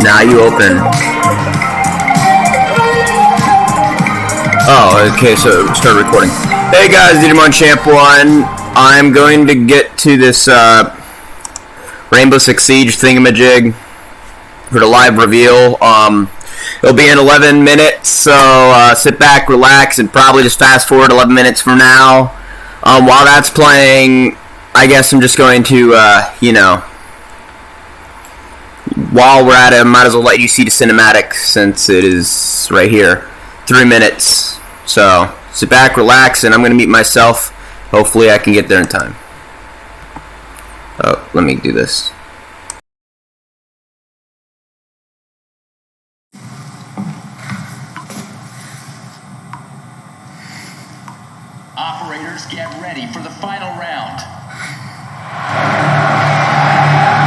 Now you open. Oh, okay, so start recording. Hey guys, Digimon Champ 1. I'm going to get to this Rainbow Six Siege thingamajig for the live reveal. It'll be in 11 minutes, so sit back, relax, and probably just fast forward 11 minutes from now. While that's playing, I guess I'm just going to, while we're at it, I might as well let you see the cinematic since it is right here. 3 minutes. So, sit back, relax, and I'm going to meet myself. Hopefully I can get there in time. Oh, let me do this. Operators, get ready for the final round.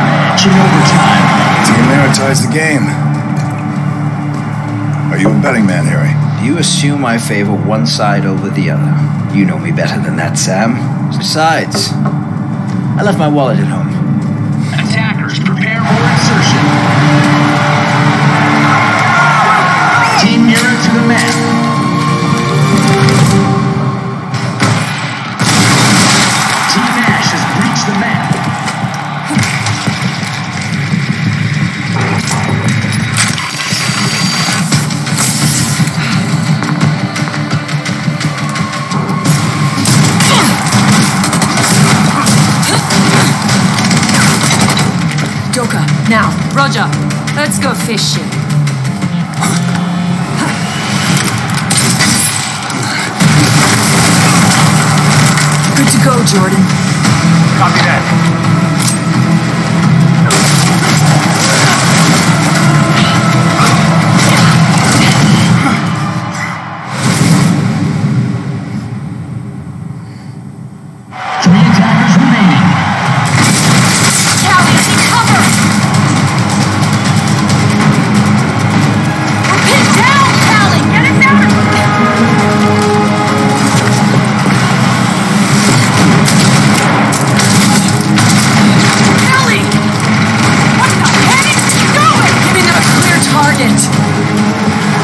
Match in overtime. Team Mirror ties the game. Are you a betting man, Harry? Do you assume I favor one side over the other? You know me better than that, Sam. Besides, I left my wallet at home. Attackers, prepare for insertion. Team Mirror to the map. Team Ash has breached the map. Joker, now. Roger. Let's go fishing. Good to go, Jordan. Copy that.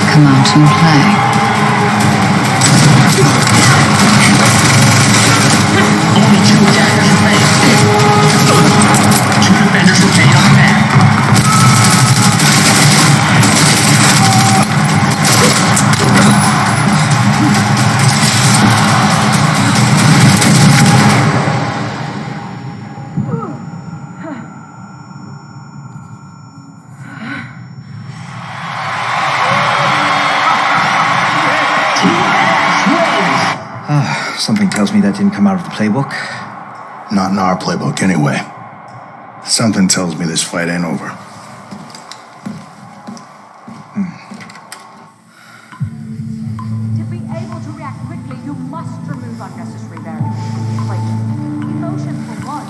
Come out and play. Only 2 attackers remain. 2 defenders remain on the map. Something tells me that didn't come out of the playbook. Not in our playbook, anyway. Something tells me this fight ain't over. To be able to react quickly, you must remove unnecessary variables from the equation. Emotion for one,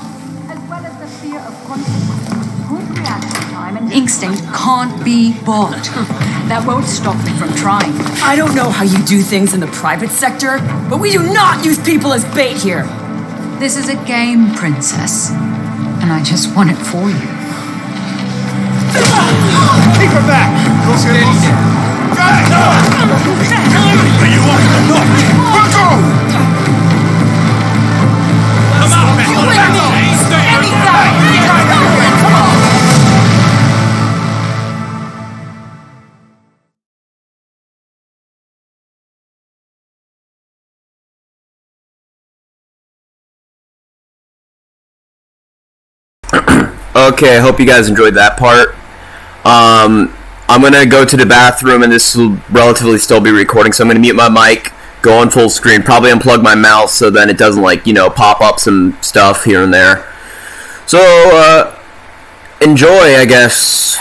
as well as the fear of consequence. Good reaction time and Instinct can't be bought. That won't stop me from trying. I don't know how you do things in the private sector, but we do not use people as bait here. This is a game, princess. And I just want it for you. Keep her back! Go steady down. Back! Are you on the hook? Go! Come out, man! Okay, I hope you guys enjoyed that part. I'm gonna go to the bathroom and this will relatively still be recording, so I'm gonna mute my mic, go on full screen, probably unplug my mouse so then it doesn't pop up some stuff here and there. So, enjoy, I guess.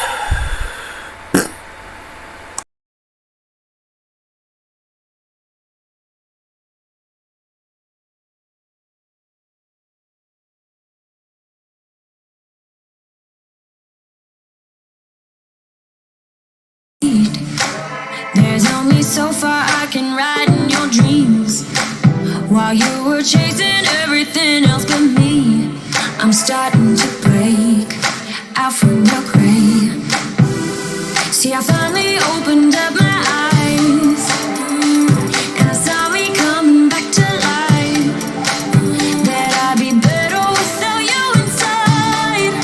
There's only so far I can ride in your dreams. While you were chasing everything else but me, I'm starting to break out from your grave. See, I finally opened up my eyes, and I saw me coming back to life. That I'd be better without you inside.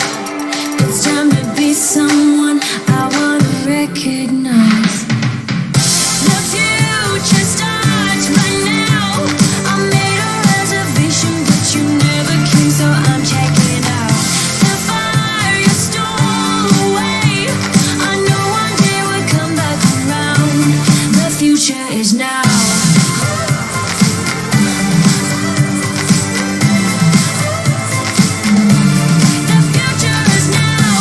It's time to be someone I wanna recognize. The future starts right now. I made a reservation, but you never came, so I'm checking out. The fire you stole away, I know one day we'll come back around. The future is now. The future is now.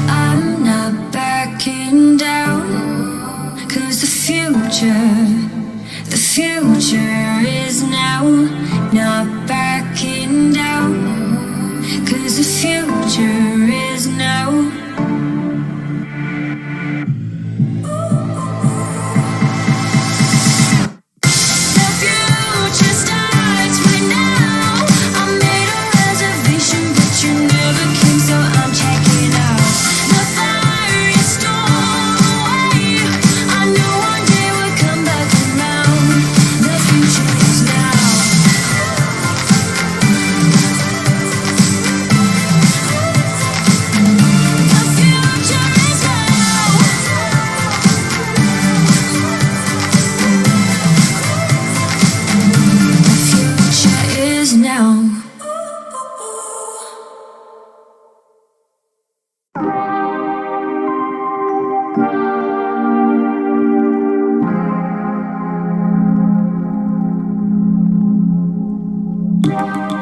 I'm not backing down, 'cause the future is now. Not backing down, 'cause the future is now. The future starts right now. I made a reservation, but you never came, so I'm checking out. The fire you stole away, I know one day we'll come back around. The future is now. The future is now. The future is now.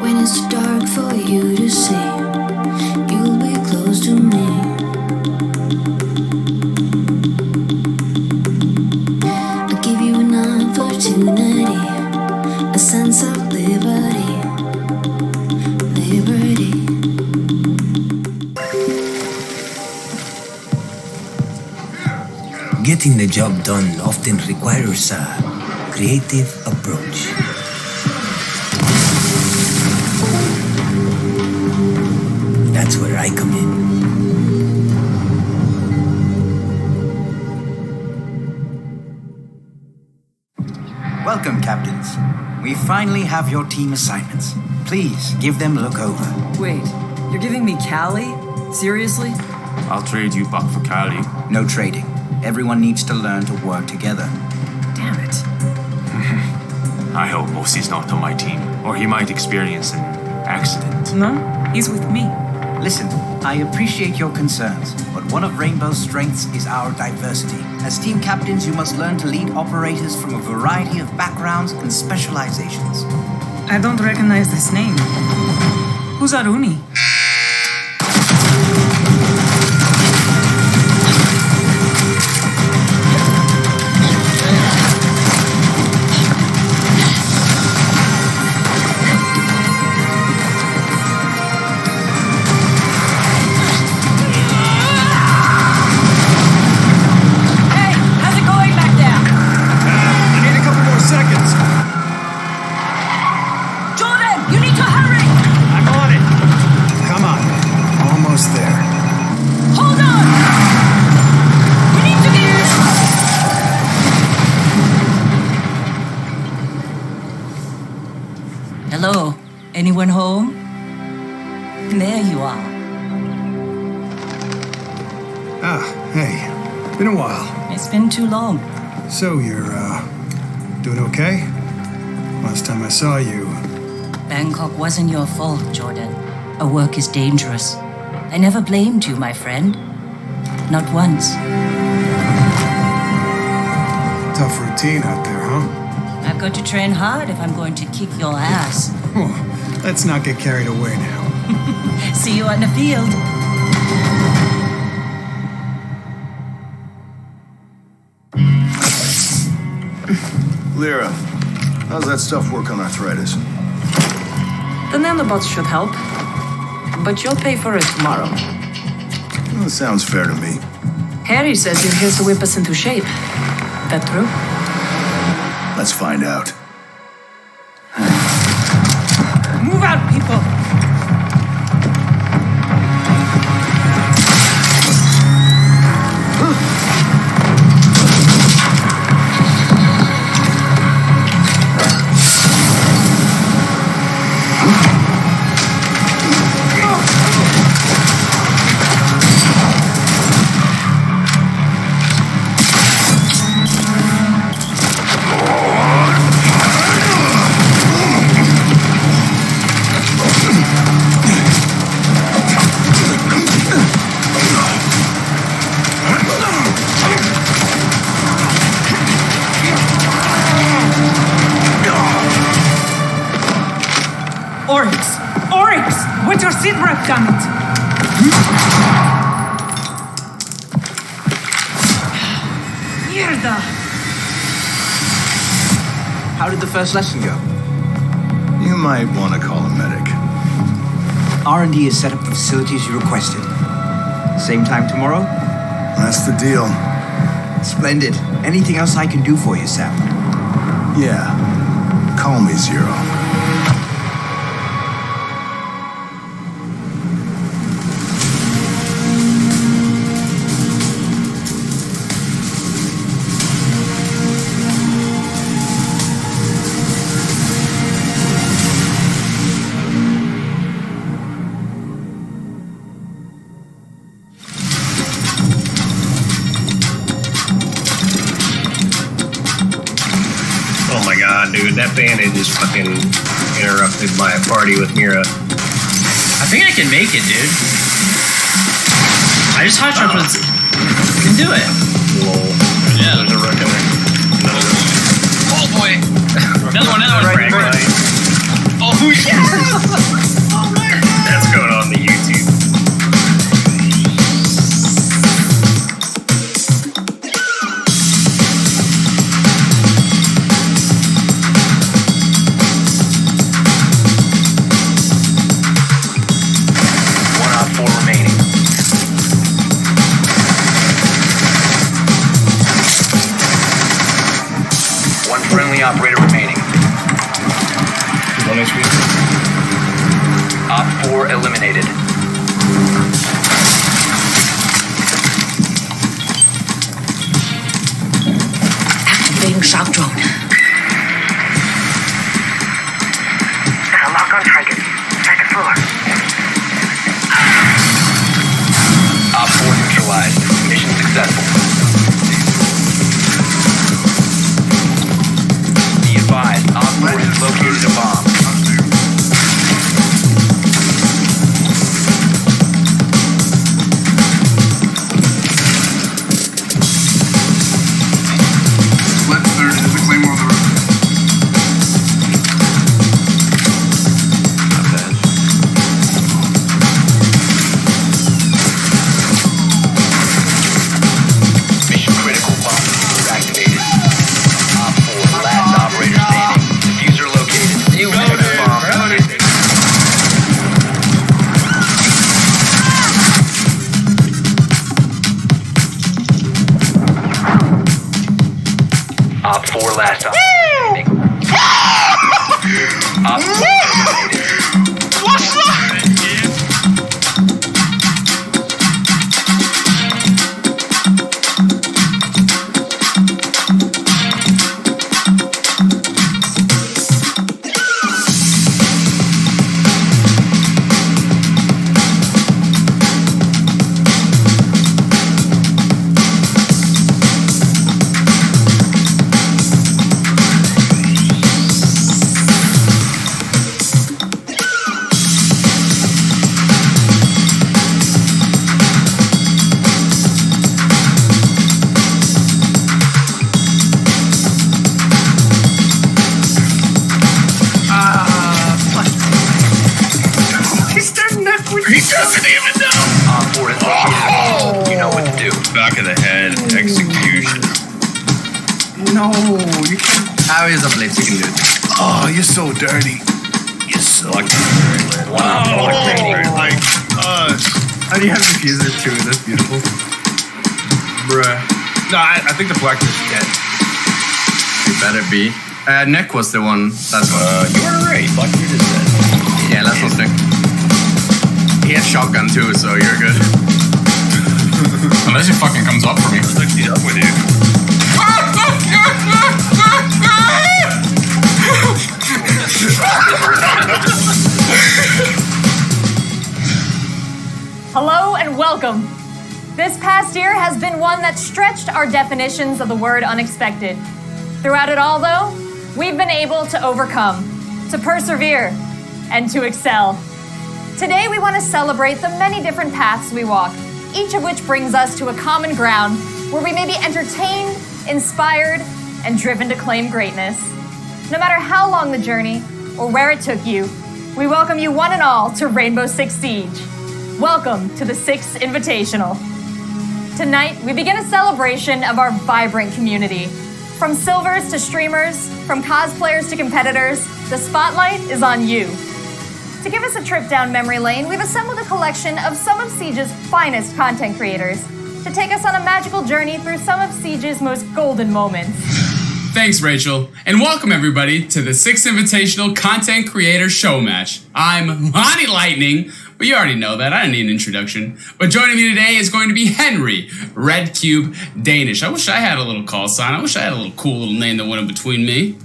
When it's dark for you to see, you'll be close to me. I'll give you an opportunity, a sense of liberty. Liberty. Getting the job done often requires a creative approach. That's where I come in. Welcome, captains. We finally have your team assignments. Please give them a look over. Wait, you're giving me Callie? Seriously? I'll trade you Buck for Cali. No trading. Everyone needs to learn to work together. Damn it. I hope Mosey's not on my team, or he might experience an accident. No, he's with me. Listen, I appreciate your concerns, but one of Rainbow's strengths is our diversity. As team captains, you must learn to lead operators from a variety of backgrounds and specializations. I don't recognize this name. Who's Aruni? Hello, anyone home? There you are. Ah, hey. Been a while. It's been too long. So you're, doing okay? Last time I saw you... Bangkok wasn't your fault, Jordan. Our work is dangerous. I never blamed you, my friend. Not once. Tough routine out there, huh? I've got to train hard if I'm going to kick your ass. Oh, let's not get carried away now. See you on the field. Lyra, how's that stuff work on arthritis? The nanobots should help. But you'll pay for it tomorrow. Well, that sounds fair to me. Harry says you're here to whip us into shape. That true? Let's find out. Move out, people. Oryx! Oryx! What's your sit rep done it? Mierda! How did the first lesson go? You might want to call a medic. R&D has set up the facilities you requested. Same time tomorrow? That's the deal. Splendid. Anything else I can do for you, Sam? Yeah. Call me Zero. Oh my god, dude, that bandit just fucking interrupted my party with Mira. I think I can make it, dude. I just hot jump with. I can do it. Lol. Yeah. There's a rook in there. Oh boy. Another one. Right. Oh yes! Oh man. That's going on the YouTube. Operator remaining. 1 HP. Op 4 eliminated. Activating shock drone. Got a lock on target. Second floor. Op 4 neutralized. Mission successful. Op 4 has located a bomb. Left third, there's a claymore on the roof. Not bad. Mission critical bomb activated. Op 4, last operator standing. Diffuser located. You got it, bomb. Op 4, last operator standing. Op 4 eliminated. He doesn't even know. Op 4 is located. You know what to do. Back of the head. Execution. No, you can't. How is a blitz? You can do it. Oh, you're so dirty. You're so Lucky. One Op 4 remaining. my gosh. How do you have diffuser too? That's beautiful. Bruh. No, I think the black is dead. It better be. Nick was the one. That's what. You were right. Blackbeard is dead. Yeah, that's what too, so you're good. Unless it fucking comes up for me. Look, he's up with you. Hello and welcome. This past year has been one that stretched our definitions of the word unexpected. Throughout it all, though, we've been able to overcome, to persevere, and to excel. Today, we want to celebrate the many different paths we walk, each of which brings us to a common ground where we may be entertained, inspired, and driven to claim greatness. No matter how long the journey or where it took you, we welcome you one and all to Rainbow Six Siege. Welcome to the Sixth Invitational. Tonight, we begin a celebration of our vibrant community. From silvers to streamers, from cosplayers to competitors, the spotlight is on you. To give us a trip down memory lane, we've assembled a collection of some of Siege's finest content creators to take us on a magical journey through some of Siege's most golden moments. Thanks, Rachel, and welcome everybody to the Sixth Invitational Content Creator Show Match. I'm Monty Lightning, but you already know that, I don't need an introduction. But joining me today is going to be Henry, Red Cube Danish. I wish I had a little call sign, I wish I had a little cool little name that went in between me.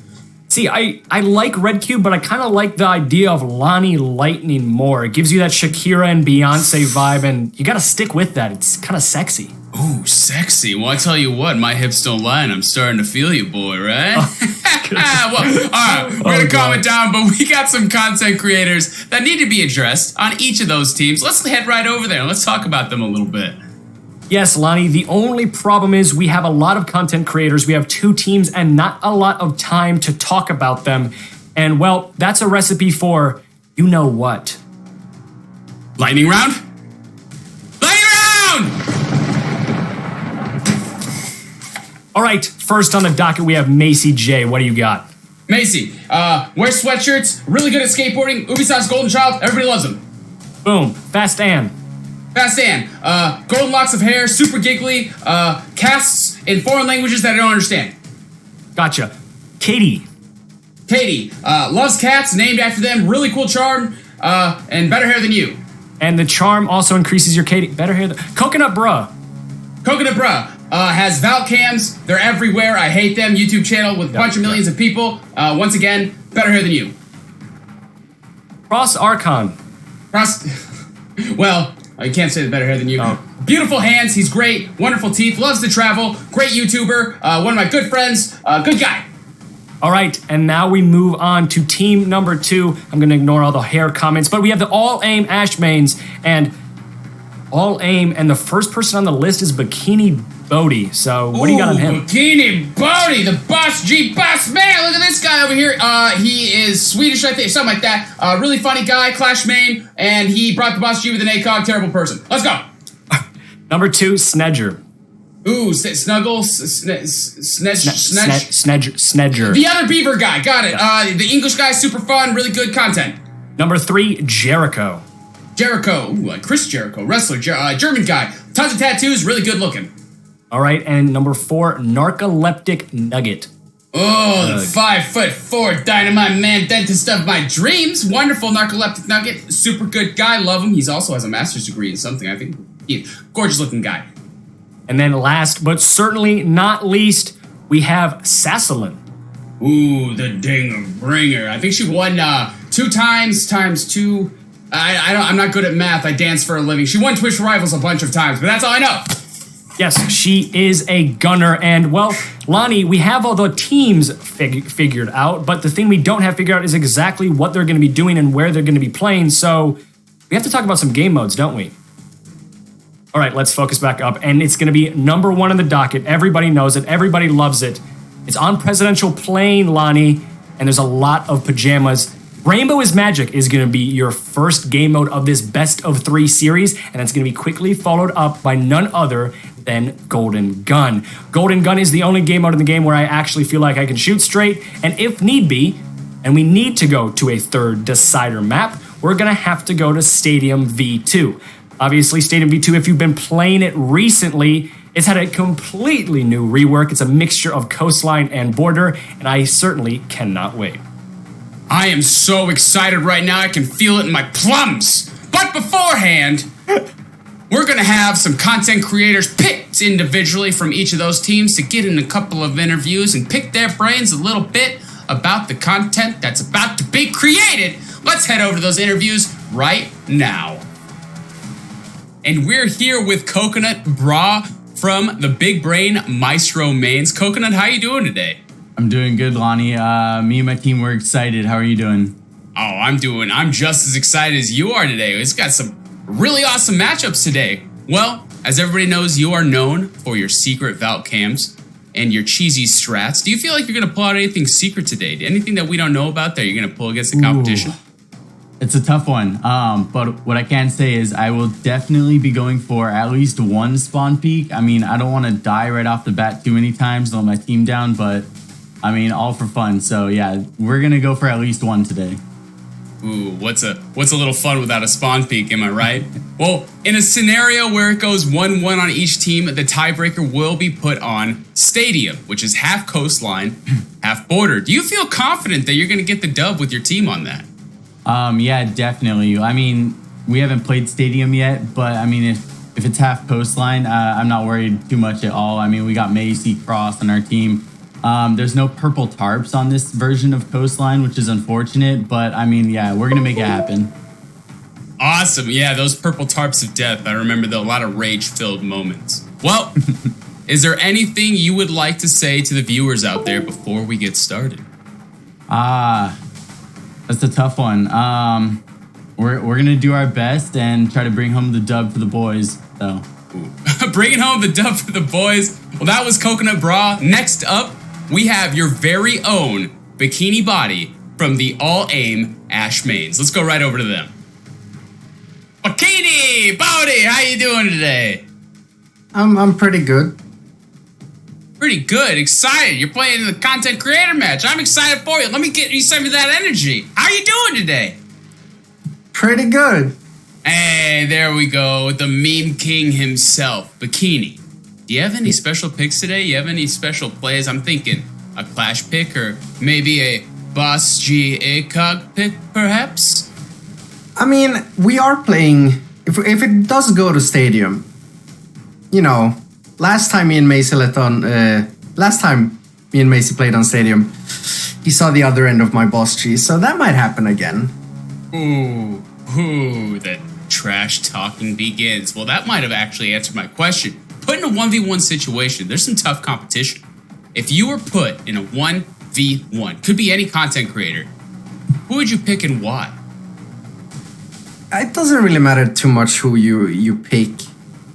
See, I like Red Cube, but I kind of like the idea of Lonnie Lightning more. It gives you that Shakira and Beyonce vibe, and you gotta stick with that. It's kind of sexy. Ooh, sexy. Well, I tell you what, my hips don't lie, and I'm starting to feel you, boy, right? Well, all right, we're gonna calm it down, but we got some content creators that need to be addressed on each of those teams. Let's head right over there and let's talk about them a little bit. Yes, Lonnie, the only problem is we have a lot of content creators, we have 2 teams, and not a lot of time to talk about them. And, well, that's a recipe for you know what. Lightning round? Lightning round! All right, first on the docket, we have Macy J. What do you got? Macy, wears sweatshirts, really good at skateboarding, Ubisoft's golden child, everybody loves him. Boom, Fast Ann. Fast Ann, golden locks of hair, super giggly, casts in foreign languages that I don't understand. Gotcha. Katie. Katie, loves cats, named after them, really cool charm, and better hair than you. And the charm also increases your Katie. Better hair than... Coconut Bruh. Coconut Bruh, has Val cams, they're everywhere, I hate them, YouTube channel with a bunch of millions of people, once again, better hair than you. Cross Archon. Well, you can't say the better hair than you. Oh. Beautiful hands, he's great, wonderful teeth, loves to travel, great YouTuber, one of my good friends, good guy. All right, and now we move on to team number 2. I'm gonna ignore all the hair comments, but we have the All Aim Ashmains, and All Aim, and the first person on the list is Bikini Bodhi. So what do you got on him? Bikini Bodhi, the Boss G Boss Man. Look at this guy over here. He is Swedish, I think, something like that. Really funny guy, Clash main, and he brought the Boss G with an ACOG. Terrible person. Let's go. Number 2, Snedger. Ooh, Snuggle, Snedger. The other Beaver guy, got it. The English guy, super fun, really good content. Number 3, Jericho. Jericho, ooh, like Chris Jericho, wrestler, German guy, tons of tattoos, really good looking. All right, and number 4, Narcoleptic Nugget. Oh, the 5'4" dynamite man, dentist of my dreams. Wonderful Narcoleptic Nugget, super good guy, love him. He also has a master's degree in something, I think. Gorgeous looking guy. And then last, but certainly not least, we have Sasselin. Ooh, the Dinger Bringer. I think she won 2 times 2. I'm not good at math. I dance for a living. She won Twitch Rivals a bunch of times, but that's all I know. Yes, she is a gunner. And, well, Lonnie, we have all the teams figured out, but the thing we don't have figured out is exactly what they're going to be doing and where they're going to be playing. So we have to talk about some game modes, don't we? All right, let's focus back up. And it's going to be number 1 on the docket. Everybody knows it. Everybody loves it. It's on Presidential Plane, Lonnie, and there's a lot of pajamas. Rainbow is Magic is going to be your first game mode of this best of 3 series, and it's going to be quickly followed up by none other than Golden Gun. Golden Gun is the only game mode in the game where I actually feel like I can shoot straight, and if need be, and we need to go to a 3rd decider map, we're going to have to go to Stadium V2. Obviously, Stadium V2, if you've been playing it recently, it's had a completely new rework. It's a mixture of coastline and border, and I certainly cannot wait. I am so excited right now, I can feel it in my plums. But beforehand, We're going to have some content creators picked individually from each of those teams to get in a couple of interviews and pick their brains a little bit about the content that's about to be created. Let's head over to those interviews right now. And we're here with Coconut Bra from the Big Brain Maestro Mains. Coconut, how you doing today? I'm doing good, Lonnie. Me and my team, we're excited. How are you doing? Oh, I'm just as excited as you are today. It's got some really awesome matchups today. Well, as everybody knows, you are known for your secret Valk cams and your cheesy strats. Do you feel like you're going to pull out anything secret today? Anything that we don't know about that you're going to pull against the competition? It's a tough one. But what I can say is I will definitely be going for at least one spawn peek. I mean, I don't want to die right off the bat too many times, let my team down, but I mean, all for fun. So yeah, we're going to go for at least one today. Ooh, what's a little fun without a spawn peek, am I right? Well, in a scenario where it goes 1-1 on each team, the tiebreaker will be put on Stadium, which is half coastline, half border. Do you feel confident that you're going to get the dub with your team on that? Yeah, definitely. I mean, we haven't played Stadium yet, but I mean, if it's half coastline, I'm not worried too much at all. I mean, we got Macy Cross on our team. There's no purple tarps on this version of Coastline, which is unfortunate, but I mean, yeah, we're gonna make it happen. Awesome. Yeah, those purple tarps of death. I remember a lot of rage-filled moments. Well, is there anything you would like to say to the viewers out there before we get started? That's a tough one. We're gonna do our best and try to bring home the dub for the boys, so. Bringing home the dub for the boys. Well, that was Coconut Bra. Next up, we have your very own Bikini Body from the All Aim Ash Mains. Let's go right over to them. Bikini Body, how you doing today? I'm pretty good. Pretty good, excited. You're playing in the content creator match. I'm excited for you. Let me get you some of that energy. How you doing today? Pretty good. Hey, there we go with the meme king himself, Bikini. Do you have any special picks today? You have any special plays? I'm thinking a Clash pick or maybe a Boss G ACOG pick, perhaps? I mean, we are playing, if it does go to Stadium, you know, last time me and Macy played on Stadium, he saw the other end of my Boss G, so that might happen again. Ooh, the trash talking begins. Well, that might have actually answered my question. Put in a 1v1 situation, there's some tough competition. If you were put in a 1v1, could be any content creator, who would you pick and why? It doesn't really matter too much who you pick.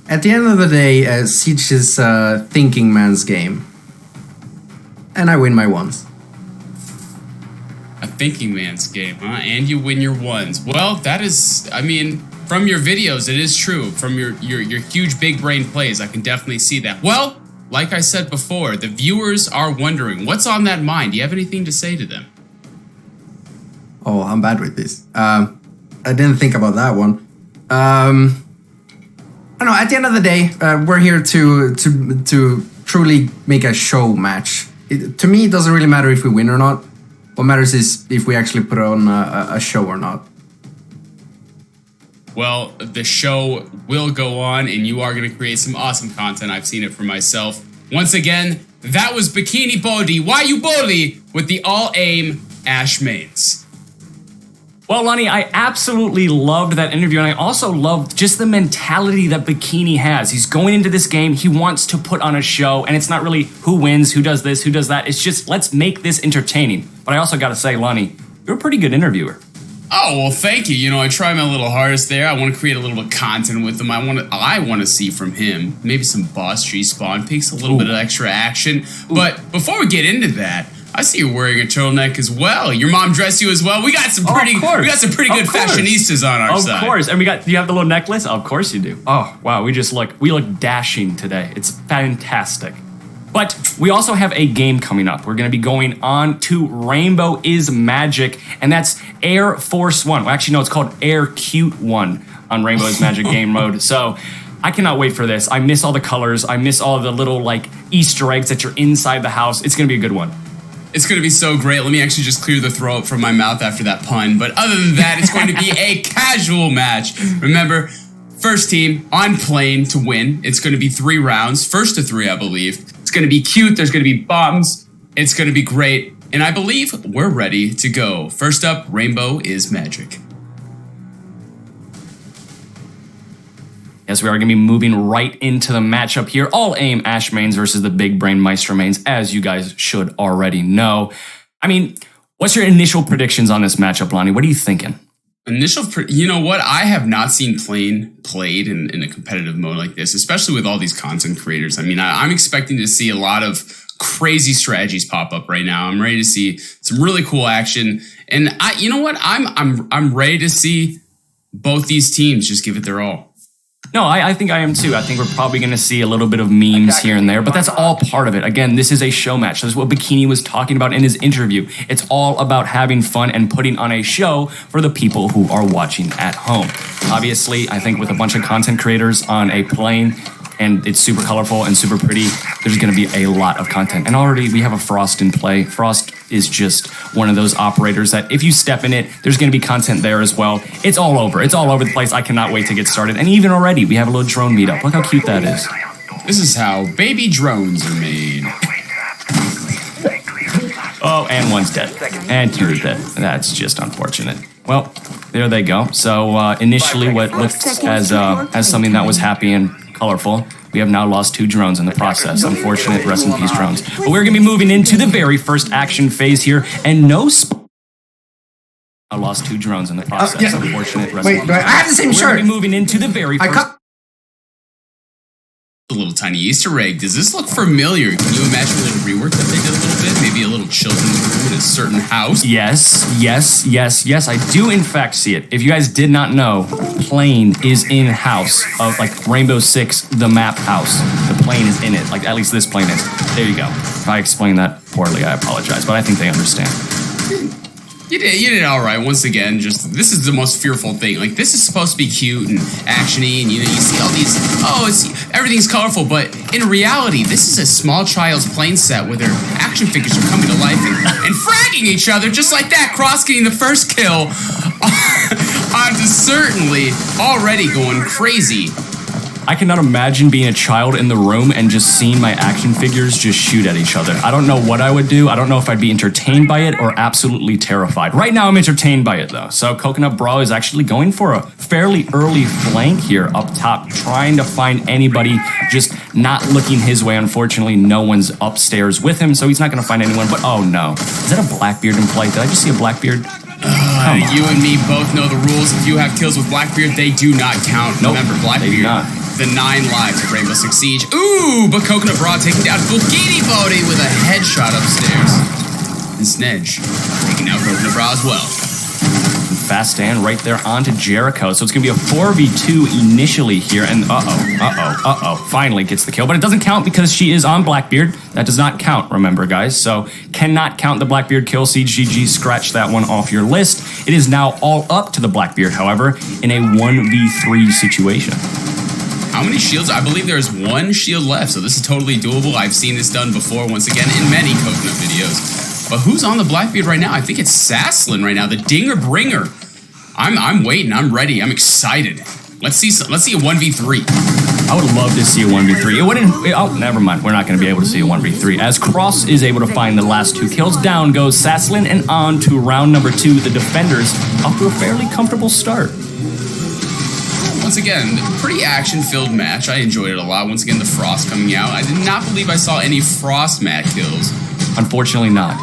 At the end of the day, Siege is a thinking man's game. And I win my ones. A thinking man's game, huh? And you win your ones. Well, that is, I mean, from your videos, it is true. From your huge big brain plays, I can definitely see that. Well, like I said before, the viewers are wondering, what's on that mind? Do you have anything to say to them? Oh, I'm bad with this. I didn't think about that one. I don't know, at the end of the day, we're here to truly make a show match. To me, it doesn't really matter if we win or not. What matters is if we actually put on a show or not. Well, the show will go on, and you are going to create some awesome content. I've seen it for myself. Once again, that was Bikini Body, why you Body, with the All Aim Ash Mains. Well, Lonnie, I absolutely loved that interview, and I also loved just the mentality that Bikini has. He's going into this game, he wants to put on a show, and it's not really who wins, who does this, who does that. It's just, let's make this entertaining. But I also gotta say, Lonnie, you're a pretty good interviewer. Oh, well, thank you. You know, I try my little hardest there. I want to create a little bit of content with him. I want to see from him maybe some Boss G spawn peaks, a little bit of extra action. Ooh. But before we get into that, I see you're wearing a turtleneck as well. Your mom dressed you as well. We got some pretty good fashionistas on our side. Of course. And you have the little necklace? Of course you do. Oh, wow. We look dashing today. It's fantastic. But we also have a game coming up. We're going to be going on to Rainbow is Magic, and that's Air Force One. Well, actually, no, it's called Air Cute One on Rainbow is Magic game mode. So I cannot wait for this. I miss all the colors. I miss all the little like Easter eggs that you're inside the house. It's going to be a good one. It's going to be so great. Let me actually just clear the throat from my mouth after that pun. But other than that, it's going to be a casual match. Remember, first team on plane to win. It's going to be 3 rounds, first to 3, I believe. It's going to be cute. There's going to be bombs. It's going to be great. And I believe we're ready to go. First up, Rainbow is Magic. Yes, we are going to be moving right into the matchup here. All AIM Ash mains versus the Big Brain Maestro mains, as you guys should already know. I mean, what's your initial predictions on this matchup, Lonnie? What are you thinking? You know what? I have not seen Plane played in a competitive mode like this, especially with all these content creators. I mean, I'm expecting to see a lot of crazy strategies pop up right now. I'm ready to see some really cool action. And you know what? I'm ready to see both these teams just give it their all. No, I think I am too. I think we're probably going to see a little bit of memes here and there, but that's all part of it. Again, this is a show match. That's what Bikini was talking about in his interview. It's all about having fun and putting on a show for the people who are watching at home. Obviously, I think with a bunch of content creators on a plane, and it's super colorful and super pretty, there's going to be a lot of content. And already we have a Frost in play. Frost is just one of those operators that if you step in it, there's going to be content there as well. It's all over. It's all over the place. I cannot wait to get started. And even already, we have a little drone meetup. Look how cute that is. This is how baby drones are made. Oh, and one's dead. And 2 is dead. That's just unfortunate. Well, there they go. So initially what looked as something that was happy and colorful, we have now lost 2 drones in the process. Unfortunate, rest in peace drones. But we're going to be moving into the very first action phase here, and I lost 2 drones in the process. Unfortunate, rest in peace. Wait, I have the same shirt. We're going to be moving into the very first... A little tiny Easter egg. Does this look familiar? Can you imagine a little rework that they did a little bit? Maybe a little children's room in a certain house? Yes. I do in fact see it. If you guys did not know, Plane is in house of like Rainbow Six, the map house. The plane is in it. Like at least this plane is. There you go. If I explained that poorly, I apologize, but I think they understand. You did all right. Once again, just this is the most fearful thing. Like this is supposed to be cute and actiony, and you see all these. Everything's colorful, but in reality, this is a small child's plane set where their action figures are coming to life and fragging each other just like that. Cross getting the first kill. I'm certainly already going crazy. I cannot imagine being a child in the room and just seeing my action figures just shoot at each other. I don't know what I would do. I don't know if I'd be entertained by it or absolutely terrified. Right now, I'm entertained by it, though. So Coconut Bra is actually going for a fairly early flank here up top, trying to find anybody just not looking his way. Unfortunately, no one's upstairs with him, so he's not going to find anyone. But oh no. Is that a Blackbeard in play? Did I just see a Blackbeard? You and me both know the rules. If you have kills with Blackbeard, they do not count. Nope, remember, Blackbeard. they do not. The 9 lives of Rainbow Six Siege. Ooh, but Coconut Bra taking down Bikini Bodhi with a headshot upstairs. And Snedge taking out Coconut Bra as well. Fast stand right there onto Jericho. So it's going to be a 4v2 initially here. And finally gets the kill. But it doesn't count because she is on Blackbeard. That does not count, remember, guys. So cannot count the Blackbeard kill. Siege GG, scratch that one off your list. It is now all up to the Blackbeard, however, in a 1v3 situation. How many shields? I believe there's 1 shield left, so this is totally doable. I've seen this done before, once again, in many Coconut videos. But who's on the Blackbeard right now? I think it's Sasslin right now, the Dinger Bringer. I'm waiting. I'm ready. I'm excited. Let's see a 1v3. I would love to see a 1v3. It wouldn't. Oh, never mind. We're not going to be able to see a 1v3. As Cross is able to find the last 2 kills, down goes Sasslin, and on to round number 2. The defenders off to a fairly comfortable start. Once again, pretty action-filled match. I enjoyed it a lot. Once again, the Frost coming out. I did not believe I saw any Frost mat kills. Unfortunately not.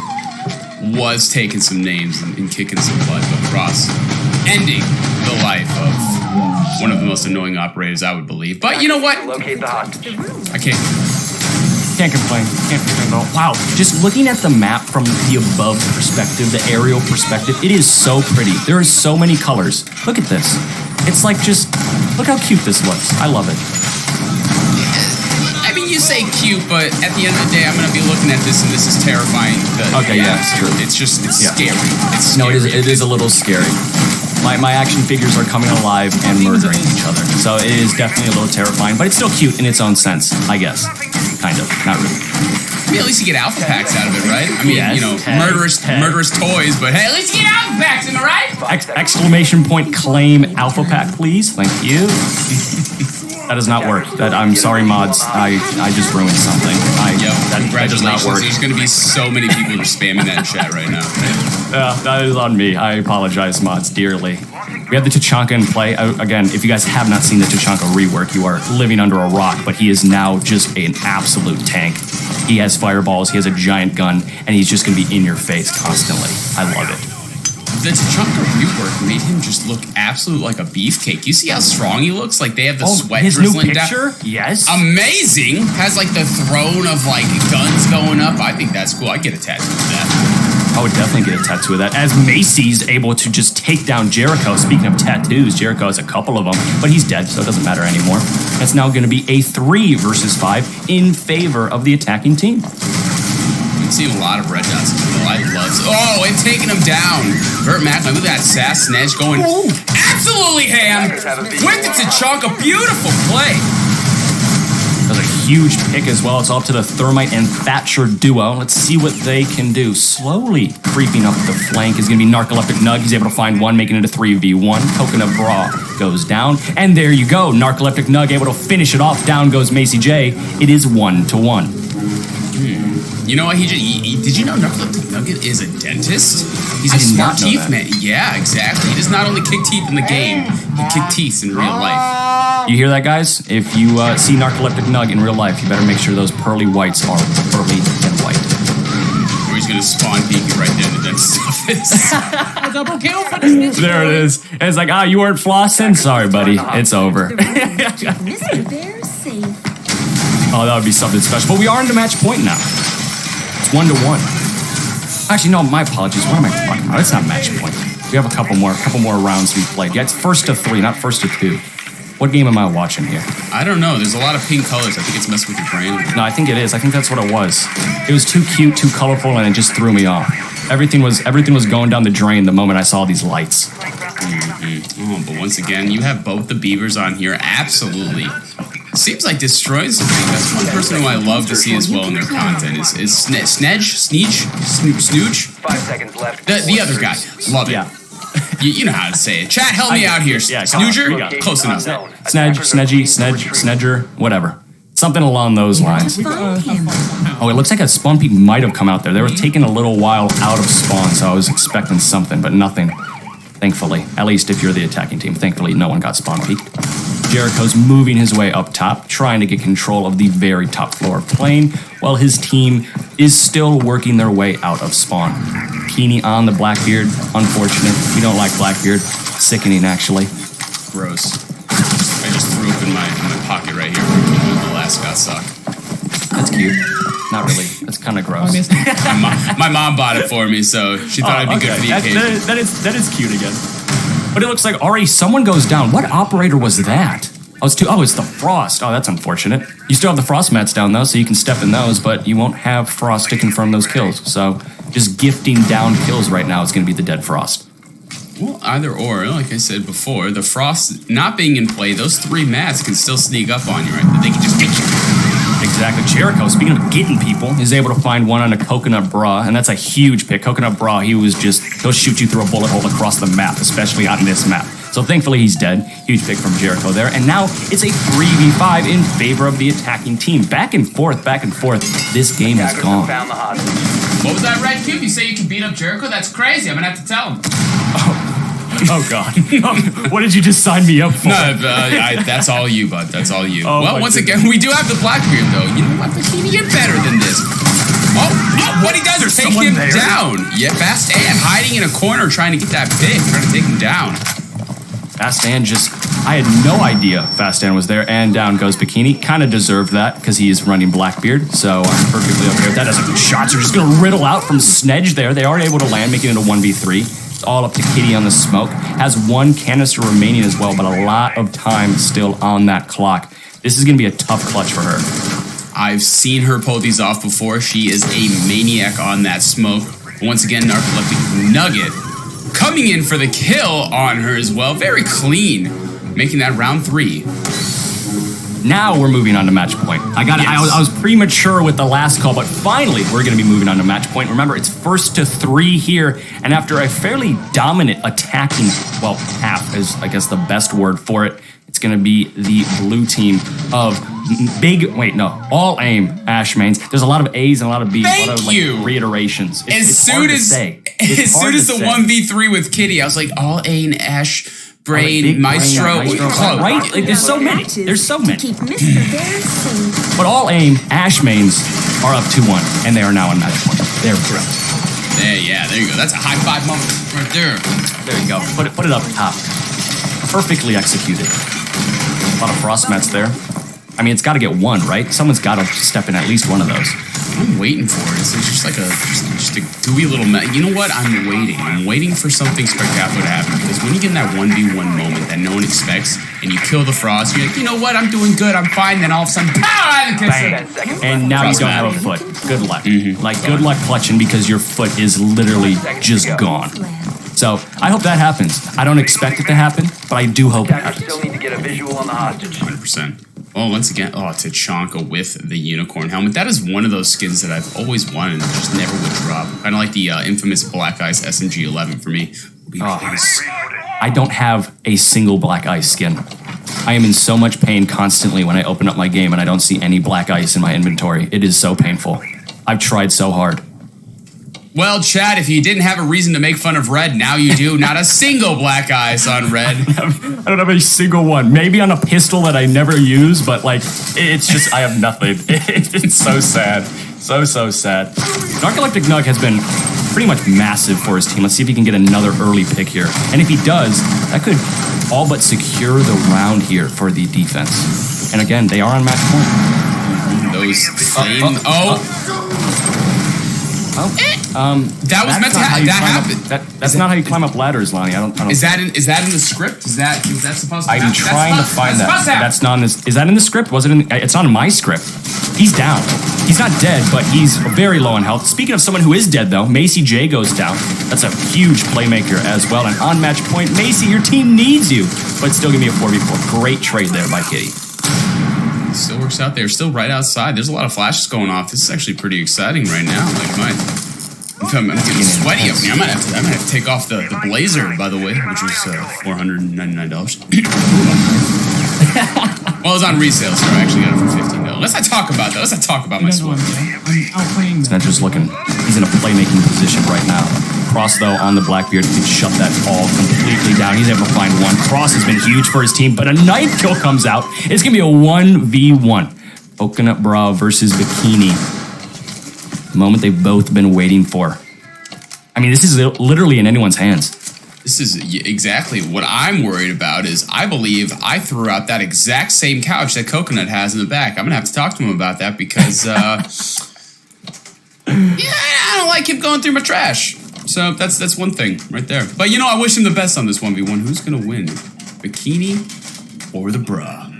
Was taking some names and kicking some butt, but Frost ending the life of one of the most annoying operators, I would believe. But you know what? Locate the hostage. I can't complain. Can't complain at all. Wow, just looking at the map from the above perspective, the aerial perspective, it is so pretty. There are so many colors. Look at this. It's like just, look how cute this looks. I love it. I mean, you say cute, but at the end of the day, I'm going to be looking at this, and this is terrifying. It's true. It's scary. It's no, scary. it is a little scary. My action figures are coming alive and murdering each other. So it is definitely a little terrifying, but it's still cute in its own sense, I guess. Kind Kind of. Not really. I mean, at least you get alpha packs out of it, right? I mean, Yes, you know, murderous toys, but hey, at least you get alpha packs, am I right? Exclamation point claim alpha pack, please. Thank you. That does not work. I'm sorry, mods. I just ruined something. That does not work. There's going to be so many people who are spamming that in chat right now. That is on me. I apologize, mods, dearly. We have the Tachanka in play. Again, if you guys have not seen the Tachanka rework, you are living under a rock, but he is now just an absolute tank. He has fireballs, he has a giant gun, and he's just going to be in your face constantly. I love it. The Tachanka rework made him just look absolute like a beefcake. You see how strong he looks? Like they have the sweat his drizzling new picture? down. Yes. Amazing. Has like the throne of like guns going up. I think that's cool. I'd get a tattoo of that. I would definitely get a tattoo of that. As Macy's able to just take down Jericho. Speaking of tattoos, Jericho has a couple of them, but he's dead, so it doesn't matter anymore. That's now going to be a 3 versus 5 in favor of the attacking team. We've seen a lot of red dots. I love. Oh, and taking him down. Burt Macklin, look at that sass snatch going absolutely ham with the Tachanka. Beautiful play. Does a huge pick as well. It's all up to the Thermite and Thatcher duo. Let's see what they can do. Slowly creeping up the flank is going to be Narcoleptic Nug. He's able to find one, making it a 3v1. Coconut Bra goes down. And there you go. Narcoleptic Nug able to finish it off. Down goes Macy J. It is 1-1. You know what? Did you know Narcoleptic Nugget is a dentist? He's a smart teeth man. Yeah, exactly. He does not only kick teeth in the game, he kicks teeth in real life. You hear that, guys? If you see Narcoleptic Nug in real life, you better make sure those pearly whites are pearly and white. Or he's going to spawn Peaky right there in the dentist's office. A double kill for this. There it is. And it's like, you weren't flossing? Sorry, buddy. It's over. Mr. Bear's safe. Oh, that would be something special. But we are into match point now. It's 1-1. Actually, no, my apologies. What am I talking about? It's not match point. We have a couple more rounds we played. Yeah, it's 1st to 3, not 1st to 2. What game am I watching here? I don't know. There's a lot of pink colors. I think it's messing with your brain. No, I think it is. I think that's what it was. It was too cute, too colorful, and it just threw me off. Everything was going down the drain the moment I saw these lights. Mm-hmm. Oh, but once again, you have both the beavers on here. Absolutely. Seems like Destroys something. That's one person who I love to see as well in their content is Snooch? 5 seconds left. The other guy. Love it. Yeah. You know how to say it. Chat, help me out here. Yeah, Snooger? Close enough. Snedger, whatever. Something along those lines. Oh, it looks like a spawn peak might have come out there. They were taking a little while out of spawn, so I was expecting something, but nothing. Thankfully. At least if you're the attacking team. Thankfully, no one got spawn peaked. Jericho's moving his way up top, trying to get control of the very top floor of plane, while his team is still working their way out of spawn. Keeney on the Blackbeard. Unfortunate. We don't like Blackbeard. Sickening, actually. Gross. I just threw up in my pocket right here from the last got sucked. That's cute. Not really. That's kind of gross. My mom bought it for me, so she thought it'd be good for the occasion. That is cute again. But it looks like already someone goes down. What operator was that? It's the Frost. Oh, that's unfortunate. You still have the Frost mats down, though, so you can step in those, but you won't have Frost to confirm those kills. So just gifting down kills right now is going to be the dead Frost. Well, either or. Like I said before, the Frost not being in play, those 3 mats can still sneak up on you, right? They can just get you. Exactly. Jericho, speaking of getting people, is able to find one on a Coconut Bra, and that's a huge pick. Coconut Bra, he'll shoot you through a bullet hole across the map, especially on this map. So thankfully he's dead. Huge pick from Jericho there. And now it's a 3v5 in favor of the attacking team. Back and forth. This game is gone. What was that red cube? You say you can beat up Jericho? That's crazy. I'm going to have to tell him. Oh God. What did you just sign me up for? No, that's all you, bud. That's all you. Well, once again, we do have the Blackbeard, though. You know what? Bikini, you're better than this. Oh, what he does is take him down. Yeah, Fast Dan hiding in a corner trying to get that pick, trying to take him down. Fast Dan I had no idea Fast Dan was there, and down goes Bikini. Kind of deserved that because he is running Blackbeard, so I'm perfectly okay with that. As shots are just going to riddle out from Snedge there. They are able to land, making it a 1v3. It's all up to Kitty on the smoke. Has 1 canister remaining as well, but a lot of time still on that clock. This is going to be a tough clutch for her. I've seen her pull these off before. She is a maniac on that smoke. Once again, Narcoleptic Nugget coming in for the kill on her as well. Very clean, making that round 3. Now we're moving on to match point. I was premature with the last call, but finally we're going to be moving on to match point. Remember, it's 1st to 3 here, and after a fairly dominant attacking, well, half is I guess the best word for it. It's going to be the blue team of all aim Ash mains. There's a lot of A's and a lot of B's, a lot of reiterations. As soon as the 1v3 with Kitty, I was like, all aim Ash, Brain, Maestro. Right? Like, there's so many. There's so many. Keep Mr. Bear safe. But all aim Ash mains are up 2-1, and they are now on match point. They're correct. There you go. That's a high five moment right there. There you go. Put it up top. Perfectly executed. A lot of frost mats there. I mean, it's got to get one, right? Someone's got to step in at least one of those. I'm waiting for it. It's just like just a gooey little you know what? I'm waiting for something spectacular to happen, because when you get in that 1v1 moment that no one expects and you kill the frost, you're like, you know what? I'm doing good. I'm fine. Then all of a sudden, bang! And now you don't have a foot. Good luck. Good luck clutching, because your foot is literally just gone. So I hope that happens. I don't expect it to happen, but I do hope it happens. Still need to get a visual on the hostage. 100%. Oh, once again, Tachanka with the unicorn helmet. That is one of those skins that I've always wanted and just never would drop. Kind of like the infamous Black Ice SMG 11 for me. I don't have a single Black Ice skin. I am in so much pain constantly when I open up my game and I don't see any Black Ice in my inventory. It is so painful. I've tried so hard. Well, Chad, if you didn't have a reason to make fun of Red, now you do. Not a single Black Ice on Red. I don't have a single one. Maybe on a pistol that I never use, but like, it's just, I have nothing. It's so sad. So sad. Narcoleptic Nug has been pretty much massive for his team. Let's see if he can get another early pick here. And if he does, that could all but secure the round here for the defense. And again, they are on match point. Those same... that was meant to happen. That happened. That's not how you climb up ladders, Lonnie. I don't. Is that in the script? Is that supposed to happen? I'm trying to find that. That's not in this. Is that in the script? Was it in? It's not in my script. He's down. He's not dead, but he's very low on health. Speaking of someone who is dead, though, Macy J goes down. That's a huge playmaker as well. And on match point, Macy, your team needs you, but still give me a 4v4. Great trade there by Kitty. Still works out there. Still right outside. There's a lot of flashes going off. This is actually pretty exciting right now. Like I'm getting sweaty up here. I might have to take off the blazer, by the way, which was $499. Well, it's on resale, so I actually got it for $15. Let's not talk about that. Let's not talk about my sweat. He's not just looking. He's in a playmaking position right now. Cross, though, on the Blackbeard can shut that all completely down. He's able to find one. Cross has been huge for his team, but a knife kill comes out. It's going to be a 1v1. Coconut Bra versus Bikini. The moment they've both been waiting for. I mean, this is literally in anyone's hands. This is exactly what I'm worried about. Is I believe I threw out that exact same couch that Coconut has in the back. I'm going to have to talk to him about that because, I don't like him going through my trash. So that's one thing right there. But, I wish him the best on this 1v1. Who's going to win? Bikini or the Bra?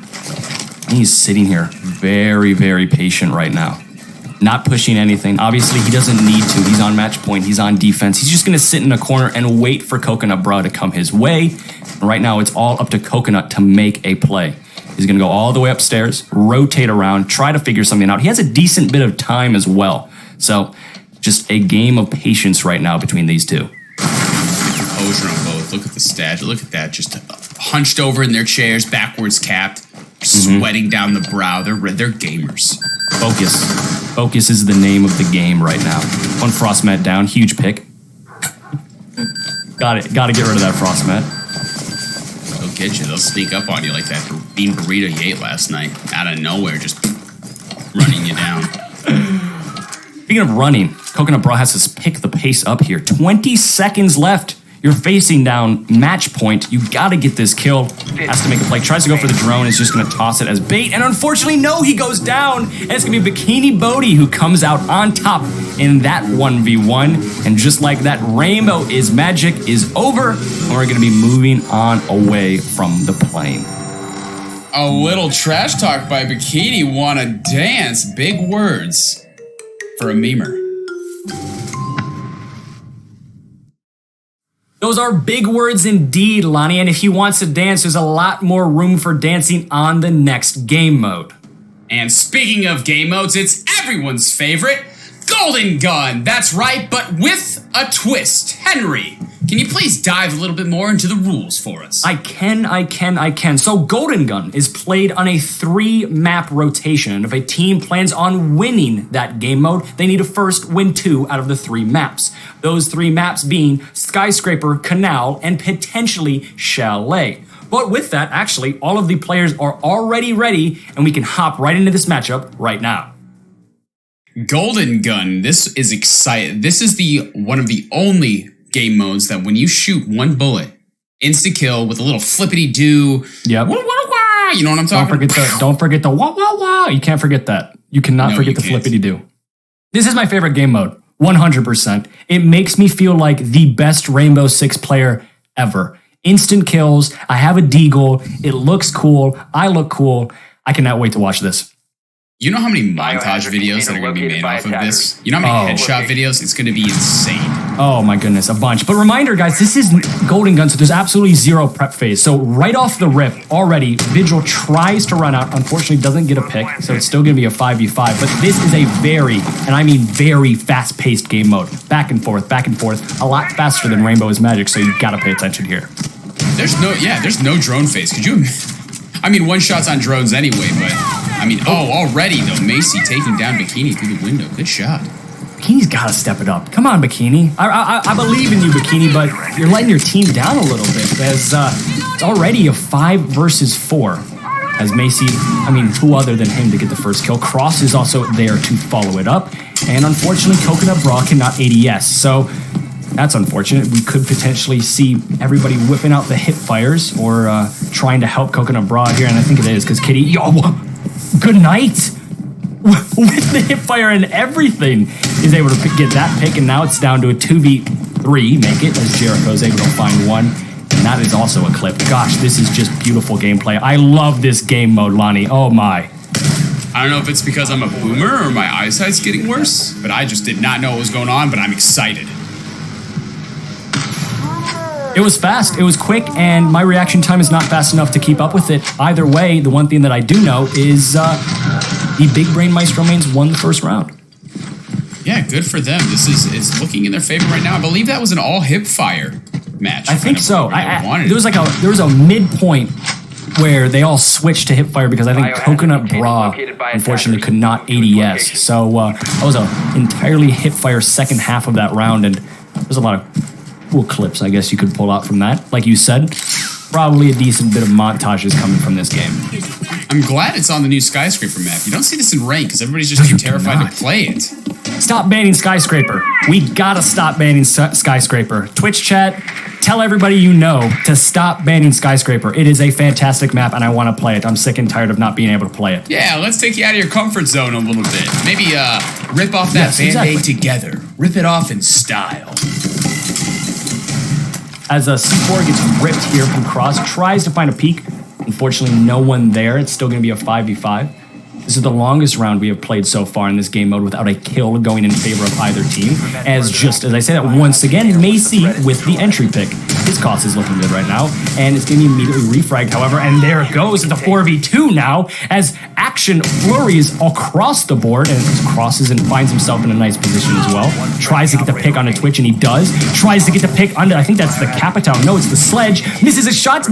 He's sitting here very, very patient right now. Not pushing anything. Obviously, he doesn't need to. He's on match point. He's on defense. He's just going to sit in a corner and wait for Coconut Bra to come his way. And right now, it's all up to Coconut to make a play. He's going to go all the way upstairs, rotate around, try to figure something out. He has a decent bit of time as well. So, just a game of patience right now between these two. Composure on both. Look at the stats. Look at that. Just hunched over in their chairs, backwards capped, sweating down the brow. They're gamers. Focus is the name of the game right now. One frost mat down, huge pick. Got to get rid of that frost mat. They'll get you. They'll sneak up on you like that bean burrito you ate last night. Out of nowhere, just running you down. Speaking of running, Coconut Bra has to pick the pace up here. 20 seconds left. You're facing down match point. You got to get this kill. Has to make a play. Tries to go for the drone. Is just going to toss it as bait. And unfortunately, no, he goes down. And it's going to be Bikini Bodhi who comes out on top in that 1v1. And just like that, Rainbow is Magic is over. And we're going to be moving on away from the plane. A little trash talk by Bikini. Wanna dance. Big words for a memer. Those are big words indeed, Lonnie, and if he wants to dance, there's a lot more room for dancing on the next game mode. And speaking of game modes, it's everyone's favorite, Golden Gun. That's right, but with a twist. Henry, can you please dive a little bit more into the rules for us? I can. So Golden Gun is played on a 3-map rotation, and if a team plans on winning that game mode, they need to first win 2 out of the 3 maps. Those 3 maps being Skyscraper, Canal, and potentially Chalet. But with that, actually, all of the players are already ready, and we can hop right into this matchup right now. Golden Gun, this is exciting. This is one of the only game modes that when you shoot one bullet, insta-kill with a little flippity-doo. Yep. Wah, wah, wah, you know what I'm talking about? Don't forget the wah, wah, wah. You can't forget that. You cannot forget the flippity-doo. This is my favorite game mode, 100%. It makes me feel like the best Rainbow Six player ever. Instant kills, I have a deagle, it looks cool, I look cool. I cannot wait to watch this. You know how many montage videos that are going to be made off of this? You know how many headshot videos? It's going to be insane. Oh my goodness, a bunch. But reminder, guys, this is Golden Gun, so there's absolutely zero prep phase. So right off the rip, already, Vigil tries to run out. Unfortunately, doesn't get a pick, so it's still going to be a 5v5. But this is a very, and I mean very fast-paced game mode. Back and forth, a lot faster than Rainbow is Magic, so you got to pay attention here. There's no drone phase. Could you? I mean, one shot's on drones anyway, but I mean, already though, Macy taking down Bikini through the window. Good shot. Bikini's got to step it up. Come on, Bikini. I believe in you, Bikini, but you're letting your team down a little bit. As it's already a 5 versus 4. As Macy, I mean, who other than him to get the first kill? Cross is also there to follow it up, and unfortunately, Coconut Bra cannot ADS. So. That's unfortunate. We could potentially see everybody whipping out the hip fires or trying to help Coconut Bra here, and I think it is because Kitty, good night, with the hip fire and everything, is able to get that pick, and now it's down to a 2v3, make it, as Jericho's able to find one, and that is also a clip. Gosh, this is just beautiful gameplay. I love this game mode, Lonnie. Oh my. I don't know if it's because I'm a boomer or my eyesight's getting worse, but I just did not know what was going on, but I'm excited. It was fast, it was quick, and my reaction time is not fast enough to keep up with it. Either way, the one thing that I do know is the Big Brain Maestro mains won the first round. Yeah, good for them. This is looking in their favor right now. I believe that was an all hip fire match. I think so. There was a midpoint where they all switched to hipfire because I think Coconut Bra unfortunately could not ADS. So that was an entirely hipfire second half of that round, and there's a lot of cool clips I guess you could pull out from that. Like you said, probably a decent bit of montages coming from this game. I'm glad it's on the new Skyscraper map. You don't see this in rank because everybody's just too terrified to play it. Stop banning Skyscraper. We gotta stop banning Skyscraper. Twitch chat, tell everybody you know to stop banning Skyscraper. It is a fantastic map and I want to play it. I'm sick and tired of not being able to play it. Yeah, let's take you out of your comfort zone a little bit. Maybe rip off that Band-Aid together. Rip it off in style. As a C4 gets ripped here from Cross, tries to find a peek. Unfortunately, no one there. It's still going to be a 5v5. This is the longest round we have played so far in this game mode without a kill going in favor of either team. As I say that once again, Macy with the entry pick. His cost is looking good right now, and it's going to be immediately refragged, however, and there it goes. It's a 4v2 now, as action flurries across the board, and crosses and finds himself in a nice position as well. Tries to get the pick onto Twitch, and he does. Tries to get the pick onto, I think that's the Capital. No, it's the Sledge. Misses his shots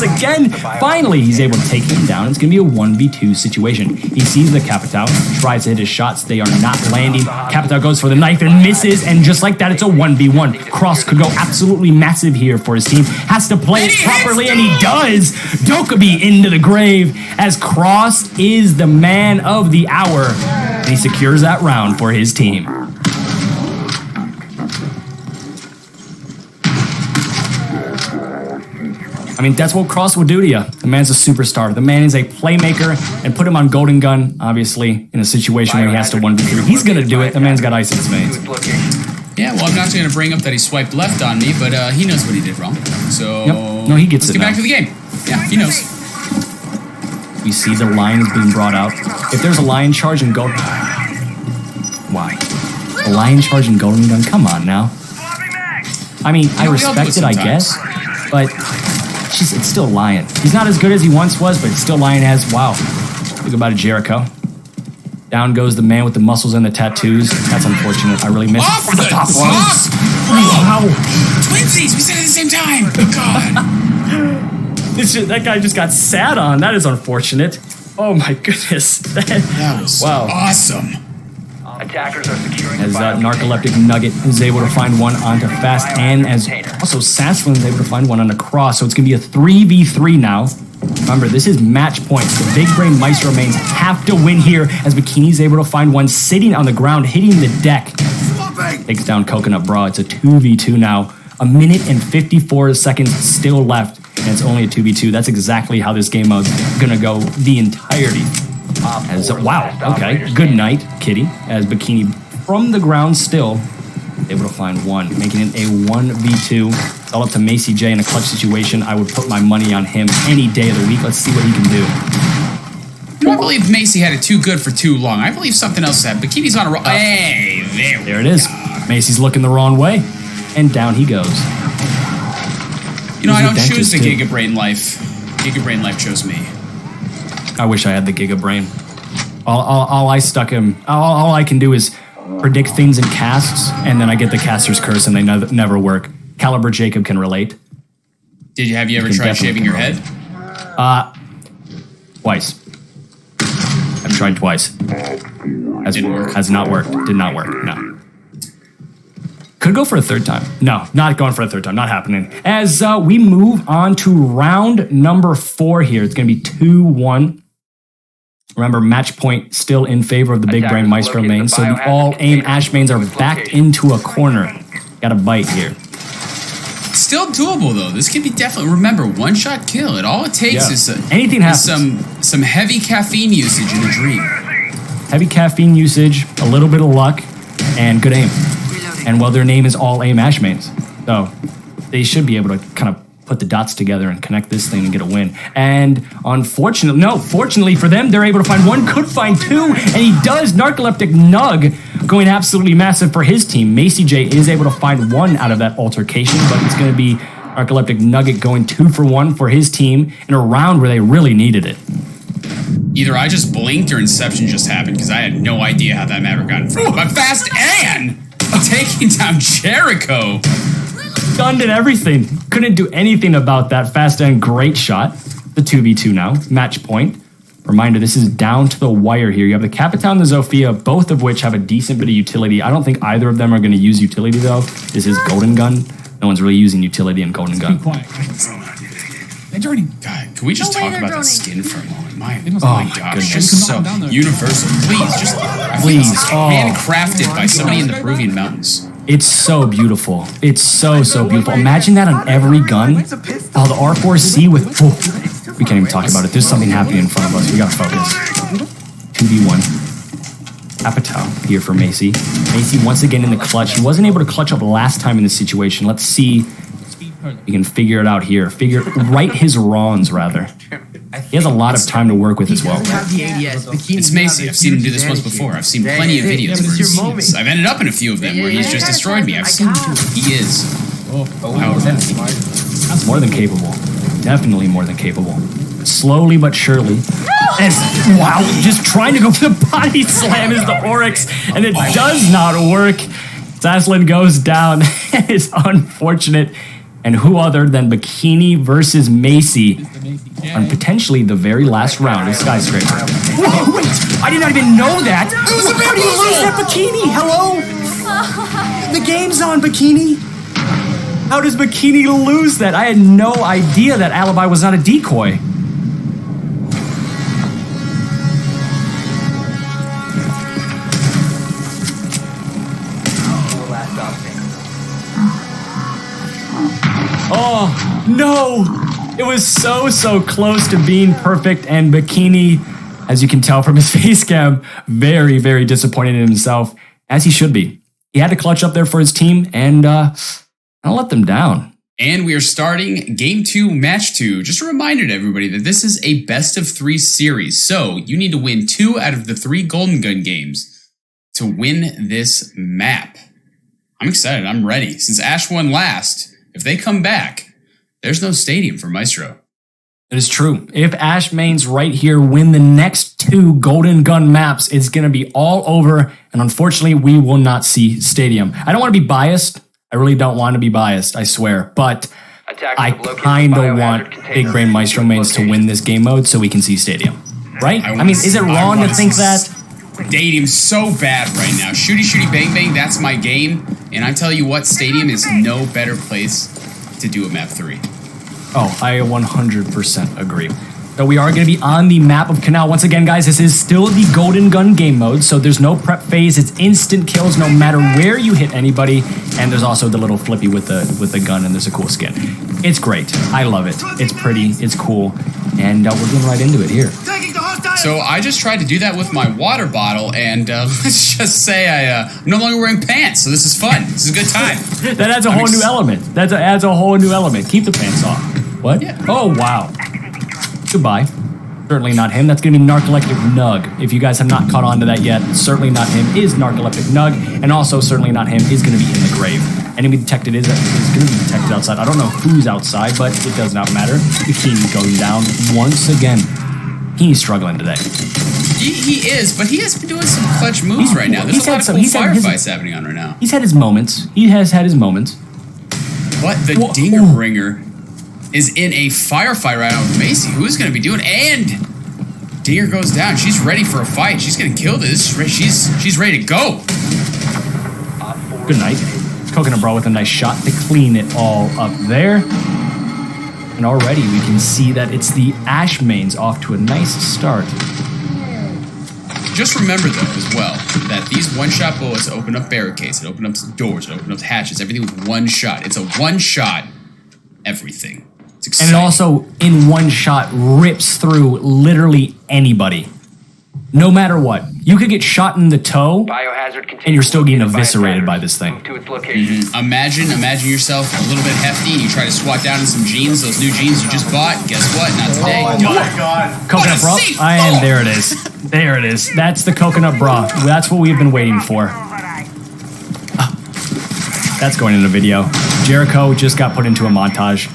again. Finally, he's able to take him down. It's going to be a 1v2 situation. He sees the Capital, tries to hit his shots. They are not landing. Capital goes for the knife and misses, and just like that, it's a 1v1. Cross could go absolutely massive here for his team. Has to play it properly, and he does. Dokkaebi into the grave, as Cross is the man of the hour, and he secures that round for his team. I mean, that's what Cross will do to you. The man's a superstar. The man is a playmaker, and put him on Golden Gun, obviously, in a situation where he has to 1v3. He's going to do it. The man's got ice in his veins. Yeah, well, I'm not going to bring up that he swiped left on me, but he knows what he did wrong. So, yep. No, he gets let's it get back to the game. Yeah, he knows. We see the lion is being brought out. If there's a lion charge in Golden... Why? A lion charge in Golden Gun? Come on now. I mean, I we all do respect it it, I sometimes. guess, but it's still Lion. He's not as good as he once was, but it's still Lion as, wow. Think about it, Jericho. Down goes the man with the muscles and the tattoos. That's unfortunate. I really missed Off the top! Wow. Twinsies! We said it at the same time! God. That guy just got sat on. That is unfortunate. Oh my goodness. That was awesome. Attackers are securing As Narcoleptic Nugget is able to find one onto Fast, and as also Sasslin is able to find one onto Cross. So it's going to be a 3v3 now. Remember, this is match point. The Big Brain Maestro mains have to win here as Bikini's able to find one sitting on the ground, hitting the deck. Takes down Coconut Bra. It's a 2v2 now. A minute and 54 seconds still left, and it's only a 2v2. That's exactly how this game is going to go the entirety. Wow, okay. Good night, Kitty, as Bikini from the ground still able to find one, making it a 1v2. It's all up to Macy J in a clutch situation. I would put my money on him any day of the week. Let's see what he can do. I don't believe Macy had it too good for too long. I believe something else happened. Bikini's on a roll. Hey, there it is. Macy's looking the wrong way, and down he goes. You know, I don't choose the Giga Brain life. Giga Brain life chose me. I wish I had the Giga Brain. All I can do is predict things in casts, and then I get the caster's curse, and they never work. Caliber Jacob can relate. Have you ever tried shaving your head? Twice. I've tried twice. Has not worked. Did not work. No. Could go for a third time. No, not going for a third time. Not happening. As we move on to round number 4 here, it's going to be 2-1. Remember, match point still in favor of the Big Brain Maestro main, so the all-aim Ash mains are backed into a corner. Got a bite here. Still doable though. This can be definitely. Remember, one-shot kill. All it takes is anything happens. Some heavy caffeine usage in a dream. Heavy caffeine usage, a little bit of luck, and good aim. And well, their name is all-aim Ash mains, so they should be able to kind of put the dots together and connect this thing and get a win. And fortunately for them, they're able to find one, could find two, and he does. Narcoleptic Nug going absolutely massive for his team. Macy J is able to find one out of that altercation, but it's going to be Narcoleptic Nugget going 2 for 1 for his team in a round where they really needed it. Either I just blinked or Inception just happened, because I had no idea how that Maverick got in front of me. But Fast Ann taking down Jericho. Stunned and everything. Couldn't do anything about that. Fast Ann, great shot. The 2v2 now. Match point. Reminder, this is down to the wire here. You have the Capitan and the Zofia, both of which have a decent bit of utility. I don't think either of them are going to use utility, though. This is Golden Gun. No one's really using utility in Golden Gun. God, can we just talk about the skin for a moment? My God, it's just so universal. Please, handcrafted by somebody in the Peruvian mountains. It's so beautiful. It's so beautiful. Imagine that on every gun. Oh, the R4C with... Oh, we can't even talk about it. There's something happening in front of us. We gotta focus. 2v1. Apatow here for Macy. Macy once again in the clutch. He wasn't able to clutch up last time in this situation. Let's see if he can figure it out here. Right his wrongs, rather. He has a lot of time to work with as well. It's Macy. I've seen him do this once before. I've seen plenty of videos where I've ended up in a few of them where he's just destroyed me. I've seen he is. That's more than capable. Definitely more than capable. Slowly but surely. And wow, just trying to go for the body slam is the Oryx, and it does not work. Sasslin goes down. It's unfortunate. And who other than Bikini versus Macy on potentially the very last round of Skyscraper. Whoa, wait! I did not even know that! How do you lose that Bikini? Hello? The game's on, Bikini. How does Bikini lose that? I had no idea that Alibi was not a decoy. Oh, no! It was so close to being perfect, and Bikini, as you can tell from his face cam, very disappointed in himself, as he should be. He had to clutch up there for his team, and I'll let them down. And we are starting Game 2, Match 2. Just a reminder to everybody that this is a best-of-3 series, so you need to win 2 out of the 3 Golden Gun games to win this map. I'm excited. I'm ready. Since Ash won last, if they come back, there's no stadium for Maestro. It is true. If Ash Mains right here win the next 2 Golden Gun maps, it's going to be all over. And unfortunately, we will not see stadium. I don't want to be biased. I really don't want to be biased, I swear. But I kind of want Big Brain Maestro Mains to win this game mode so we can see stadium. Right? I mean, is it wrong to think that? Stadium's so bad right now. Shooty shooty bang bang, that's my game. And I tell you what, stadium is no better place to do a map 3. Oh, I 100% agree. So we are going to be on the map of Canal. Once again, guys, this is still the Golden Gun game mode, so there's no prep phase. It's instant kills no matter where you hit anybody. And there's also the little flippy with the gun, and there's a cool skin. It's great. I love it. It's pretty. It's cool. And we're getting right into it here. So I just tried to do that with my water bottle, and let's just say I'm no longer wearing pants, so this is fun. This is a good time. That adds a whole new element. That adds a whole new element. Keep the pants off. What? Yeah. Oh, wow. Goodbye. Certainly not him. That's going to be Narcoleptic Nug. If you guys have not caught on to that yet, certainly not him is Narcoleptic Nug, and also certainly not him is going to be in the grave. Enemy detected is going to be detected outside. I don't know who's outside, but it does not matter. Bikini going down once again. He's struggling today. He is, but he has been doing some clutch moves right now. There's a lot of cool firefights happening on right now. He's had his moments. He has had his moments. But the Dinger Ringer is in a firefight right now with Macy. Who's going to be doing? And Dinger goes down. She's ready for a fight. She's going to kill this. She's ready to go. Good night. Coconut Bra with a nice shot to clean it all up there. And already we can see that it's the Ash Mains off to a nice start. Just remember, though, as well, that these one-shot bullets open up barricades, it open up doors, it open up hatches, everything with one shot. It's a one-shot everything. It's exciting. And it also, in one shot, rips through literally anybody. No matter what. You could get shot in the toe, and you're still getting eviscerated by this thing. Imagine yourself a little bit hefty, and you try to squat down in some jeans, those new jeans you just bought. Guess what? Not today. Oh my god. Coconut Bra. And there it is. There it is. That's the Coconut Bra. That's what we've been waiting for. That's going in the video. Jericho just got put into a montage.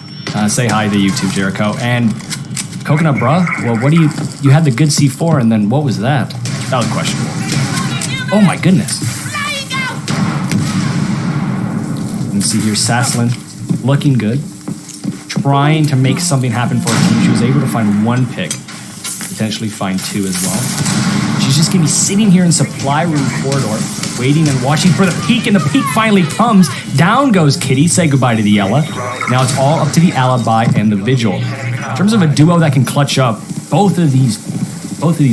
Say hi to YouTube, Jericho. And Coconut Bra? Well, what do you had the good C4, and then what was that? That was questionable. Oh my goodness. You can see here Sasslin looking good. Trying to make something happen for her team. She was able to find 1 pick. Potentially find 2 as well. She's just going to be sitting here in supply room corridor, waiting and watching for the peak, and the peak finally comes. Down goes Kitty. Say goodbye to the Ella. Now it's all up to the Alibi and the Vigil. In terms of a duo that can clutch up, both of these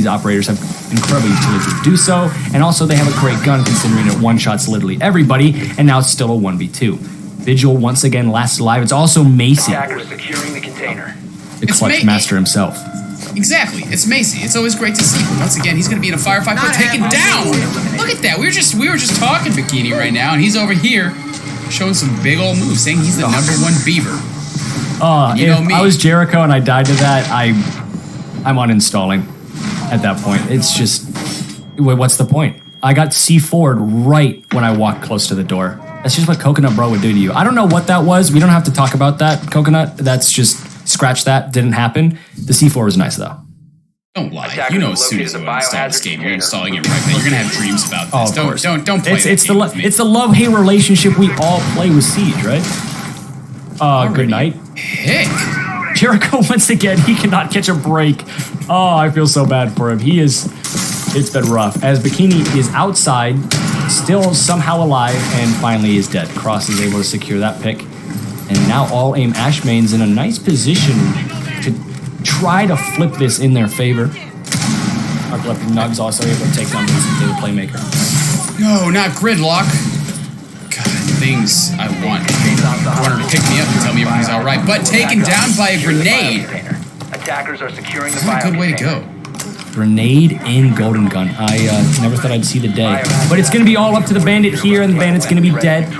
operators have incredible utility to do so, and also they have a great gun considering it one-shots literally everybody, and now it's still a 1v2. Vigil once again last alive. It's also Macy, securing the container. the clutch master himself. Exactly. It's Macy. It's always great to see. But once again, he's going to be in a firefight, but taken down. Look at that. We were just talking Bikini right now, and he's over here showing some big old moves, saying he's the #1 beaver. If I was Jericho and I died to that, I'm uninstalling at that point. It's just, what's the point? I got C4'd right when I walked close to the door. That's just what Coconut Bro would do to you. I don't know what that was. We don't have to talk about that, Coconut. That's just, scratch that. Didn't happen. The C4 was nice, though. Don't lie. You know as soon as you install this game, you're installing it right there. You're going to have dreams about this. Oh, of course. Don't play It's the love-hate relationship we all play with Siege, right? Good night. Heck. Jericho, once again, he cannot catch a break. Oh, I feel so bad for him. It's been rough. As Bikini is outside, still somehow alive, and finally is dead. Cross is able to secure that pick. And now all aim Ash Main's in a nice position to try to flip this in their favor. Narcoleptic Nug's also able to take down the playmaker. No, not Gridlock. God, things I want. I want her to pick me up and tell me everything's all right. But taken down by a grenade. Attackers are securing the That's a good way to go. Grenade in Golden Gun. I never thought I'd see the day. But it's going to be all up to the Bandit here, and the Bandit's going to be dead.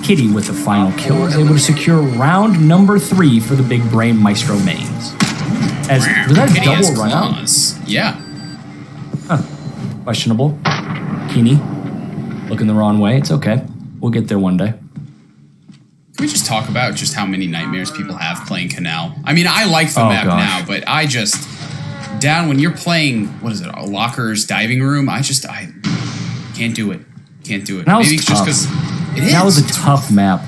Kitty with the final kill is able to secure round number 3 for the Big Brain Maestro Mains. Was that a double run out? Yeah. Huh. Questionable. Kini looking the wrong way. It's okay. We'll get there one day. Can we just talk about just how many nightmares people have playing Canal? I mean, I like the map now, but I just when you're playing, what is it, a Locker's diving room? I can't do it. Can't do it. Maybe it's just because it is. That was a tough map.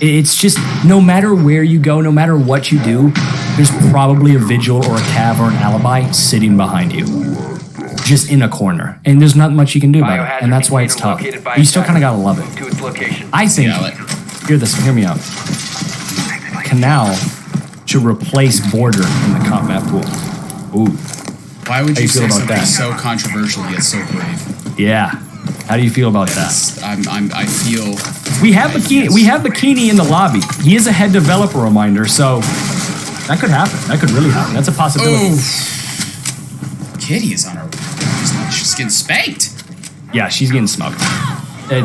It's just, no matter where you go, no matter what you do, there's probably a vigil or a cav or an alibi sitting behind you. Just in a corner. And there's not much you can do about it. And that's why it's tough. But you still kind of gotta love it. I think, hear me out. Canal should replace Border in the combat pool. Ooh. Why would you say about something that? so controversial yet so brave? Yeah. How do you feel about that? I feel... We have Bikini in the lobby. He is a head developer reminder, so that could happen. That could really happen. That's a possibility. Oh. Kitty is on her... She's getting spanked. Yeah, she's getting smoked. It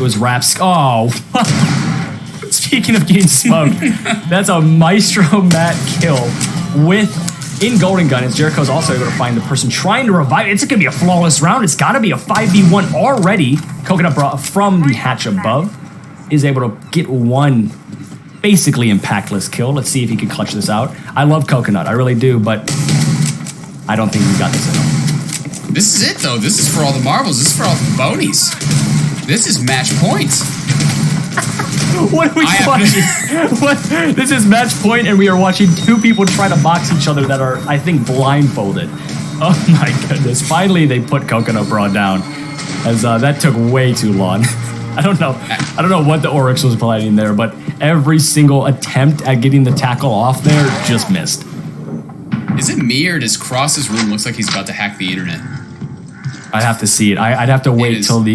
was Raps. Oh. Speaking of getting smoked, that's a Maestro Matt kill in Golden Gun. As Jericho's also able to find the person trying to revive it. It's going to be a flawless round. It's got to be a 5v1 already. Coconut Bra from the hatch above is able to get one basically impactless kill. Let's see if he can clutch this out. I love Coconut. I really do, but I don't think he's got this in him. This is it, though. This is for all the marbles. This is for all the bonies. This is match point. What are we watching? This is match point, and we are watching two people try to box each other that are, I think, blindfolded. Oh my goodness. Finally, they put Coconut Bra down, as that took way too long. I don't know what the Oryx was planning there, but every single attempt at getting the tackle off there just missed. Is it me, or does Cross's room looks like he's about to hack the internet? I'd have to see it. I'd have to wait till the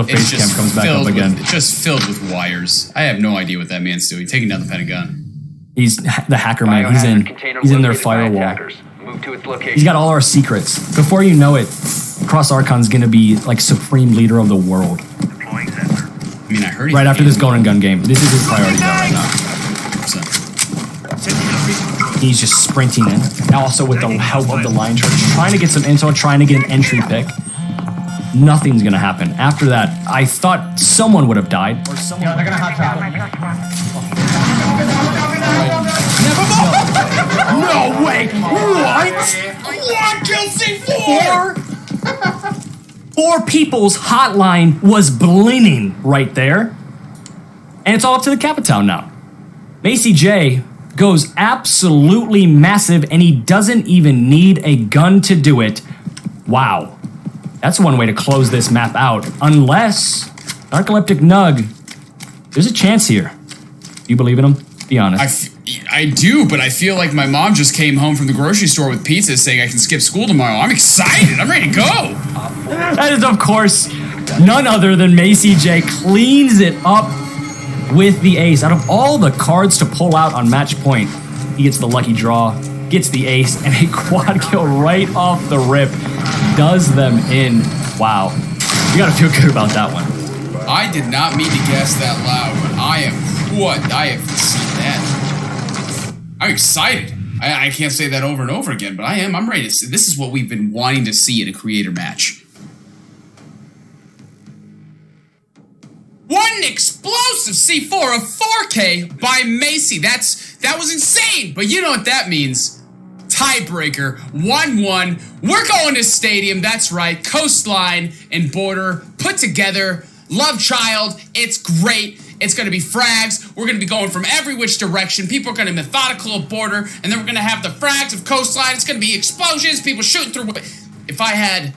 face cam comes back up again. It's just filled with wires. I have no idea what that man's doing. Taking down the Pentagon. He's the hacker man. He's in their firewall. He's got all our secrets. Before you know it, Cross Archon's gonna be like supreme leader of the world. I mean, I heard right after this Golden Gun game. This is his priority right now. He's just sprinting in. Also with the help of the line charge, trying to get some intel, trying to get an entry pick. Nothing's gonna happen. After that, I thought someone would have died. Or someone. They're gonna hot shot. No way! What? Kill C4! Four people's hotline was blinning right there. And it's all up to the Capitan now. Macy J goes absolutely massive, and he doesn't even need a gun to do it. Wow. That's one way to close this map out. Unless, Narcoleptic Nug, there's a chance here. Do you believe in him? Be honest. I do, but I feel like my mom just came home from the grocery store with pizza saying I can skip school tomorrow. I'm excited. I'm ready to go. That is, of course, none other than Macy J cleans it up with the ace. Out of all the cards to pull out on match point, he gets the lucky draw, gets the ace, and a quad kill right off the rip. Does them in. Wow. You gotta feel good about that one. I did not mean to guess that loud, but I have seen that. I'm excited. I can't say that over and over again, but I'm ready to see. This is what we've been wanting to see in a creator match. One explosive C4 of 4K by Macy. That was insane, but you know what that means. Tiebreaker, 1-1. We're going to Stadium, that's right. Coastline and Border put together. Love Child, it's great. It's going to be frags. We're going to be going from every which direction. People are going to be methodical of Border, and then we're going to have the frags of Coastline. It's going to be explosions, people shooting through. If I had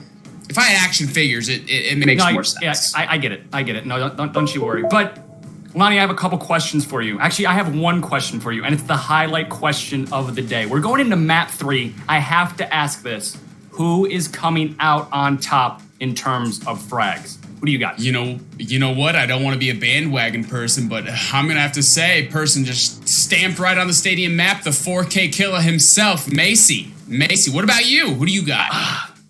action figures, it makes more sense. Yeah, I get it. No, don't you worry. But Lonnie, I have a couple questions for you. Actually, I have one question for you, and it's the highlight question of the day. We're going into map 3. I have to ask this. Who is coming out on top in terms of frags? What do you got? You know what? I don't want to be a bandwagon person, but I'm going to have to say, person just stamped right on the Stadium map, the 4K killer himself, Macy. Macy, what about you? Who do you got?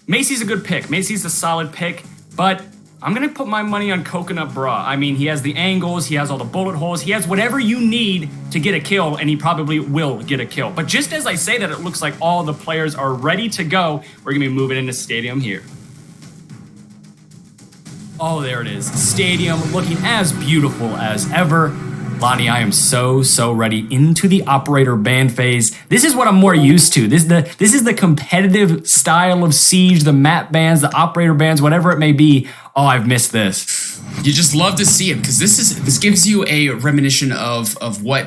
Macy's a good pick. Macy's a solid pick, but I'm going to put my money on Coconut Bra. I mean, he has the angles, he has all the bullet holes, he has whatever you need to get a kill, and he probably will get a kill. But just as I say that, it looks like all the players are ready to go. We're going to be moving into Stadium here. Oh, there it is. Stadium looking as beautiful as ever. Lonnie, I am so ready into the operator band phase. This is what I'm more used to. This is the competitive style of Siege, the map bands, the operator bands, whatever it may be. Oh, I've missed this. You just love to see it because this gives you a reminiscence of what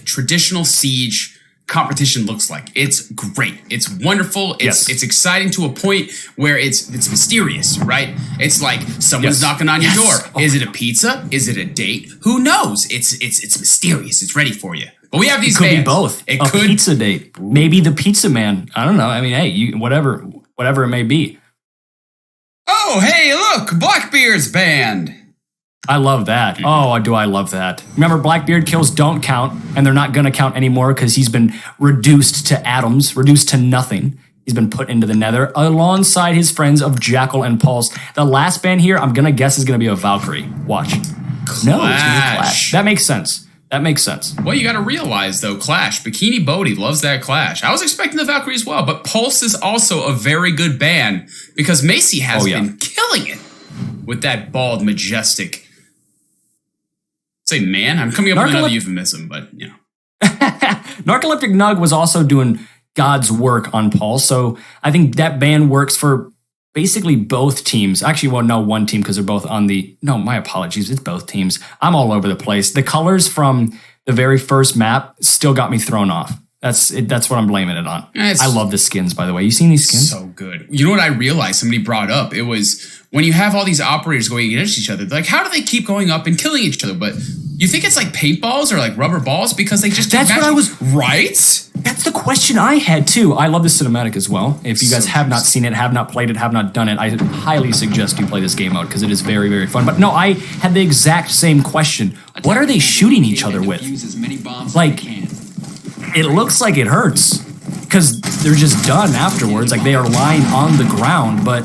traditional Siege competition looks like. It's great. It's wonderful. It's exciting to a point where it's mysterious, right? It's like someone's knocking on your door. Is it a pizza? Is it a date? Who knows? It's mysterious. It's ready for you. But we have these bands. It could be both. It a could pizza date. Maybe the pizza man. I don't know. I mean, hey, whatever it may be. Oh, hey, look, Blackbeard's band. I love that. Oh, do I love that. Remember, Blackbeard kills don't count, and they're not going to count anymore because he's been reduced to atoms, reduced to nothing. He's been put into the nether alongside his friends of Jackal and Pulse. The last band here, I'm going to guess, is going to be a Valkyrie. Watch. Clash. No, it's going to be Clash. That makes sense. That makes sense. Well, you got to realize, though, Clash. Bikini Bodhi loves that Clash. I was expecting the Valkyrie as well, but Pulse is also a very good band because Macy has been killing it with that bald, majestic... Say man? I'm coming up with another euphemism, but, you know. Narcoleptic Nug was also doing God's work on Pulse, so I think that band works for basically both teams. Actually, well, no, one team because they're both on the... No, my apologies. It's both teams. I'm all over the place. The colors from the very first map still got me thrown off. That's what I'm blaming it on. I love the skins, by the way. You seen these skins? So good. You know what I realized somebody brought up? It was when you have all these operators going against each other, like, how do they keep going up and killing each other? But you think it's like paintballs or like rubber balls because they just... That's what I was... Right? That's the question I had, too. I love the cinematic as well. If you guys have not seen it, have not played it, have not done it, I highly suggest you play this game mode because it is very, very fun. But no, I had the exact same question. What are they shooting each other with? Like, it looks like it hurts because they're just done afterwards. Like, they are lying on the ground, but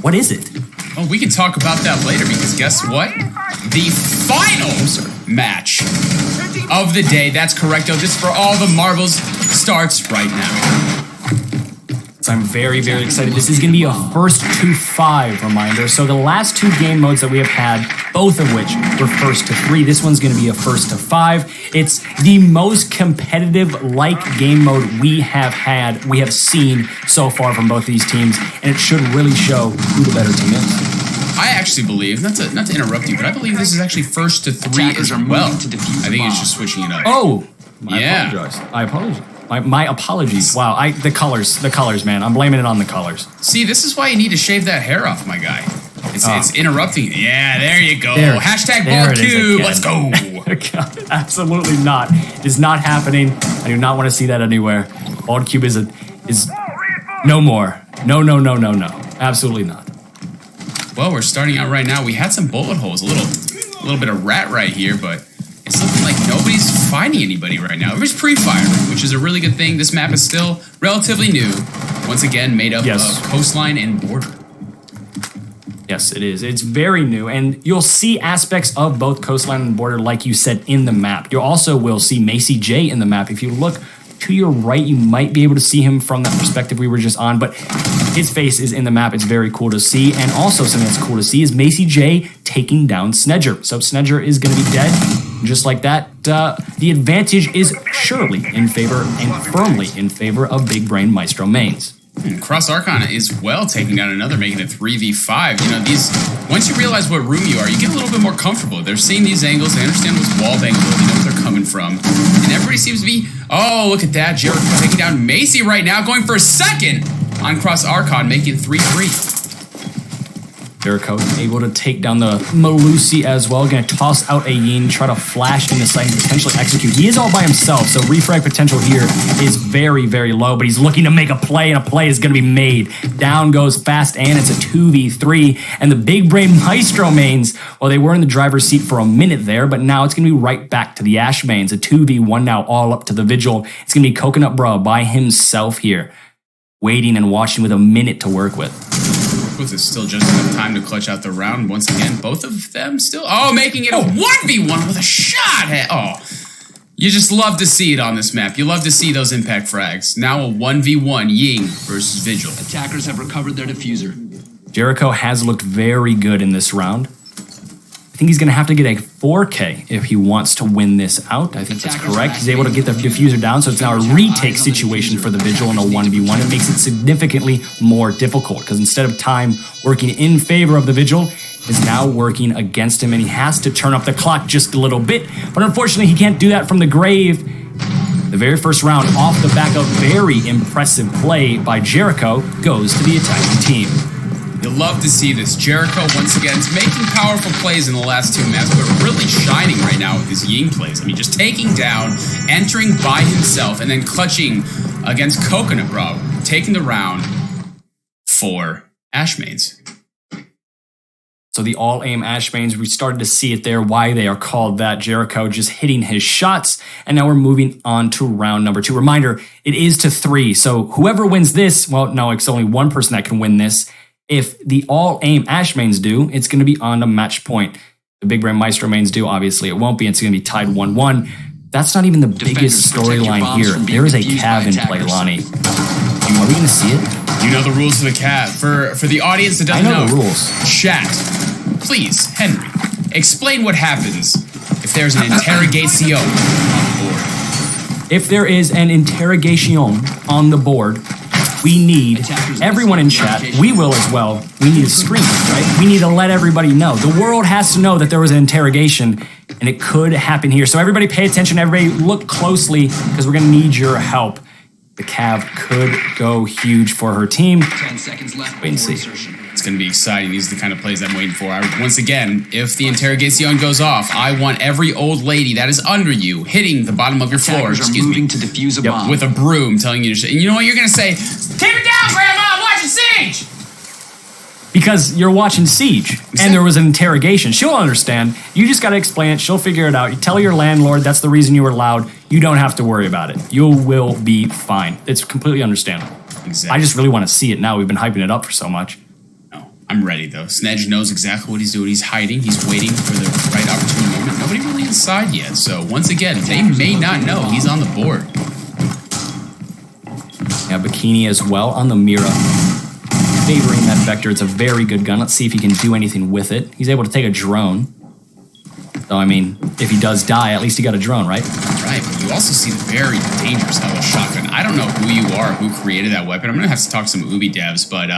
what is it? Oh, we can talk about that later because guess what? The final match of the day, that's correcto, just for all the marbles, starts right now. So I'm very, very excited. This is going to be a first to 5 reminder. So the last 2 game modes that we have had, both of which were first to 3, this one's going to be a first to 5. It's the most competitive like game mode we have seen so far from both of these teams, and it should really show who the better team is. I actually believe, not to interrupt you, but I believe this is actually first to 3 as well. I think it's just switching it up. Oh, I apologize. My apologies. Wow, the colors, man. I'm blaming it on the colors. See, this is why you need to shave that hair off, my guy. It's interrupting. Yeah, there you go. Hashtag ball cube. Let's go. Absolutely not. It is not happening. I do not want to see that anywhere. Bald cube is no more. No. Absolutely not. Well, we're starting out right now. We had some bullet holes, a little bit of rat right here, but it's looking like nobody's finding anybody right now. Everybody's pre-firing, which is a really good thing. This map is still relatively new. Once again, made up of coastline and border. Yes, it is. It's very new, and you'll see aspects of both coastline and border, like you said, in the map. You also will see Macy J in the map. If you look to your right, you might be able to see him from that perspective we were just on, but his face is in the map. It's very cool to see. And also something that's cool to see is Macy J taking down Snedger. So Snedger is going to be dead. Just like that, the advantage is surely in favor and firmly in favor of Big Brain Maestro mains. And Cross Archon is well taking down another, making it 3v5. You know, once you realize what room you are, you get a little bit more comfortable. They're seeing these angles, they understand what's wall bangable, they know where they're coming from. And everybody seems to be, oh, look at that, Jericho taking down Macy right now, going for a second on Cross Archon, making 3-3. Jericho able to take down the Malusi as well. Going to toss out a Yin, try to flash into sight and potentially execute. He is all by himself, so refrag potential here is very, very low, but he's looking to make a play, and a play is going to be made. Down goes Fast, and it's a 2v3, and the Big Brain Maestro mains, well, they were in the driver's seat for a minute there, but now it's going to be right back to the Ash mains. A 2v1 now all up to the Vigil. It's going to be Coconut Bro by himself here, waiting and watching with a minute to work with. With it still just enough time to clutch out the round. Once again, both of them still... Oh, making it a 1v1 with a shot. Oh, you just love to see it on this map. You love to see those impact frags. Now a 1v1 Ying versus Vigil. Attackers have recovered their diffuser. Jericho has looked very good in this round. I think he's going to have to get a 4K if he wants to win this out. I think that's correct. He's able to get the diffuser down, so it's now a retake situation for the Vigil in a 1v1. It makes it significantly more difficult because instead of time working in favor of the Vigil, is now working against him, and he has to turn up the clock just a little bit. But unfortunately, he can't do that from the grave. The very first round, off the back of very impressive play by Jericho, goes to the attacking team. You'll love to see this. Jericho, once again, is making powerful plays in the last 2 maps, but really shining right now with his Ying plays. I mean, just taking down, entering by himself, and then clutching against Coconut Bro, taking the round for Ashmains. So the all-aim Ashmains, we started to see it there, why they are called that. Jericho just hitting his shots, and now we're moving on to round number 2. Reminder, it is to 3, so whoever wins this, well, no, it's only one person that can win this. If the all-aim Ashmains do, it's going to be on a match point. The Big Brain Maestro mains do, obviously it won't be, it's going to be tied 1-1. That's not even the biggest storyline here. There is a Cav in play, Lonnie. Are we going to see it? You know the rules of the Cav. For the audience that doesn't know the rules. Chat, please, Henry, explain what happens if there's an interrogation on the board. If there is an interrogation on the board, we need everyone in chat, we will as well, we need to scream, right? We need to let everybody know. The world has to know that there was an interrogation, and it could happen here. So everybody pay attention, everybody look closely, because we're going to need your help. The Cav could go huge for her team. 10 seconds left. Wait and see. It's going to be exciting. These are the kind of plays I'm waiting for. Once again, if the interrogation goes off, I want every old lady that is under you hitting the bottom of your floor, excuse me, to defuse a bomb. with a broom, telling you to and you know what you're going to say? Take it down, Grandma! I'm watching Siege! Because you're watching Siege, and there was an interrogation. She'll understand. You just got to explain it. She'll figure it out. You tell your landlord that's the reason you were loud. You don't have to worry about it. You will be fine. It's completely understandable. Exactly. I just really want to see it now. We've been hyping it up for so much. No, I'm ready, though. Snedge knows exactly what he's doing. He's hiding. He's waiting for the right opportune moment. Nobody really inside yet. So, once again, they may not know he's on the board. Yeah, Bikini as well on the Mira. Favoring that Vector. It's a very good gun. Let's see if he can do anything with it. He's able to take a drone. So, I mean, if he does die, at least he got a drone, right? Right, but you also see the very dangerous Hello Shotgun. I don't know who you are, who created that weapon. I'm going to have to talk to some Ubi devs, but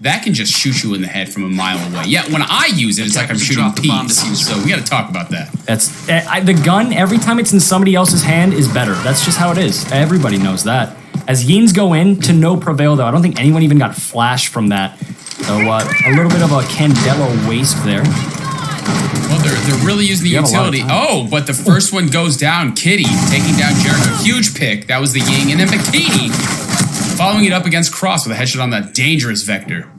that can just shoot you in the head from a mile away. Yeah, when I use it, it's like I'm shooting peas. So we got to talk about that. That's the gun, every time it's in somebody else's hand, is better. That's just how it is. Everybody knows that. As Yins go in to no prevail, though, I don't think anyone even got flash from that. So a little bit of a Candelo waste there. Well, they're really using the utility. Oh, but the first one goes down. Kitty taking down Jericho. Huge pick. That was the Ying. And then Bikini following it up against Cross with a headshot on that dangerous Vector.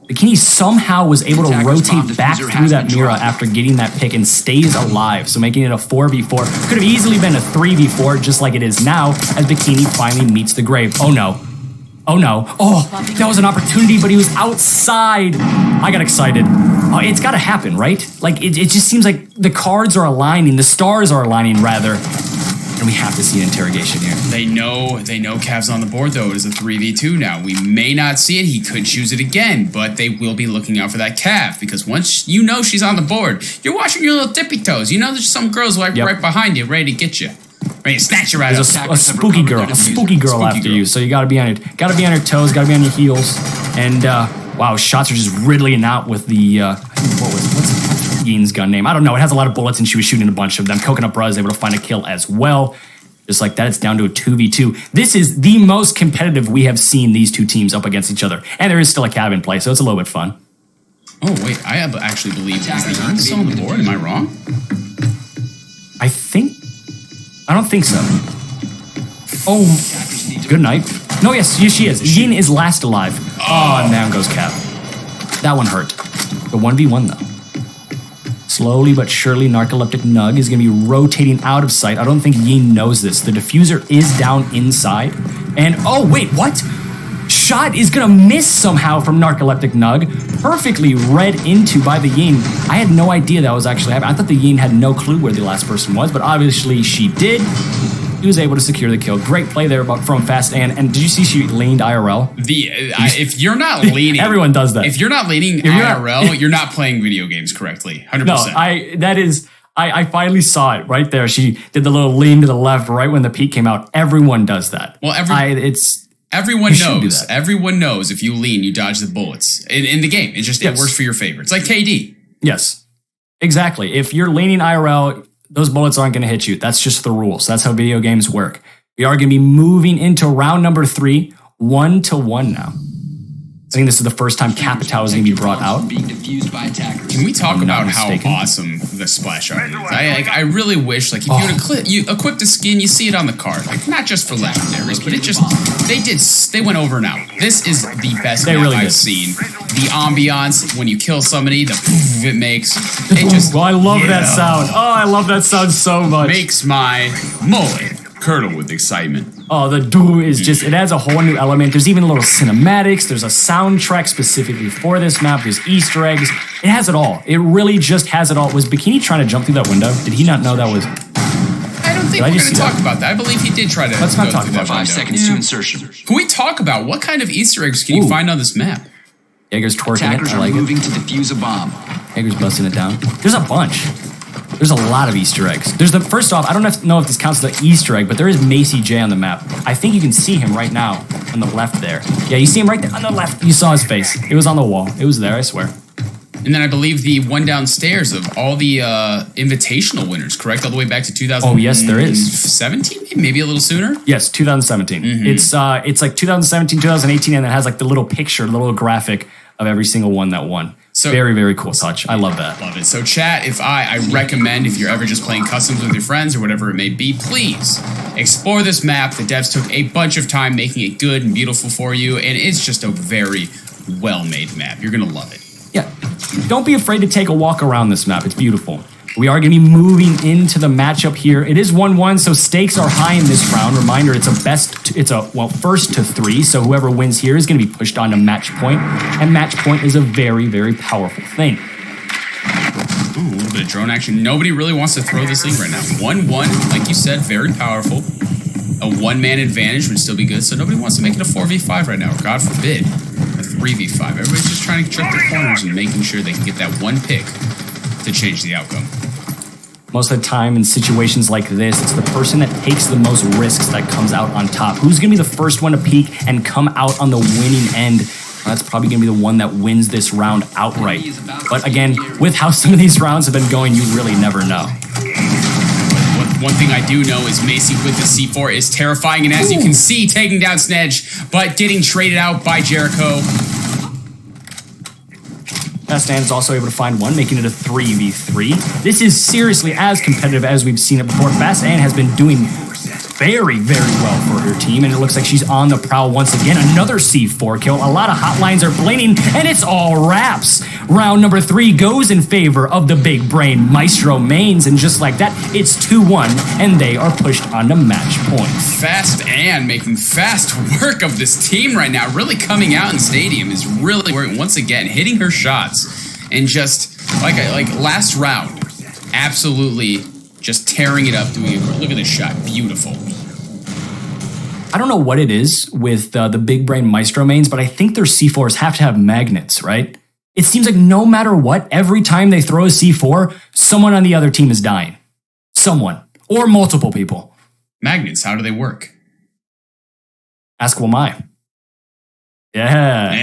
Bikini somehow was able to rotate back through that Mira after getting that pick and stays alive, so making it a 4v4. Could have easily been a 3v4 just like it is now as Bikini finally meets the grave. Oh no. Oh no. Oh, that was an opportunity, but he was outside. I got excited. Oh, it's got to happen, right? Like, it just seems like the cards are aligning, the stars are aligning, rather. And we have to see an interrogation here. They know Cav's on the board, though. It is a 3v2 now. We may not see it. He could choose it again, but they will be looking out for that Cav, because once you know she's on the board, you're watching your little tippy toes. You know there's some girls right behind you, ready to get you. Ready to snatch you right up. There's a spooky girl after you, so you gotta be on your toes, gotta be on your heels. And wow, shots are just riddling out with the what's Yin's gun name? I don't know. It has a lot of bullets, and she was shooting a bunch of them. Coconut Bra is able to find a kill as well. Just like that, it's down to a 2v2. This is the most competitive we have seen these two teams up against each other, and there is still a Cav in play, so it's a little bit fun. Oh wait, I actually believe is the Yin still on the board? Am I wrong? I don't think so. Oh, good night. No, yes, she is. Yin is last alive. Oh, and down goes Cav. That one hurt. The 1v1, though. Slowly but surely, Narcoleptic Nug is going to be rotating out of sight. I don't think Yin knows this. The diffuser is down inside. And, oh, wait, what? Shot is going to miss somehow from Narcoleptic Nug. Perfectly read into by the Yin. I had no idea that was actually happening. I thought the Yin had no clue where the last person was, but obviously she did. he was able to secure the kill. Great play there from Fast Ann. And did you see she leaned IRL? If you're not leaning, everyone does that. If you're not leaning IRL, you're not playing video games correctly. 100%. No, I finally saw it right there. She did the little lean to the left right when the peak came out. Everyone does that. Well, everyone knows. Everyone knows if you lean, you dodge the bullets in the game. It works for your favor. It's like KD. Yes, exactly. If you're leaning IRL, those bullets aren't going to hit you. That's just the rules. That's how video games work. We are going to be moving into round number 3, 1-1 now. I think this is the first time Capitao is going to be brought out. Can we talk about how awesome the splash art is? I really wish, like, if you equip the skin, you see it on the card. Like, not just for legendaries, but they went over and out. This is the best map I've seen. The ambiance when you kill somebody, the poof it makes. I love that sound. Oh, I love that sound so much. Makes my mullet curdle with excitement. Oh, the do is just, it adds a whole new element. There's even little cinematics. There's a soundtrack specifically for this map. There's Easter eggs. It has it all. It really just has it all. Was Bikini trying to jump through that window? Did he not know that was... I don't think we're going to talk about that. I believe he did try to Let's not talk about 5 seconds to insertion. Can we talk about what kind of Easter eggs can you find on this map? Jaeger's twerking Attackers it. I like are moving it. to defuse a bomb. Jaeger's busting it down. There's a bunch. There's a lot of Easter eggs. There's first off, I don't know if this counts as an Easter egg, but there is Macy J on the map. I think you can see him right now on the left there. Yeah, you see him right there on the left. You saw his face. It was on the wall. It was there, I swear. And then I believe the one downstairs of all the invitational winners, correct? All the way back to 2000. Oh, yes, there is. 17? Maybe a little sooner? Yes, 2017. Mm-hmm. It's like 2017, 2018, and it has like the little picture, the little graphic of every single one that won. So very, very cool touch. I love that. Love it. So chat, I recommend if you're ever just playing customs with your friends or whatever it may be, please explore this map. The devs took a bunch of time making it good and beautiful for you, and it's just a very well-made map. You're going to love it. Yeah. Don't be afraid to take a walk around this map. It's beautiful. We are going to be moving into the matchup here. It is 1-1, so stakes are high in this round. Reminder, it's first to 3, so whoever wins here is going to be pushed on to match point, and match point is a very, very powerful thing. Ooh, a little bit of drone action. Nobody really wants to throw this league right now. 1-1, like you said, very powerful. A one-man advantage would still be good, so nobody wants to make it a 4v5 right now, or God forbid, a 3v5. Everybody's just trying to trip their corners and making sure they can get that one pick to change the outcome. Most of the time in situations like this, it's the person that takes the most risks that comes out on top. Who's going to be the first one to peak and come out on the winning end? Well, that's probably going to be the one that wins this round outright. But again, with how some of these rounds have been going, you really never know. One thing I do know is Macy with the C4 is terrifying, and as you can see, taking down Snedge, but getting traded out by Jericho. Fast Ann is also able to find one, making it a 3v3. This is seriously as competitive as we've seen it before. Fast Ann has been doing very, very well for her team, and it looks like she's on the prowl once again. Another C4 kill. A lot of hotlines are blading, and it's all wraps. Round number 3 goes in favor of the big brain Maestro Mains, and just like that, it's 2-1, and they are pushed onto match point. Fast Ann making fast work of this team right now. Really coming out in Stadium is really once again hitting her shots, and just like last round, absolutely just tearing it up. Look at this shot, beautiful. I don't know what it is with the big brain Maestro Mains, but I think their C4s have to have magnets, right? It seems like no matter what, every time they throw a C4, someone on the other team is dying. Someone. Or multiple people. Magnets, how do they work? Ask Wamai. Yeah.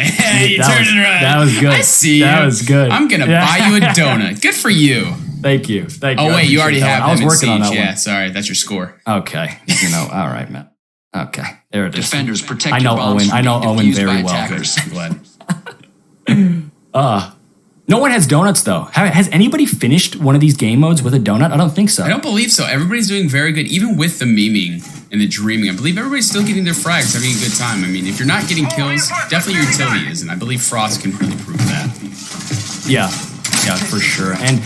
You turned it around. That was good. I see you. That was good. I'm going to buy you a donut. Good for you. Thank you. Oh, wait, you already have them. I was working on that one. Yeah, sorry. That's your score. Okay. All right, man. Okay. There it is. Defenders protect I know your Owen. I know Owen very well. Attackers. I'm glad. No one has donuts, though. Has anybody finished one of these game modes with a donut? I don't think so. I don't believe so. Everybody's doing very good, even with the memeing and the dreaming. I believe everybody's still getting their frags, having a good time. I mean, if you're not getting kills, definitely your utility is, and I believe Frost can really prove that. Yeah, for sure. And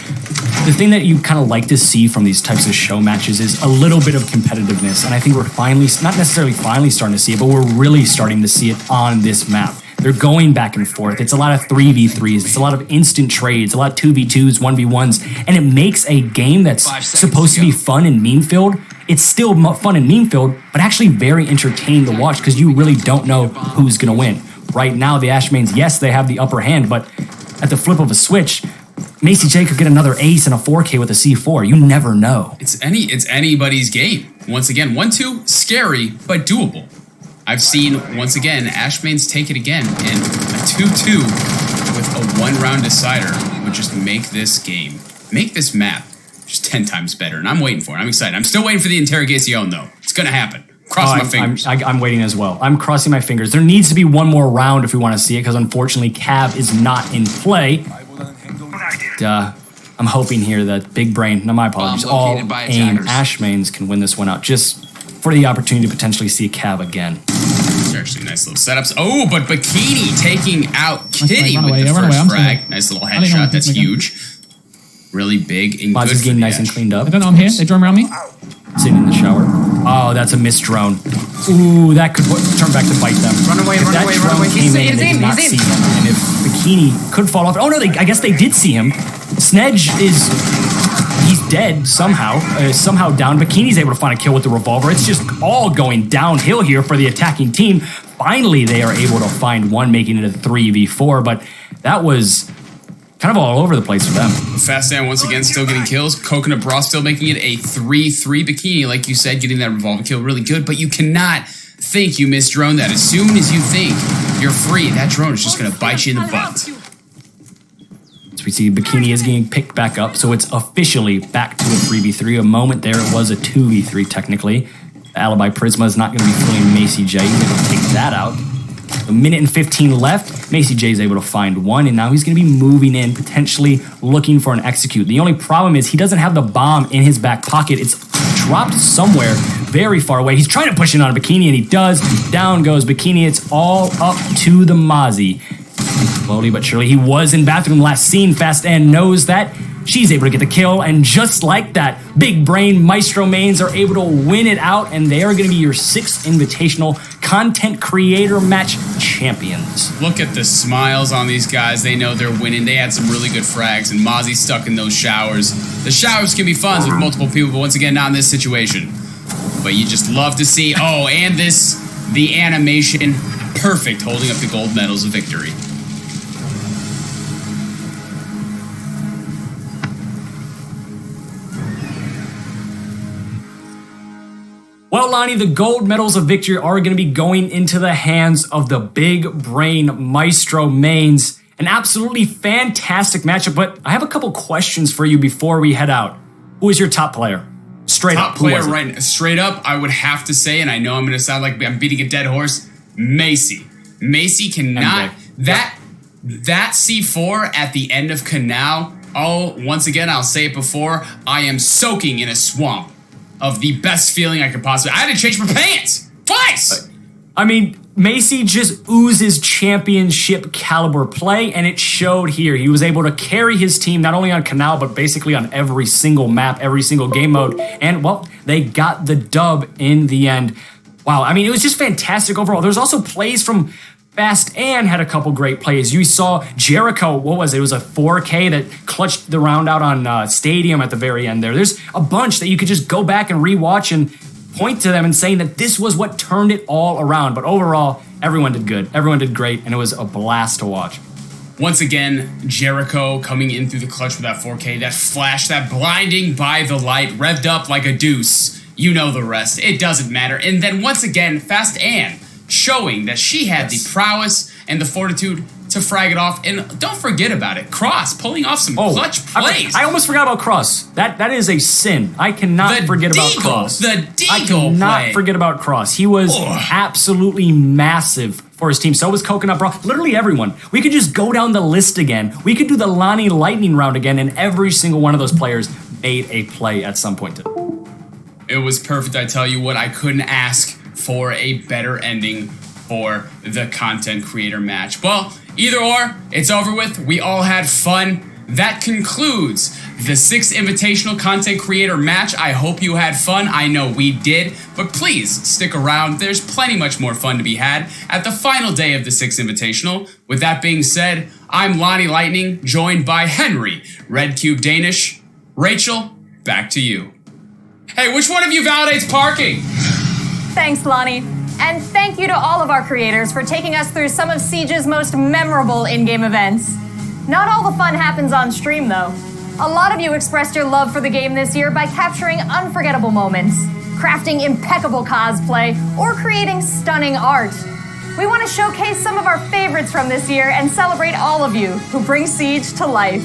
the thing that you kind of like to see from these types of show matches is a little bit of competitiveness. And I think we're finally, not necessarily finally starting to see it, but we're really starting to see it on this map. They're going back and forth. It's a lot of 3v3s. It's a lot of instant trades, a lot of 2v2s, 1v1s. And it makes a game that's supposed to be fun and meme-filled. it's still fun and meme-filled, but actually very entertaining to watch because you really don't know who's going to win. Right now, the Ashmanes, yes, they have the upper hand, but at the flip of a switch, Macy J could get another ace and a 4K with a C4. You never know. It's anybody's game. Once again, 1-2, scary, but doable. I've seen, once again, Ashmanes take it again, and a 2-2 with a one-round decider would just make this game, make this map just 10 times better, and I'm waiting for it. I'm excited. I'm still waiting for the Interrogación, though. It's gonna happen. Cross my fingers. I'm waiting as well. I'm crossing my fingers. There needs to be one more round if we want to see it, because unfortunately Cav is not in play. I'm hoping here that Big Brain, no, my apologies, all AIM Ashmanes can win this one out, just for the opportunity to potentially see Cav again. Actually, nice little setups. Oh, but Bikini taking out Kitty with the first frag. Nice little headshot. That's huge. Really big and good. Getting nice and cleaned up. I don't know, I'm here. They drone around me. Sitting in the shower. Oh, that's a missed drone. Ooh, that could turn back to bite them. Run away, run away, run away. He's in, they did not see him. And if Bikini could fall off. Oh, no, I guess they did see him. Snedge he's dead somehow. Somehow down. Bikini's able to find a kill with the revolver. It's just all going downhill here for the attacking team. Finally, they are able to find one, making it a 3v4, but that was kind of all over the place for them. Fast Dan once again still getting kills. Coconut Bra still making it a 3-3. Bikini, like you said, getting that revolver kill really good, but you cannot think you missed drone that. As soon as you think you're free, that drone is just going to bite you in the butt. So we see Bikini is getting picked back up, so it's officially back to a 3v3. A moment there, it was a 2v3 technically. The Alibi Prisma is not going to be fooling Macy J. He's going to take that out. A minute and 15 left. Macy J is able to find one, and now he's going to be moving in, potentially looking for an execute. The only problem is he doesn't have the bomb in his back pocket. It's dropped somewhere very far away. He's trying to push it on Bikini, and he does. Down goes Bikini. It's all up to the Mozzie. Slowly but surely, he was in bathroom last seen. Fast and knows that. She's able to get the kill, and just like that, Big Brain Maestro Mains are able to win it out, and they are going to be your 6th Invitational Content Creator Match champions. Look at the smiles on these guys. They know they're winning. They had some really good frags, and Mozzie's stuck in those showers. The showers can be fun with multiple people, but once again, not in this situation. But you just love to see, oh, and the animation, perfect, holding up the gold medals of victory. Well, Lonnie, the gold medals of victory are going to be going into the hands of the Big Brain Maestro Mains. An absolutely fantastic matchup, but I have a couple questions for you before we head out. Who is your top player? Straight up, top player right now. Straight up, I would have to say, and I know I'm going to sound like I'm beating a dead horse, Macy. Macy cannot... That C4 at the end of Canal, once again, I'll say it before, I am soaking in a swamp of the best feeling I could possibly... I had to change my pants twice! I mean, Macy just oozes championship caliber play, and it showed here. He was able to carry his team not only on Canal, but basically on every single map, every single game mode, and, well, they got the dub in the end. Wow, I mean, it was just fantastic overall. There's also plays from Fast and had a couple great plays. You saw Jericho, what was it? It was a 4K that clutched the round out on Stadium at the very end there. There's a bunch that you could just go back and rewatch and point to them and saying that this was what turned it all around. But overall, everyone did good. Everyone did great, and it was a blast to watch. Once again, Jericho coming in through the clutch with that 4K, that flash, that blinding by the light, revved up like a deuce. You know the rest. It doesn't matter. And then once again, Fast Ann showing that she had the prowess and the fortitude to frag it off. And don't forget about it. Cross pulling off some clutch plays. I almost forgot about Cross. That is a sin. I cannot forget about Cross. The Deagle I cannot forget about Cross. He was absolutely massive for his team. So was Coconut Bra. Literally everyone. We could just go down the list again. We could do the Lonnie Lightning round again, and every single one of those players made a play at some point. It was perfect. I tell you what, I couldn't ask for a better ending for the content creator match. Well, either or, it's over with. We all had fun. That concludes the 6th Invitational Content Creator match. I hope you had fun. I know we did, but please stick around. There's plenty much more fun to be had at the final day of the 6th Invitational. With that being said, I'm Lonnie Lightning, joined by Henry, Red Cube Danish. Rachel, back to you. Hey, which one of you validates parking? Thanks, Lonnie. And thank you to all of our creators for taking us through some of Siege's most memorable in-game events. Not all the fun happens on stream, though. A lot of you expressed your love for the game this year by capturing unforgettable moments, crafting impeccable cosplay, or creating stunning art. We want to showcase some of our favorites from this year and celebrate all of you who bring Siege to life.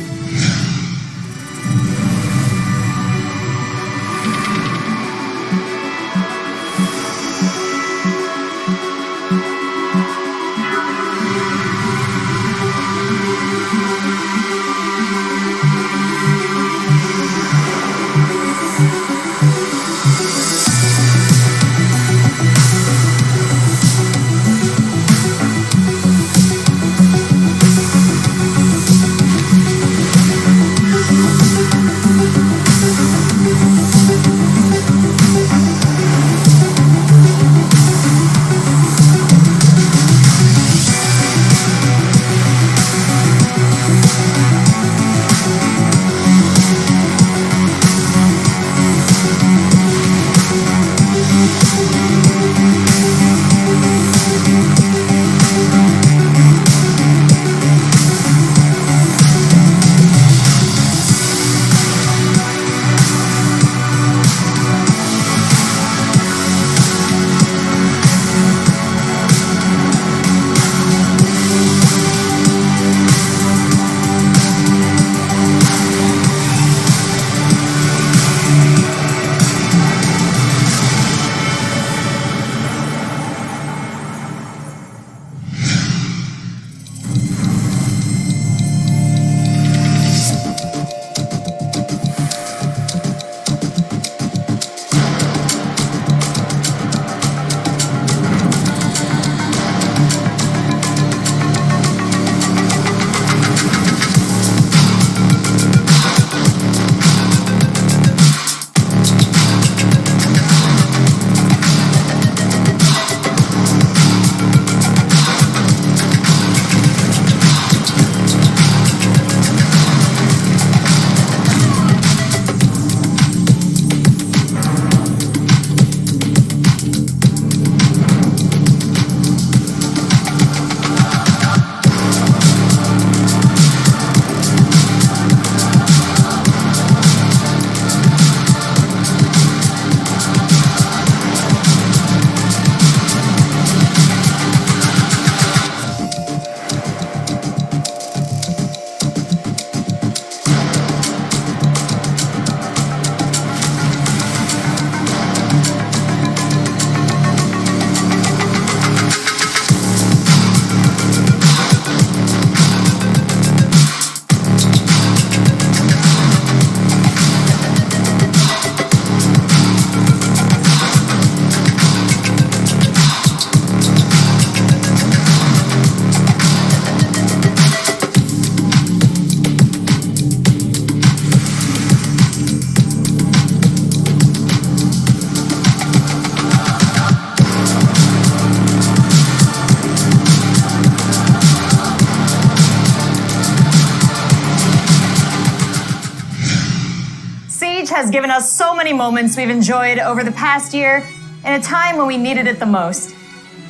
has given us so many moments we've enjoyed over the past year in a time when we needed it the most.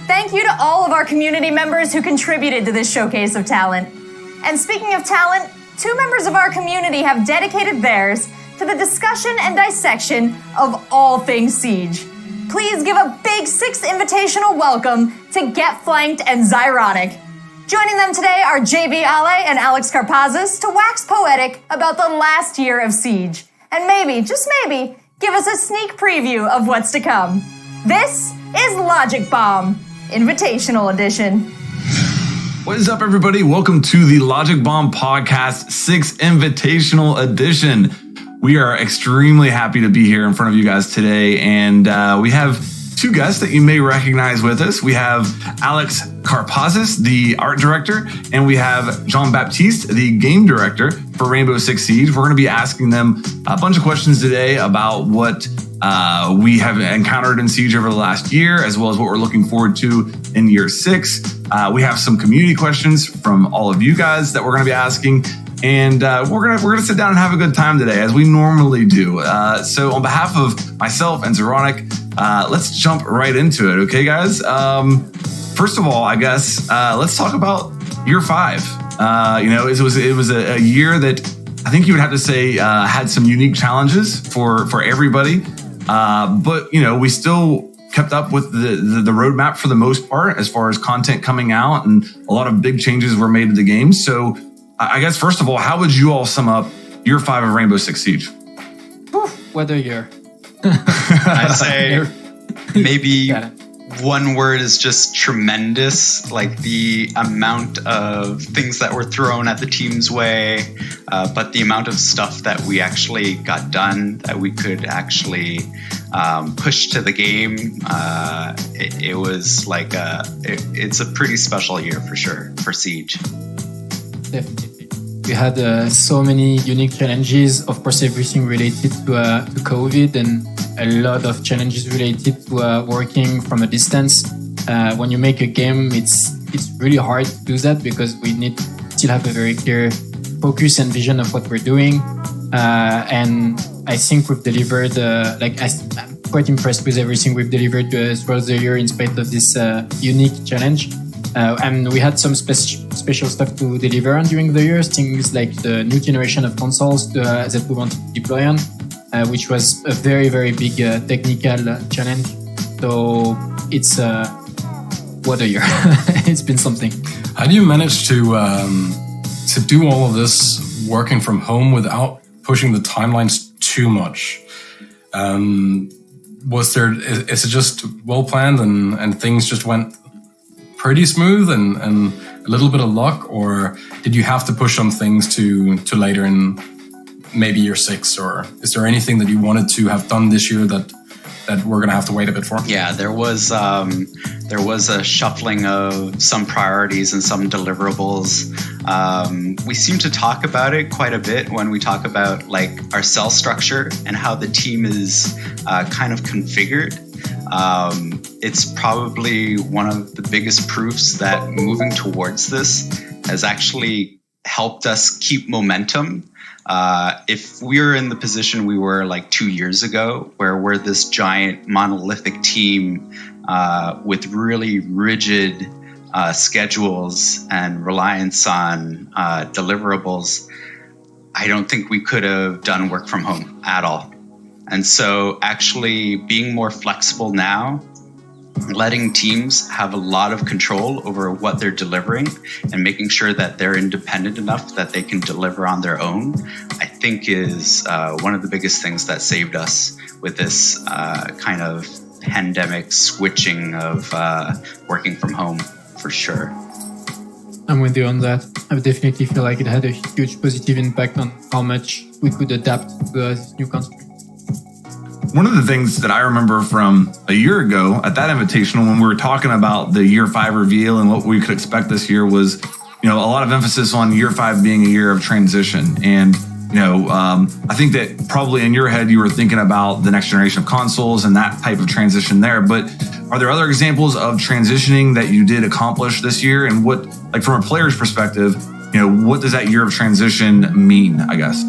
Thank you to all of our community members who contributed to this showcase of talent. And speaking of talent, 2 members of our community have dedicated theirs to the discussion and dissection of all things Siege. Please give a big 6th invitational welcome to Get Flanked and Zyronic. Joining them today are JB Ale and Alex Karpazis to wax poetic about the last year of Siege. And maybe, just maybe, give us a sneak preview of what's to come. This is Logic Bomb, Invitational Edition. What is up, everybody? Welcome to the Logic Bomb Podcast 6th Invitational Edition. We are extremely happy to be here in front of you guys today, and we have 2 guests that you may recognize with us. We have Alex Karpazis, the art director, and we have Jean-Baptiste, the game director for Rainbow Six Siege. We're going to be asking them a bunch of questions today about what we have encountered in Siege over the last year, as well as what we're looking forward to in year 6. We have some community questions from all of you guys that we're going to be asking. and we're gonna sit down and have a good time today, as we normally do. So on behalf of myself and Zeronic, let's jump right into it, okay, guys? First of all, I guess let's talk about year 5. It was a year that I think you would have to say had some unique challenges for everybody, but we still kept up with the roadmap for the most part as far as content coming out, and a lot of big changes were made to the game. So I guess first of all, how would you all sum up year 5 of Rainbow Six Siege? What a year. I'd say maybe one word is just tremendous. Like the amount of things that were thrown at the team's way, but the amount of stuff that we actually got done, that we could actually push to the game. It was like it's a pretty special year for sure for Siege. Definitely. We had so many unique challenges. Of course, everything related to COVID, and a lot of challenges related to working from a distance. When you make a game, it's really hard to do that because we need to still have a very clear focus and vision of what we're doing. And I think we've delivered. I'm quite impressed with everything we've delivered throughout the year, in spite of this unique challenge. And we had some special stuff to deliver on during the year, things like the new generation of consoles that we wanted to deploy on, which was a very, very big technical challenge. So it's what a year. It's been something. How do you manage to do all of this working from home without pushing the timelines too much? Is it just well planned and things just went pretty smooth and a little bit of luck, or did you have to push some things to later in maybe year 6, or is there anything that you wanted to have done this year that we're gonna have to wait a bit for? Yeah, there was a shuffling of some priorities and some deliverables. We seem to talk about it quite a bit when we talk about like our cell structure and how the team is kind of configured. It's probably one of the biggest proofs that moving towards this has actually helped us keep momentum. If we're in the position we were like 2 years ago, where we're this giant monolithic team with really rigid schedules and reliance on deliverables, I don't think we could have done work from home at all. And so actually being more flexible now, letting teams have a lot of control over what they're delivering and making sure that they're independent enough that they can deliver on their own, I think is one of the biggest things that saved us with this kind of pandemic switching of working from home, for sure. I'm with you on that. I definitely feel like it had a huge positive impact on how much we could adapt to this new construct. One of the things that I remember from a year ago at that Invitational, when we were talking about the year 5 reveal and what we could expect this year, was, a lot of emphasis on year 5 being a year of transition. And, I think that probably in your head, you were thinking about the next generation of consoles and that type of transition there. But are there other examples of transitioning that you did accomplish this year? And what, like from a player's perspective, what does that year of transition mean, I guess?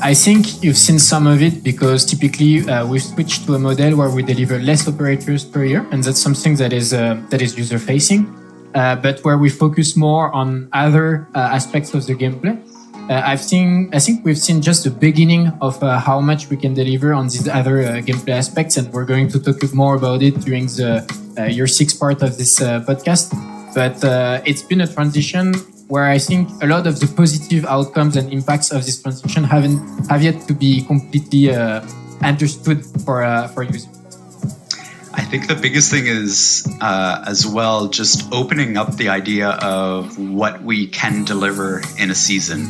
I think you've seen some of it, because typically we've switched to a model where we deliver less operators per year, and that's something that is user facing, but where we focus more on other aspects of the gameplay. I think we've seen just the beginning of how much we can deliver on these other gameplay aspects, and we're going to talk more about it during the year 6 part of this podcast. But it's been a transition where I think a lot of the positive outcomes and impacts of this transition have yet to be completely understood for users. I think the biggest thing is as well just opening up the idea of what we can deliver in a season.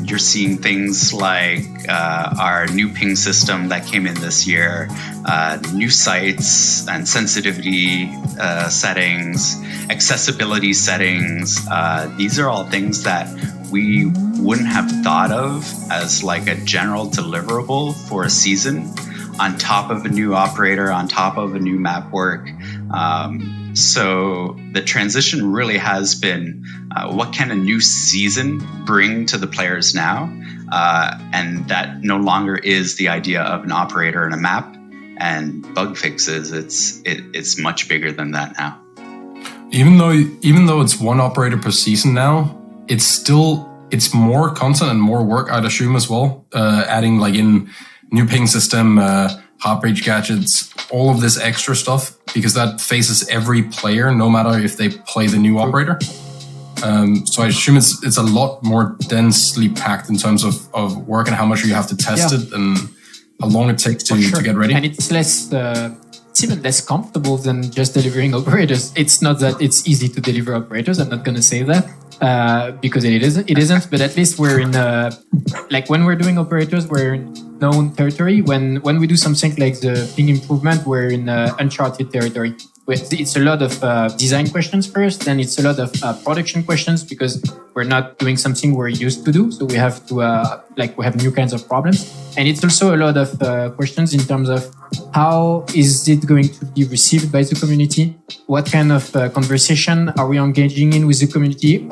You're seeing things like our new ping system that came in this year, new sites and sensitivity settings, accessibility settings. These are all things that we wouldn't have thought of as like a general deliverable for a season, on top of a new operator, on top of a new map work. So the transition really has been what can a new season bring to the players now? And that no longer is the idea of an operator and a map and bug fixes. It's much bigger than that now. Even though it's one operator per season now, it's more content and more work, I'd assume, as well. Adding like in new ping system, heart rate gadgets, all of this extra stuff, because that faces every player, no matter if they play the new operator. So I assume it's a lot more densely packed in terms of work and how much you have to test it and how long it takes to get ready. And it's less, it's even less comfortable than just delivering operators. It's not that it's easy to deliver operators. I'm not going to say that because it isn't. But at least we're in, like when we're doing operators, we're in known territory. When we do something like the ping improvement, we're in uncharted territory. It's a lot of design questions first, then it's a lot of production questions because we're not doing something we're used to do. So we have to, we have new kinds of problems. And it's also a lot of questions in terms of how is it going to be received by the community? What kind of conversation are we engaging in with the community?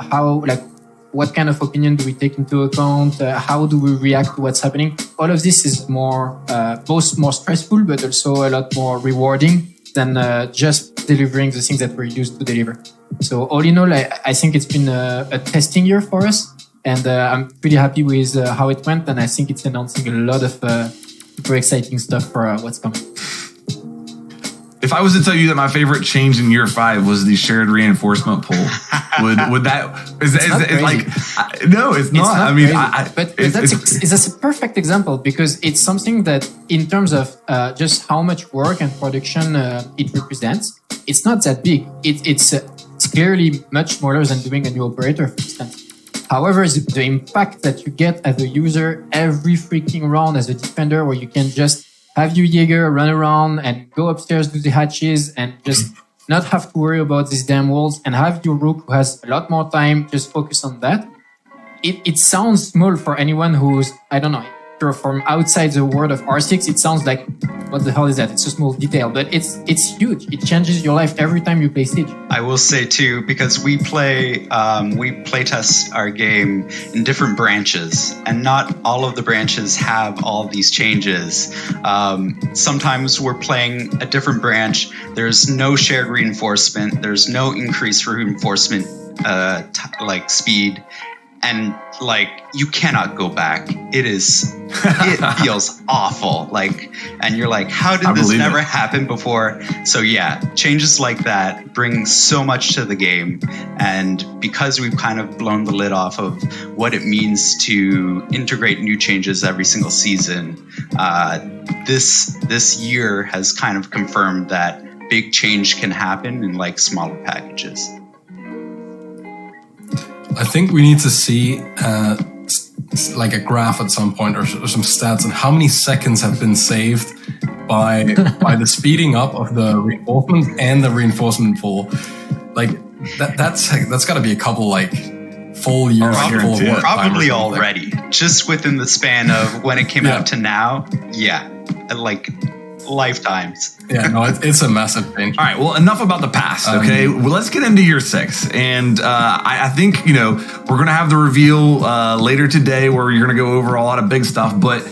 What kind of opinion do we take into account? How do we react to what's happening? All of this is both more stressful, but also a lot more rewarding than just delivering the things that we're used to deliver. So all in all, I think it's been a testing year for us, and I'm pretty happy with how it went, and I think it's announcing a lot of super exciting stuff for what's coming. If I was to tell you that my favorite change in year 5 was the shared reinforcement pool, would that is like no, it's not. I mean, but that's a perfect example because it's something that, in terms of just how much work and production it represents, it's not that big. It's clearly much smaller than doing a new operator, for instance. However, the impact that you get as a user every freaking round as a defender, where you can just have your Jaeger run around and go upstairs, do the hatches, and just not have to worry about these damn walls, and have your Rook who has a lot more time, just focus on that. It sounds small for anyone who's, I don't know, from outside the world of R6, it sounds like, what the hell is that? It's a small detail, but it's huge. It changes your life every time you play Siege. I will say too, because we play test our game in different branches, and not all of the branches have all these changes. Sometimes we're playing a different branch. There's no shared reinforcement. There's no increased reinforcement speed. And you cannot go back. It feels awful. And you're like, how did this never happen before? So yeah, changes like that bring so much to the game. And because we've kind of blown the lid off of what it means to integrate new changes every single season, this year has kind of confirmed that big change can happen in smaller packages. I think we need to see a graph at some point or some stats on how many seconds have been saved by the speeding up of the reinforcement and the reinforcement pool. That's got to be a couple full years full of work. Probably already, just within the span of when it came out to now. Yeah, lifetimes. Yeah, no, it's a massive change. All right, well, enough about the past, okay? Well, let's get into year 6. And I think, we're going to have the reveal later today where you're going to go over a lot of big stuff. But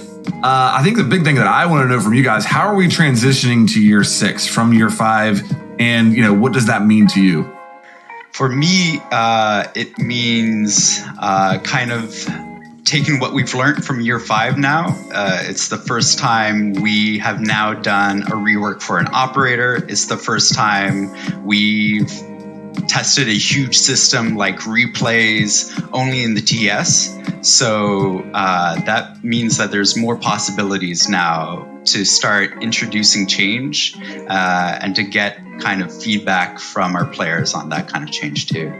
I think the big thing that I want to know from you guys, how are we transitioning to year 6 from year 5? And, what does that mean to you? For me, it means kind of taking what we've learned from year 5 now. It's the first time we have now done a rework for an operator. It's the first time we've tested a huge system like replays only in the TS. So that means that there's more possibilities now to start introducing change and to get kind of feedback from our players on that kind of change too.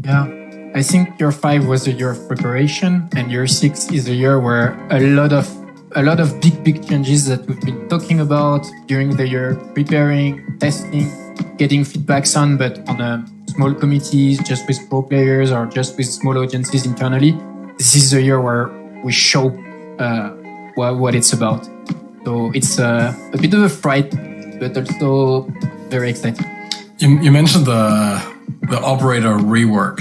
Yeah. I think year 5 was a year of preparation, and year 6 is a year where a lot of big changes that we've been talking about during the year, preparing, testing, getting feedbacks on, but on a small committees, just with pro players or just with small audiences internally. This is a year where we show what it's about. So it's a bit of a fright, but also very exciting. You mentioned the operator rework,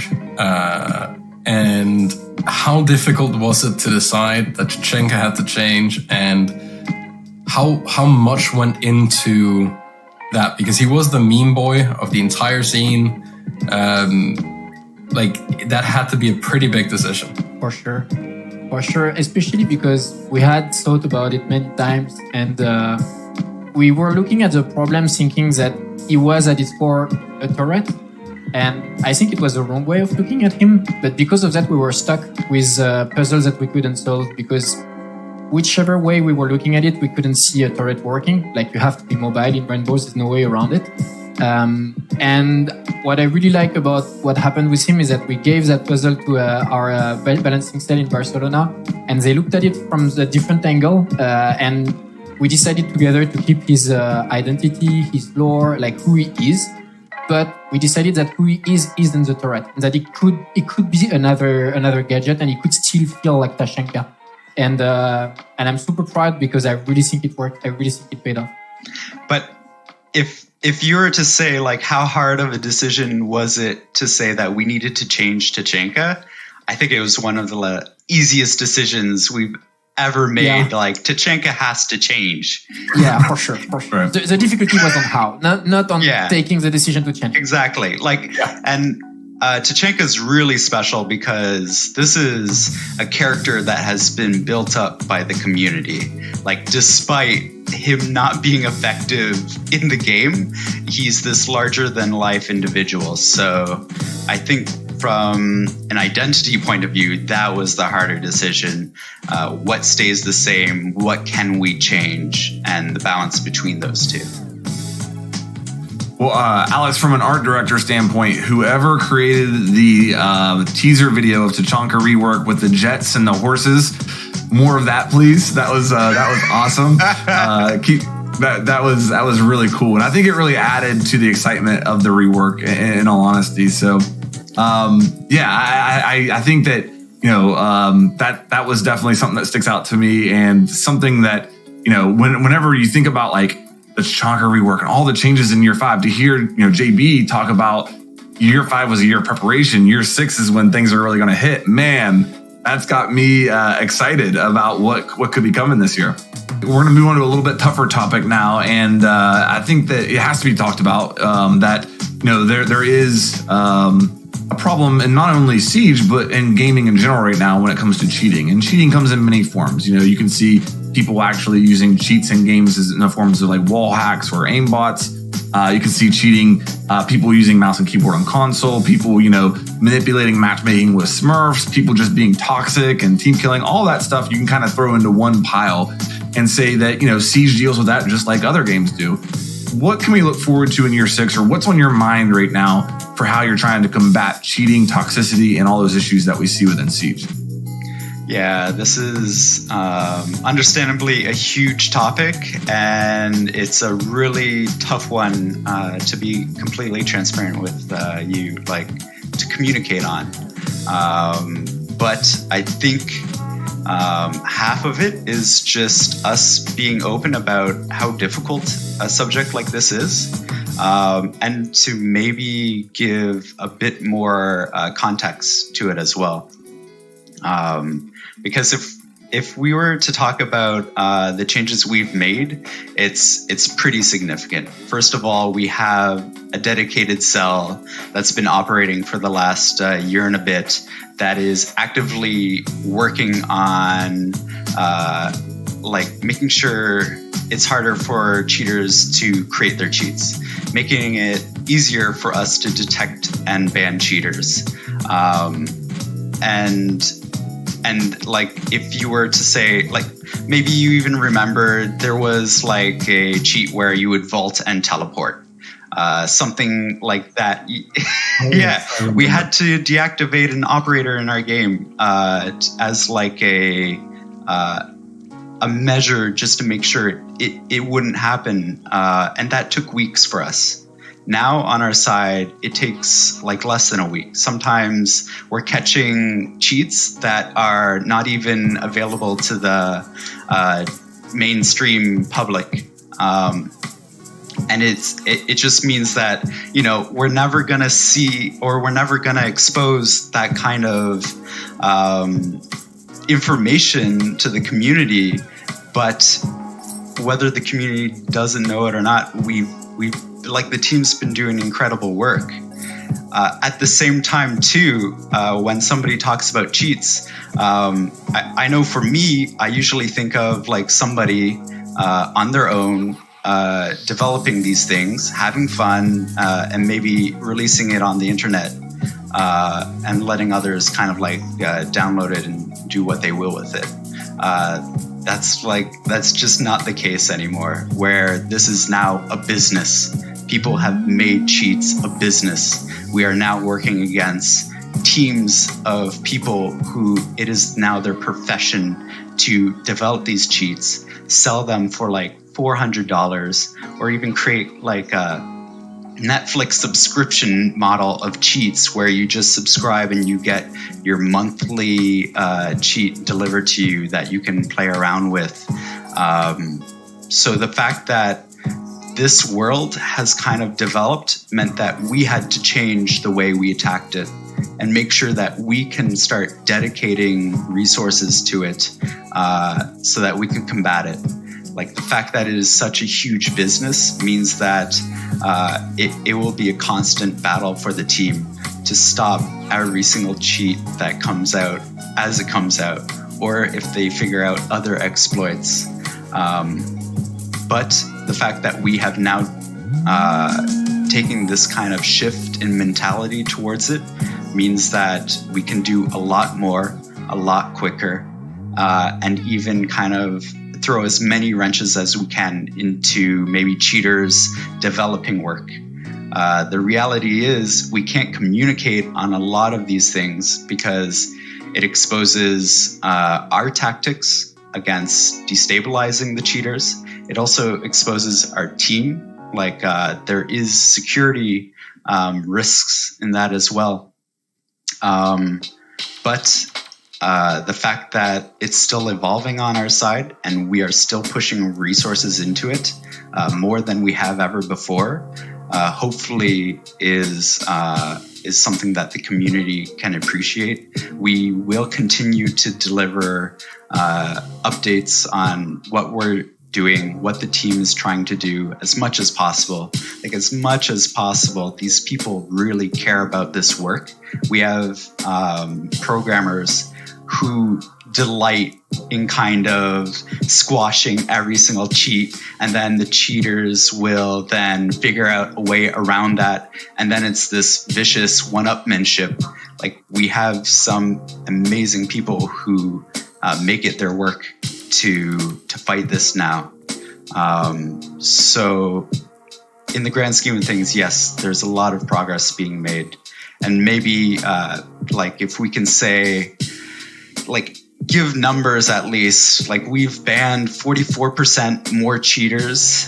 and how difficult was it to decide that Tachenka had to change, and how much went into that? Because he was the meme boy of the entire scene. Like, that had to be a pretty big decision. For sure, especially because we had thought about it many times, and we were looking at the problem thinking that he was at its core a turret, and I think it was the wrong way of looking at him. But because of that, we were stuck with puzzles that we couldn't solve, because whichever way we were looking at it, we couldn't see a turret working. Like, you have to be mobile in Rainbows, there's no way around it. And what I really like about what happened with him is that we gave that puzzle to our balancing cell in Barcelona, and they looked at it from a different angle, and we decided together to keep his identity, his lore, like who he is. But we decided that who he is isn't the turret, and that it could be another gadget, and he could still feel like Tachenka. And I'm super proud because I really think it worked. I really think it paid off. But if you were to say, like, how hard of a decision was it to say that we needed to change Tachenka, I think it was one of the easiest decisions we've ever made. Yeah. Like, Tachenka has to change. Yeah, for sure. The difficulty was on how, not on taking the decision to change. Exactly. And Tachenka's really special because this is a character that has been built up by the community. Like, despite him not being effective in the game, he's this larger than life individual. So I think from an identity point of view, that was the harder decision. What stays the same? What can we change? And the balance between those two. Well, Alex, from an art director standpoint, whoever created the teaser video of Tachanka rework with the jets and the horses, more of that, please. That was awesome. That was really cool, and I think it really added to the excitement of the rework. In all honesty, so I think that that was definitely something that sticks out to me, and something that whenever you think about like the Tachanka rework and all the changes in year 5, to hear JB talk about year 5 was a year of preparation, year 6 is when things are really going to hit. Man, that's got me excited about what could be coming this year. We're going to move on to a little bit tougher topic now, and I think that it has to be talked about. That there is a problem in not only Siege but in gaming in general right now when it comes to cheating. And cheating comes in many forms. You can see people actually using cheats in games in the forms of like wall hacks or aim bots. You can see cheating, people using mouse and keyboard on console, people, manipulating matchmaking with Smurfs, people just being toxic and team killing, all that stuff you can kind of throw into one pile and say that, Siege deals with that just like other games do. What can we look forward to in year 6, or what's on your mind right now for how you're trying to combat cheating, toxicity, and all those issues that we see within Siege? Yeah, this is understandably a huge topic, and it's a really tough one to be completely transparent with you, like to communicate on. But I think half of it is just us being open about how difficult a subject like this is, and to maybe give a bit more context to it as well. Because if we were to talk about the changes we've made, it's pretty significant. First of all, we have a dedicated cell that's been operating for the last year and a bit that is actively working on making sure it's harder for cheaters to create their cheats, making it easier for us to detect and ban cheaters. And like, if you were to say, like, maybe you even remember there was like a cheat where you would vault and teleport, something like that. Yeah, we had to deactivate an operator in our game as like a measure just to make sure it wouldn't happen, and that took weeks for us. Now on our side, it takes like less than a week. Sometimes we're catching cheats that are not even available to the mainstream public. And it just means that, you know, we're never going to see, or we're never going to expose that kind of information to the community. But whether the community doesn't know it or not, we like, the team's been doing incredible work. At the same time, too, when somebody talks about cheats, I know for me, I usually think of like somebody on their own developing these things, having fun, and maybe releasing it on the internet and letting others kind of like download it and do what they will with it. That's just not the case anymore, where this is now a business. People have made cheats a business. We are now working against teams of people who it is now their profession to develop these cheats, sell them for like $400, or even create like a Netflix subscription model of cheats where you just subscribe and you get your monthly cheat delivered to you that you can play around with. So the fact that this world has kind of developed meant that we had to change the way we attacked it and make sure that we can start dedicating resources to it so that we can combat it. Like, the fact that it is such a huge business means that it will be a constant battle for the team to stop every single cheat that comes out as it comes out, or if they figure out other exploits. But the fact that we have now taken this kind of shift in mentality towards it means that we can do a lot more, a lot quicker, and even kind of throw as many wrenches as we can into maybe cheaters developing work. The reality is we can't communicate on a lot of these things because it exposes our tactics against destabilizing the cheaters. It also exposes our team. Like, there is security risks in that as well. But the fact that it's still evolving on our side and we are still pushing resources into it more than we have ever before, hopefully is something that the community can appreciate. We will continue to deliver updates on what we're doing, what the team is trying to do, as much as possible. Like, as much as possible, these people really care about this work. We have programmers who delight in kind of squashing every single cheat, and then the cheaters will then figure out a way around that, and then it's this vicious one-upmanship. Like, we have some amazing people who make it their work to fight this now. So in the grand scheme of things, yes, there's a lot of progress being made. And maybe like, if we can say, like, give numbers at least, like, we've banned 44% more cheaters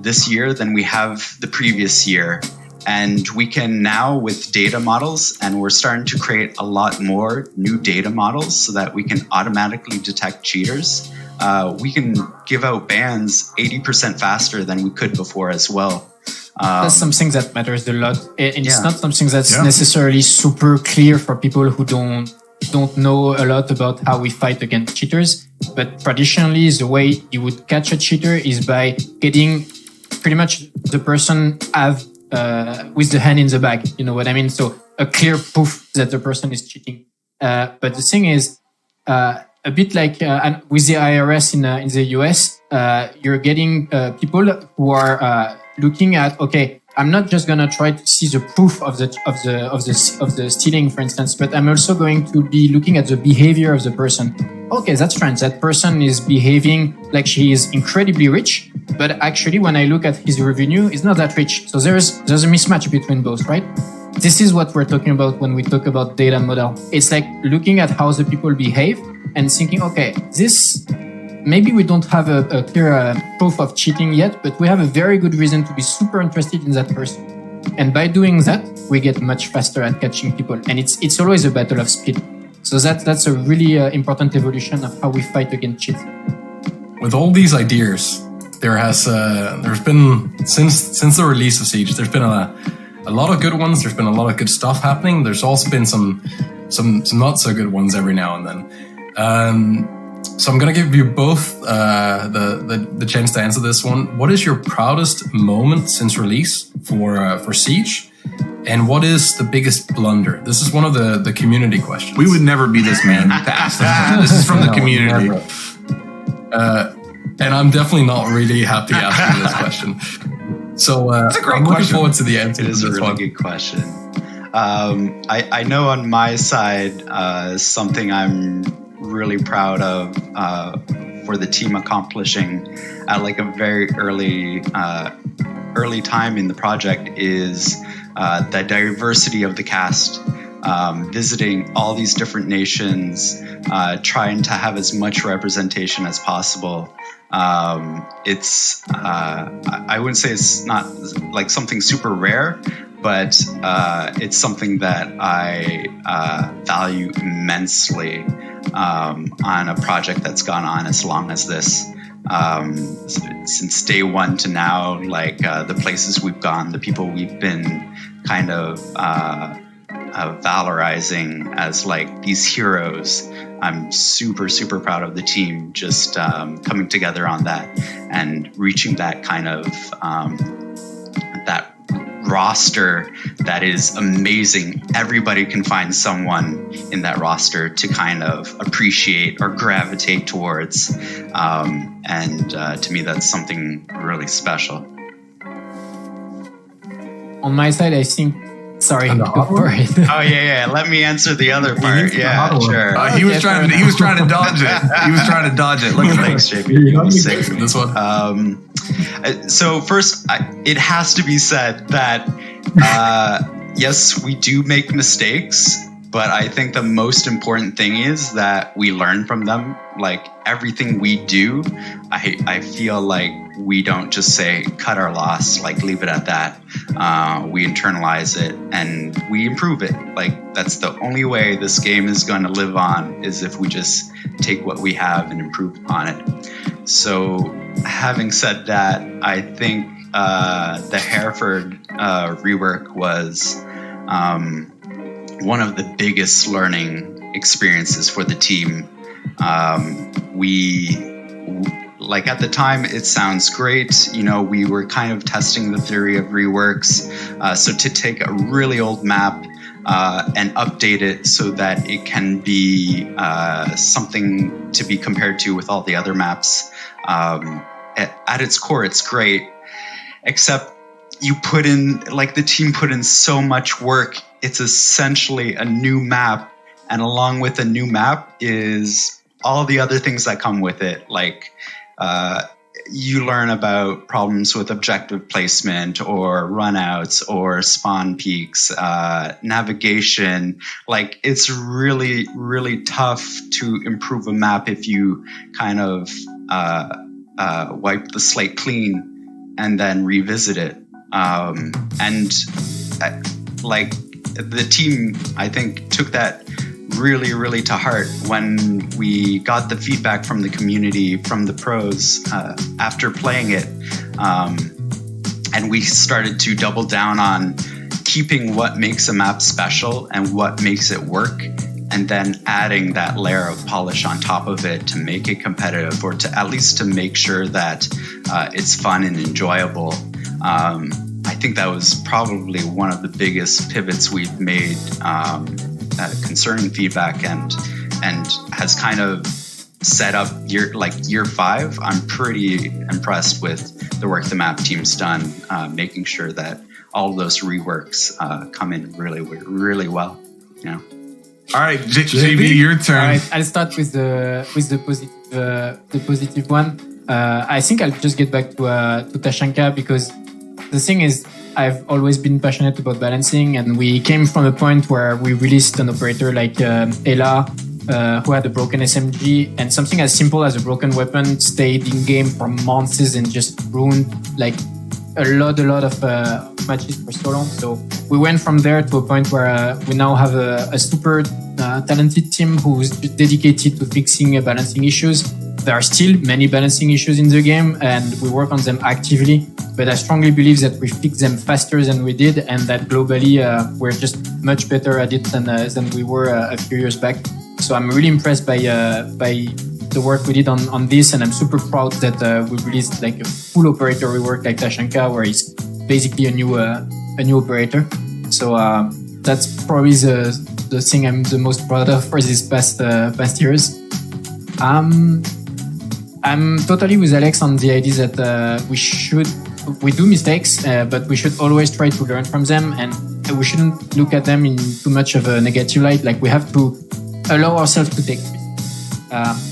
this year than we have the previous year. And we can now, with data models, and we're starting to create a lot more new data models so that we can automatically detect cheaters. We can give out bans 80% faster than we could before as well. That's something that matters a lot. And it's not something that's necessarily super clear for people who don't know a lot about how we fight against cheaters. But traditionally, the way you would catch a cheater is by getting pretty much the person with the hand in the bag. You know what I mean? So a clear proof that the person is cheating. But the thing is, a bit like with the IRS in the US, you're getting people who are looking at, okay, I'm not just gonna try to see the proof of the stealing, for instance, but I'm also going to be looking at the behavior of the person. Okay, that's strange. That person is behaving like she is incredibly rich, but actually, when I look at his revenue, it's not that rich. So there's a mismatch between both, right? This is what we're talking about when we talk about data and model. It's like looking at how the people behave and thinking, okay, this, maybe we don't have a clear proof of cheating yet, but we have a very good reason to be super interested in that person. And by doing that, we get much faster at catching people. And it's always a battle of speed. So that's a really important evolution of how we fight against cheats. With all these ideas, there's been since the release of Siege, there's been a lot of good ones. There's been a lot of good stuff happening. There's also been some not so good ones every now and then. So I'm gonna give you both the chance to answer this one. What is your proudest moment since release for Siege? And what is the biggest blunder? This is one of the community questions. We would never be this mean to ask this. This is from the community. And I'm definitely not really happy asking this question. So It's a great I'm looking question. forward to the answer. It to is a this really one. good question. I know on my side, something I'm really proud of for the team accomplishing at like a very early time in the project is the diversity of the cast. Visiting all these different nations, trying to have as much representation as possible. It's I wouldn't say it's not like something super rare, but it's something that I value immensely on a project that's gone on as long as this. Since day one to now, like the places we've gone, the people we've been kind of valorizing as like these heroes. I'm super proud of the team just coming together on that and reaching that kind of that roster that is amazing. Everybody can find someone in that roster to kind of appreciate or gravitate towards, and to me that's something really special. On my side, I think. Sorry, go for it. Oh yeah. Let me answer the other part. Yeah, sure. He was trying to dodge it. He was trying to dodge it. Look at Thanks, that. JP. Save me. This one. So first, it has to be said that yes, we do make mistakes, but I think the most important thing is that we learn from them. Like everything we do, I feel like we don't just say cut our loss, like leave it at that. We internalize it and we improve it. Like that's the only way this game is going to live on, is if we just take what we have and improve upon it. So having said that, I think the Hereford rework was one of the biggest learning experiences for the team. Like at the time, it sounds great. You know, we were kind of testing the theory of reworks. So to take a really old map and update it so that it can be something to be compared to with all the other maps, at its core, it's great. Except you put in, like the team put in so much work. It's essentially a new map. And along with a new map is all the other things that come with it. Like, you learn about problems with objective placement or runouts or spawn peaks, navigation. Like it's really, really tough to improve a map if you kind of wipe the slate clean and then revisit it. Like the team, I think, took that really, really to heart when we got the feedback from the community, from the pros after playing it. And we started to double down on keeping what makes a map special and what makes it work, and then adding that layer of polish on top of it to make it competitive, or to at least to make sure that it's fun and enjoyable. I think that was probably one of the biggest pivots we've made concerning feedback, and has kind of set up year 5. I'm pretty impressed with the work the map team's done, making sure that all of those reworks come in really, really well. You know. All right, JB, your turn. All right, I'll start with the positive one. I think I'll just get back to Tashanka, because the thing is, I've always been passionate about balancing, and we came from a point where we released an operator like Ella, who had a broken SMG, and something as simple as a broken weapon stayed in game for months and just ruined like a lot of matches for so long. So we went from there to a point where we now have a super talented team who's dedicated to fixing balancing issues. there are still many balancing issues in the game, and we work on them actively. But I strongly believe that we fix them faster than we did, and that globally we're just much better at it than we were a few years back. So I'm really impressed by the work we did on this, and I'm super proud that we released like a full operator rework like Tashanka, where it's basically a new operator. So that's probably the thing I'm the most proud of for these past years. I'm totally with Alex on the idea that we do mistakes, but we should always try to learn from them, and we shouldn't look at them in too much of a negative light. Like, we have to allow ourselves to take risks.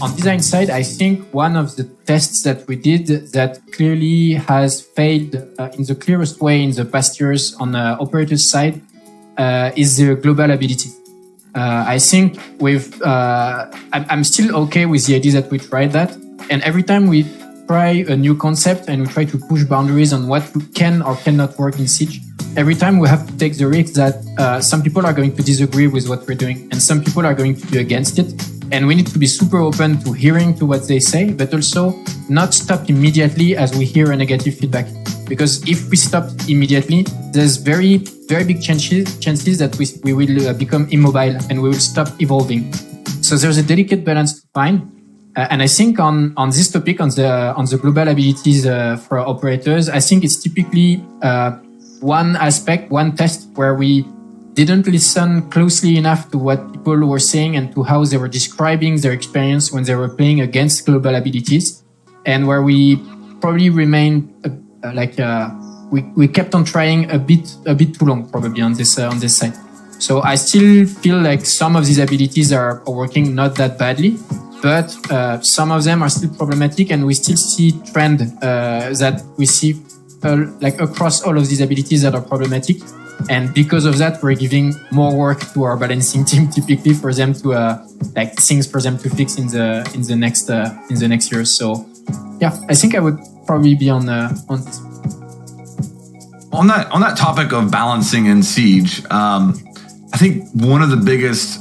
On design side, I think one of the tests that we did that clearly has failed in the clearest way in the past years on the operator's side is the global ability. I think I'm still okay with the idea that we tried that. And every time we try a new concept and we try to push boundaries on what can or cannot work in Siege, every time we have to take the risk that some people are going to disagree with what we're doing and some people are going to be against it. And we need to be super open to hearing to what they say, but also not stop immediately as we hear a negative feedback. Because if we stop immediately, there's very, very big chances that we will become immobile and we will stop evolving. So there's a delicate balance to find. And I think on this topic, on the global abilities for operators, I think it's typically one aspect, one test where we didn't listen closely enough to what people were saying and to how they were describing their experience when they were playing against global abilities, and where we probably remained we kept on trying a bit too long probably on this side. So I still feel like some of these abilities are working not that badly, but some of them are still problematic, and we still see trend that we see across all of these abilities that are problematic. And because of that, we're giving more work to our balancing team typically for them to things for them to fix in the next years. So yeah, I think I would probably be on this. On that topic of balancing in Siege, I think one of the biggest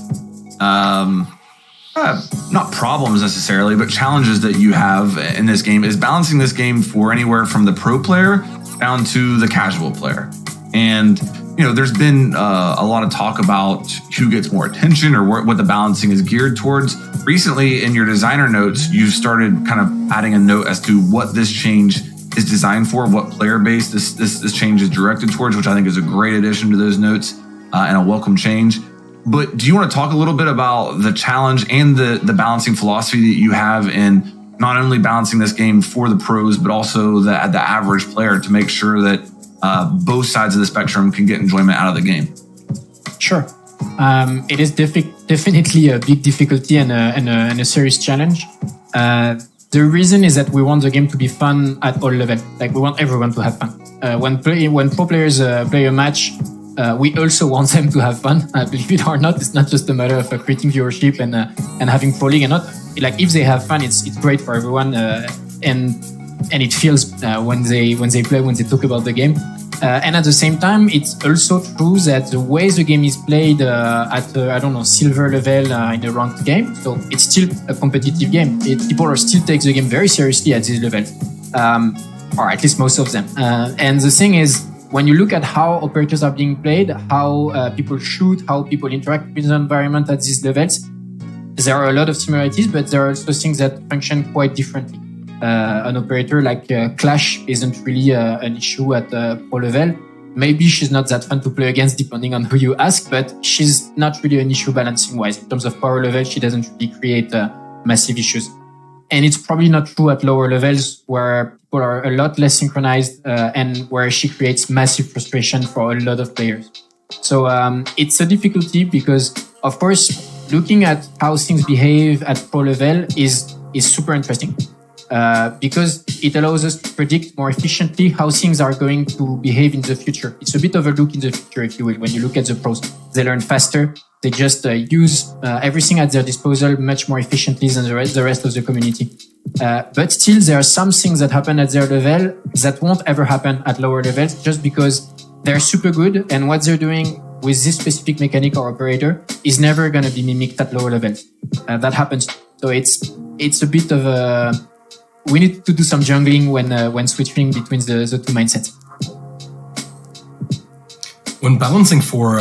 not problems necessarily, but challenges that you have in this game is balancing this game for anywhere from the pro player down to the casual player. And there's been a lot of talk about who gets more attention or what the balancing is geared towards. Recently, in your designer notes, you started kind of adding a note as to what this change is designed for, what player base this change is directed towards, which I think is a great addition to those notes and a welcome change. But do you want to talk a little bit about the challenge and the balancing philosophy that you have in not only balancing this game for the pros, but also the average player to make sure that both sides of the spectrum can get enjoyment out of the game? Sure. It is definitely a big difficulty and a serious challenge. The reason is that we want the game to be fun at all levels. Like, we want everyone to have fun. When pro players play a match, we also want them to have fun. Believe it or not, it's not just a matter of creating viewership and having trolling and not. Like, if they have fun, it's great for everyone, and it feels when they play, when they talk about the game. And at the same time, it's also true that the way the game is played at silver level in a ranked game, so it's still a competitive game. People are still take the game very seriously at this level, or at least most of them. And the thing is, when you look at how operators are being played, how people shoot, how people interact with the environment at these levels, there are a lot of similarities, but there are also things that function quite differently. An operator like Clash isn't really an issue at pro level. Maybe she's not that fun to play against depending on who you ask, but she's not really an issue balancing wise. In terms of power level, she doesn't really create massive issues. And it's probably not true at lower levels where people are a lot less synchronized and where she creates massive frustration for a lot of players. So it's a difficulty because, of course, looking at how things behave at pro level is super interesting. Because it allows us to predict more efficiently how things are going to behave in the future. It's a bit of a look in the future, if you will. When you look at the pros, they learn faster. They just use everything at their disposal much more efficiently than the rest of the community. But still, there are some things that happen at their level that won't ever happen at lower levels just because they're super good and what they're doing with this specific mechanic or operator is never going to be mimicked at lower levels. That happens. So it's a bit of a. We need to do some jungling when switching between the two mindsets. When balancing for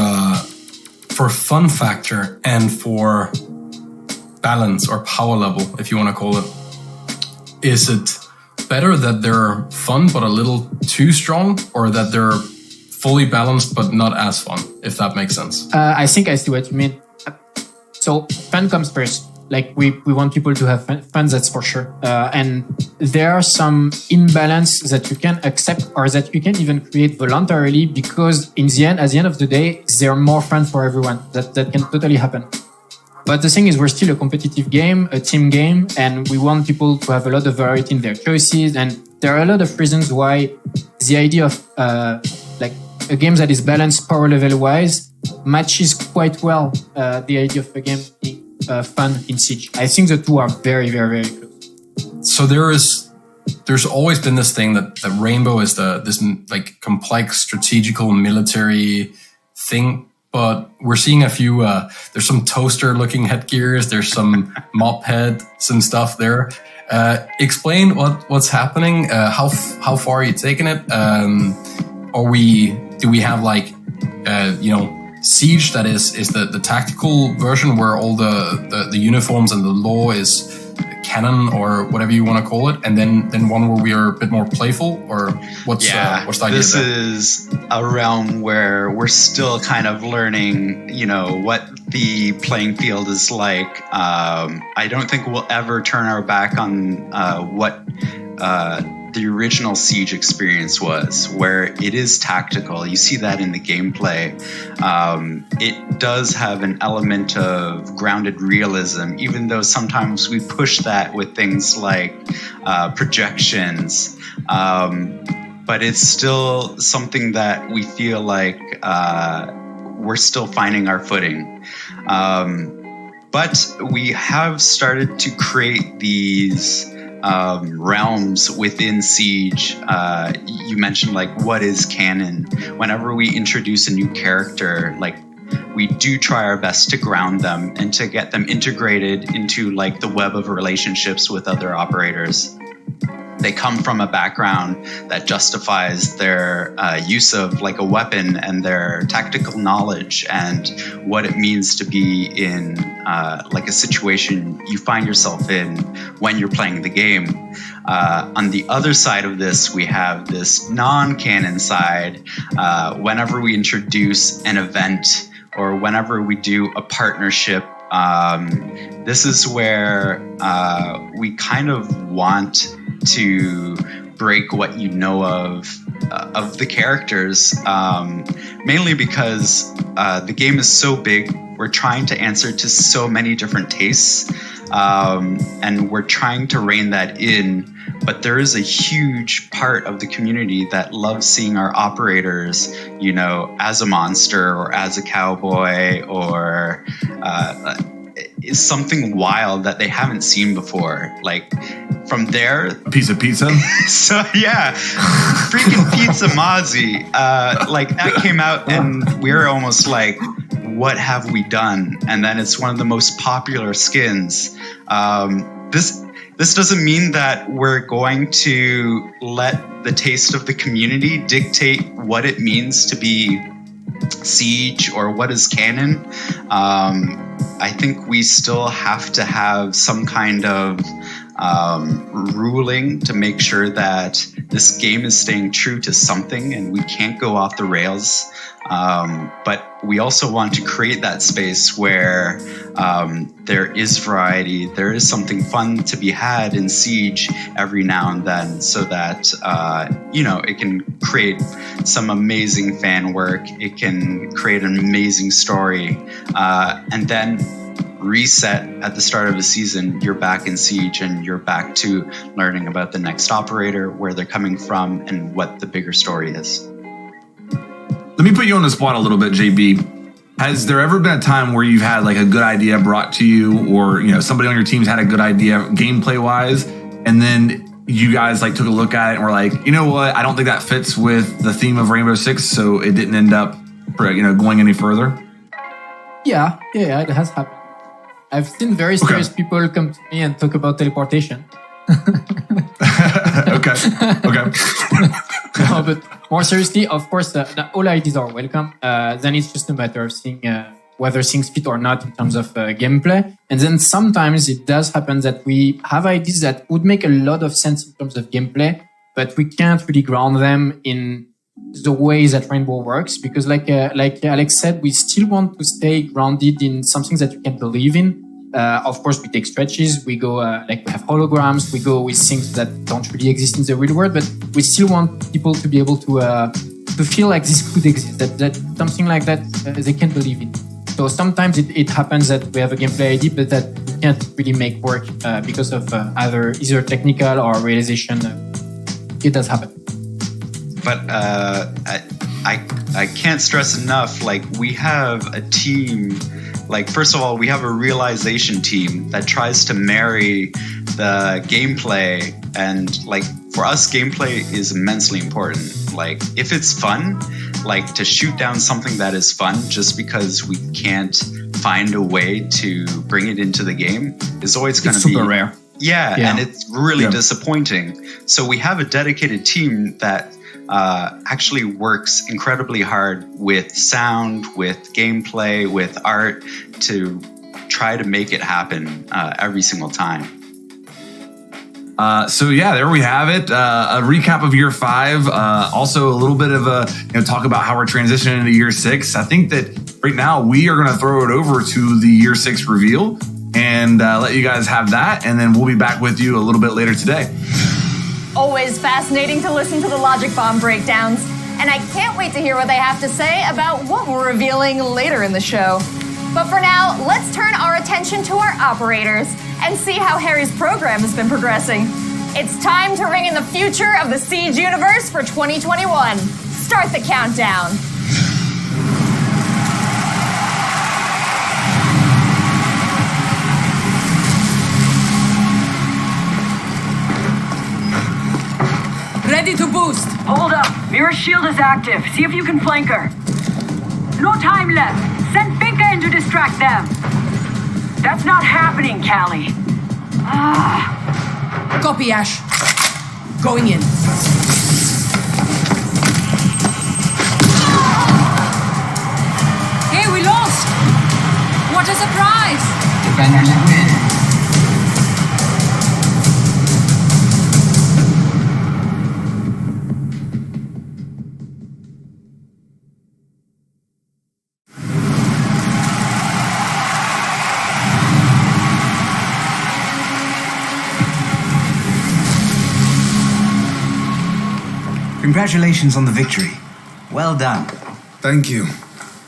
fun factor and for balance or power level, if you want to call it, is it better that they're fun but a little too strong, or that they're fully balanced but not as fun, if that makes sense? I think I see what you mean. So fun comes first. Like we want people to have fun, that's for sure. And there are some imbalance that you can accept or that you can even create voluntarily, because at the end of the day, they're more fun for everyone. That can totally happen. But the thing is, we're still a competitive game, a team game, and we want people to have a lot of variety in their choices. And there are a lot of reasons why the idea of like a game that is balanced power level wise matches quite well the idea of a game being fun in Siege. I think the two are very, very, very close. So there's always been this thing that Rainbow is this like complex strategical military thing, but we're seeing a few. There's some toaster-looking headgears. There's some mop head, some stuff there. Explain what's happening. How far are you taking it? Do we have like Siege that is the tactical version where all the uniforms and the law is canon or whatever you want to call it, and then one where we are a bit more playful, or what's the idea? This is a realm where we're still kind of learning, what the playing field is like. I don't think we'll ever turn our back on what the original Siege experience was, where it is tactical. You see that in the gameplay. It does have an element of grounded realism, even though sometimes we push that with things like projections. But it's still something that we feel like we're still finding our footing. But we have started to create these realms within Siege. You mentioned like what is canon. Whenever we introduce a new character, like we do try our best to ground them and to get them integrated into like the web of relationships with other operators. They come from a background that justifies their use of like a weapon and their tactical knowledge and what it means to be in like a situation you find yourself in when you're playing the game. On the other side of this, we have this non-canon side. Whenever we introduce an event or whenever we do a partnership, this is where we kind of want to break what you know of the characters, mainly because the game is so big. We're trying to answer to so many different tastes, and we're trying to rein that in. But there is a huge part of the community that loves seeing our operators, as a monster or as a cowboy or is something wild that they haven't seen before. Like from there, a piece of pizza. So yeah, freaking Pizza Mozzie. Like that came out and we were almost like, what have we done? And then it's one of the most popular skins. This doesn't mean that we're going to let the taste of the community dictate what it means to be Siege or what is canon. I think we still have to have some kind of ruling to make sure that this game is staying true to something and we can't go off the rails. But we also want to create that space where there is variety, there is something fun to be had in Siege every now and then, so that it can create some amazing fan work, it can create an amazing story, and then reset at the start of the season. You're back in Siege and you're back to learning about the next operator, where they're coming from, and what the bigger story is. Let me put you on the spot a little bit, JB. Has there ever been a time where you've had like a good idea brought to you, or somebody on your team's had a good idea gameplay wise, and then you guys like took a look at it and were like, you know what, I don't think that fits with the theme of Rainbow Six, so it didn't end up going any further? Yeah, it has happened. I've seen very serious people come to me and talk about teleportation. Okay. No, but more seriously, of course, all ideas are welcome. Then it's just a matter of seeing whether things fit or not in terms of gameplay. And then sometimes it does happen that we have ideas that would make a lot of sense in terms of gameplay, but we can't really ground them in the way that Rainbow works, because like Alex said, we still want to stay grounded in something that you can believe in. Of course, we take stretches, we go we have holograms, we go with things that don't really exist in the real world, but we still want people to be able to feel like this could exist, that something like that they can believe in. So sometimes it happens that we have a gameplay idea, but that we can't really make work because of either technical or realization. It does happen. But I can't stress enough, like, we have a team, like, first of all, we have a realization team that tries to marry the gameplay, and, like, for us, gameplay is immensely important. Like, if it's fun, like, to shoot down something that is fun just because we can't find a way to bring it into the game is always going to be super rare. Yeah, and it's really disappointing. So we have a dedicated team that actually works incredibly hard with sound, with gameplay, with art to try to make it happen every single time. So yeah, there we have it. A recap of year 5. Also a little bit of a talk about how we're transitioning into year 6. I think that right now we are going to throw it over to the year 6 reveal and let you guys have that, and then we'll be back with you a little bit later today. Always fascinating to listen to the Logic Bomb breakdowns, and I can't wait to hear what they have to say about what we're revealing later in the show. But for now, let's turn our attention to our operators and see how Harry's program has been progressing. It's time to ring in the future of the Siege universe for 2021. Start the countdown. Ready to boost. Hold up. Mirror's shield is active. See if you can flank her. No time left. Send Finka in to distract them. That's not happening, Callie. Copy, Ash. Going in. Hey, we lost. What a surprise. Defenders win. Congratulations on the victory. Well done. Thank you.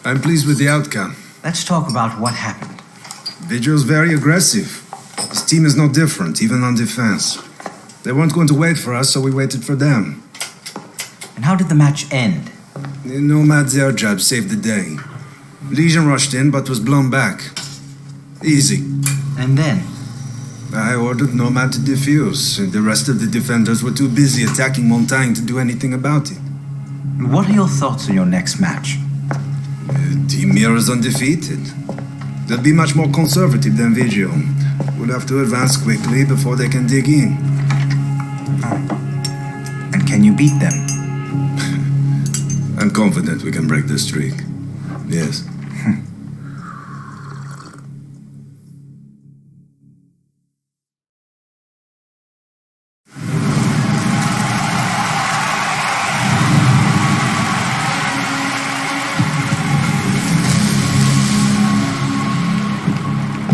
I'm pleased with the outcome. Let's talk about what happened. Vigil's very aggressive. His team is no different, even on defense. They weren't going to wait for us, so we waited for them. And how did the match end? Nomad's air jab saved the day. Legion rushed in, but was blown back. Easy. And then? I ordered Nomad to defuse, and the rest of the defenders were too busy attacking Montaigne to do anything about it. What are your thoughts on your next match? Team Mirror is undefeated. They'll be much more conservative than Vigil. We'll have to advance quickly before they can dig in. And can you beat them? I'm confident we can break the streak. Yes.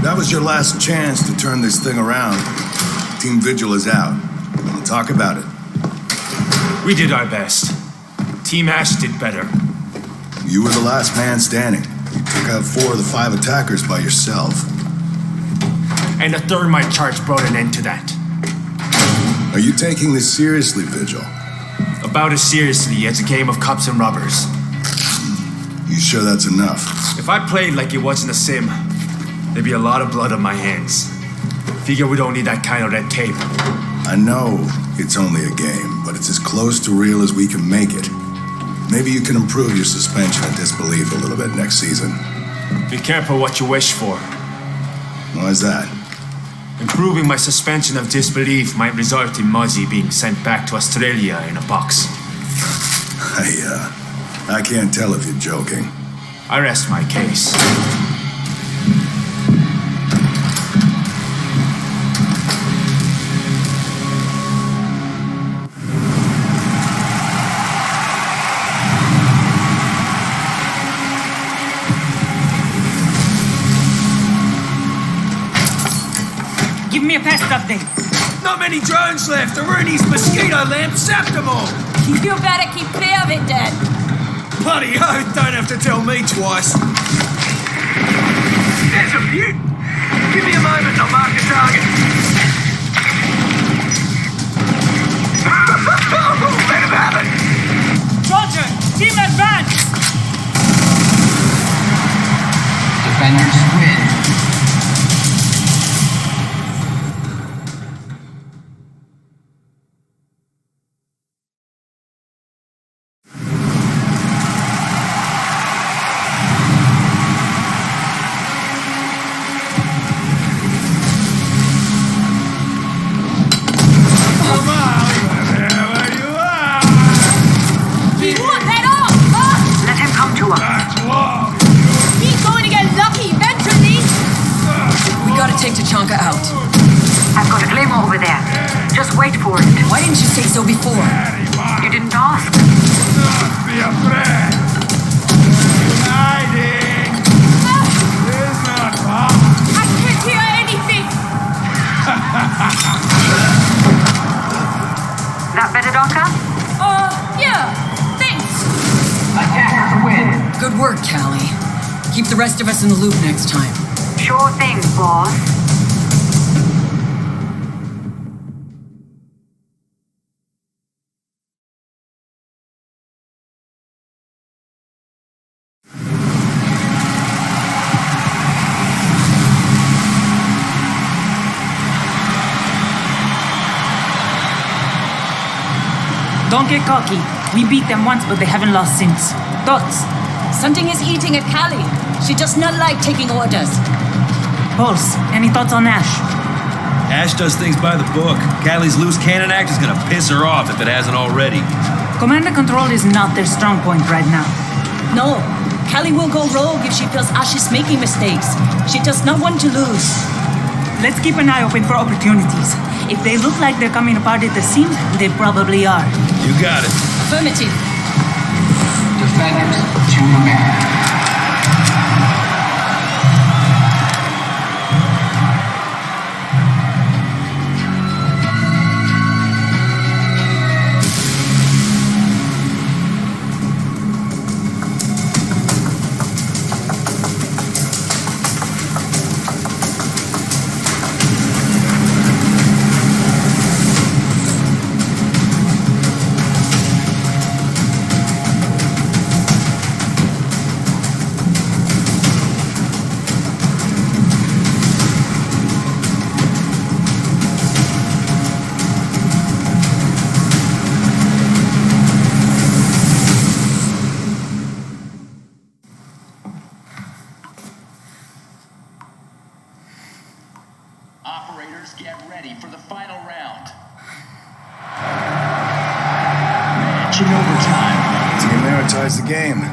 That was your last chance to turn this thing around. Team Vigil is out. We'll talk about it. We did our best. Team Ash did better. You were the last man standing. You took out 4 of the 5 attackers by yourself. And a third my charge brought an end to that. Are you taking this seriously, Vigil? About as seriously as a game of cops and robbers. You sure that's enough? If I played like it wasn't a sim, there'd be a lot of blood on my hands. Figure we don't need that kind of red tape. I know it's only a game, but it's as close to real as we can make it. Maybe you can improve your suspension of disbelief a little bit next season. Be careful what you wish for. Why is that? Improving my suspension of disbelief might result in Muzzy being sent back to Australia in a box. I can't tell if you're joking. I rest my case. Give me a pest update. Not many drones left. Aruni's mosquito lamp zapped them all. You better keep clear of it, Dad. Bloody oath, don't have to tell me twice. There's a few. Give me a moment and I'll mark the target. Let him have it. Roger, team advance. Defenders win. Let him come to us. He's going to get lucky eventually. We gotta take Tachanka out. I've got a glimmer over there. Just wait for it. Why didn't you say so before? You didn't ask. Be afraid. Hiding. It's not far. I can't hear anything. That better, Doctor? Yeah. Thanks. Attackers win. Good work, Callie. Keep the rest of us in the loop next time. Sure thing, boss. Don't get cocky. We beat them once, but they haven't lost since. Thoughts? Something is eating at Callie. She does not like taking orders. Pulse, any thoughts on Ash? Ash does things by the book. Callie's loose cannon act is gonna piss her off if it hasn't already. Command and control is not their strong point right now. No, Callie will go rogue if she feels Ash is making mistakes. She does not want to lose. Let's keep an eye open for opportunities. If they look like they're coming apart at the seams, they probably are. You got it. Affirmative. Defenders to man. Operators, get ready for the final round. Match in overtime. Team Mira ties the game.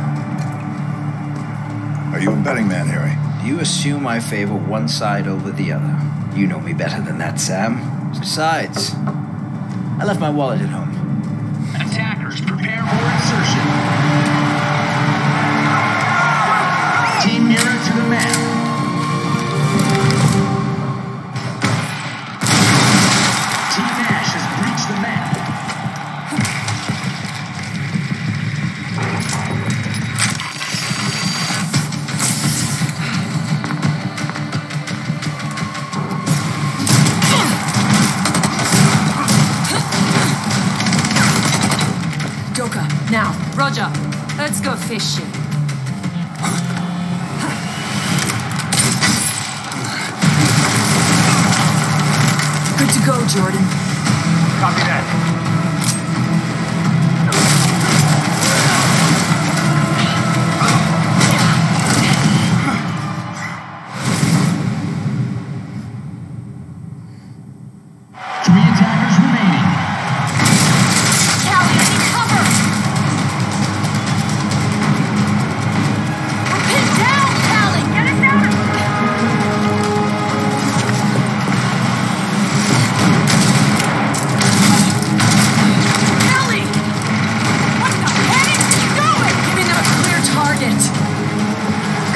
Are you a betting man, Harry? Do you assume I favor one side over the other? You know me better than that, Sam. Besides, I left my wallet at home. Attackers, prepare for insertion. Team Mira to the map. Team Ash has breached the map. Joka, now. Roger. Let's go fishing. Good to go, Jordan. Copy that.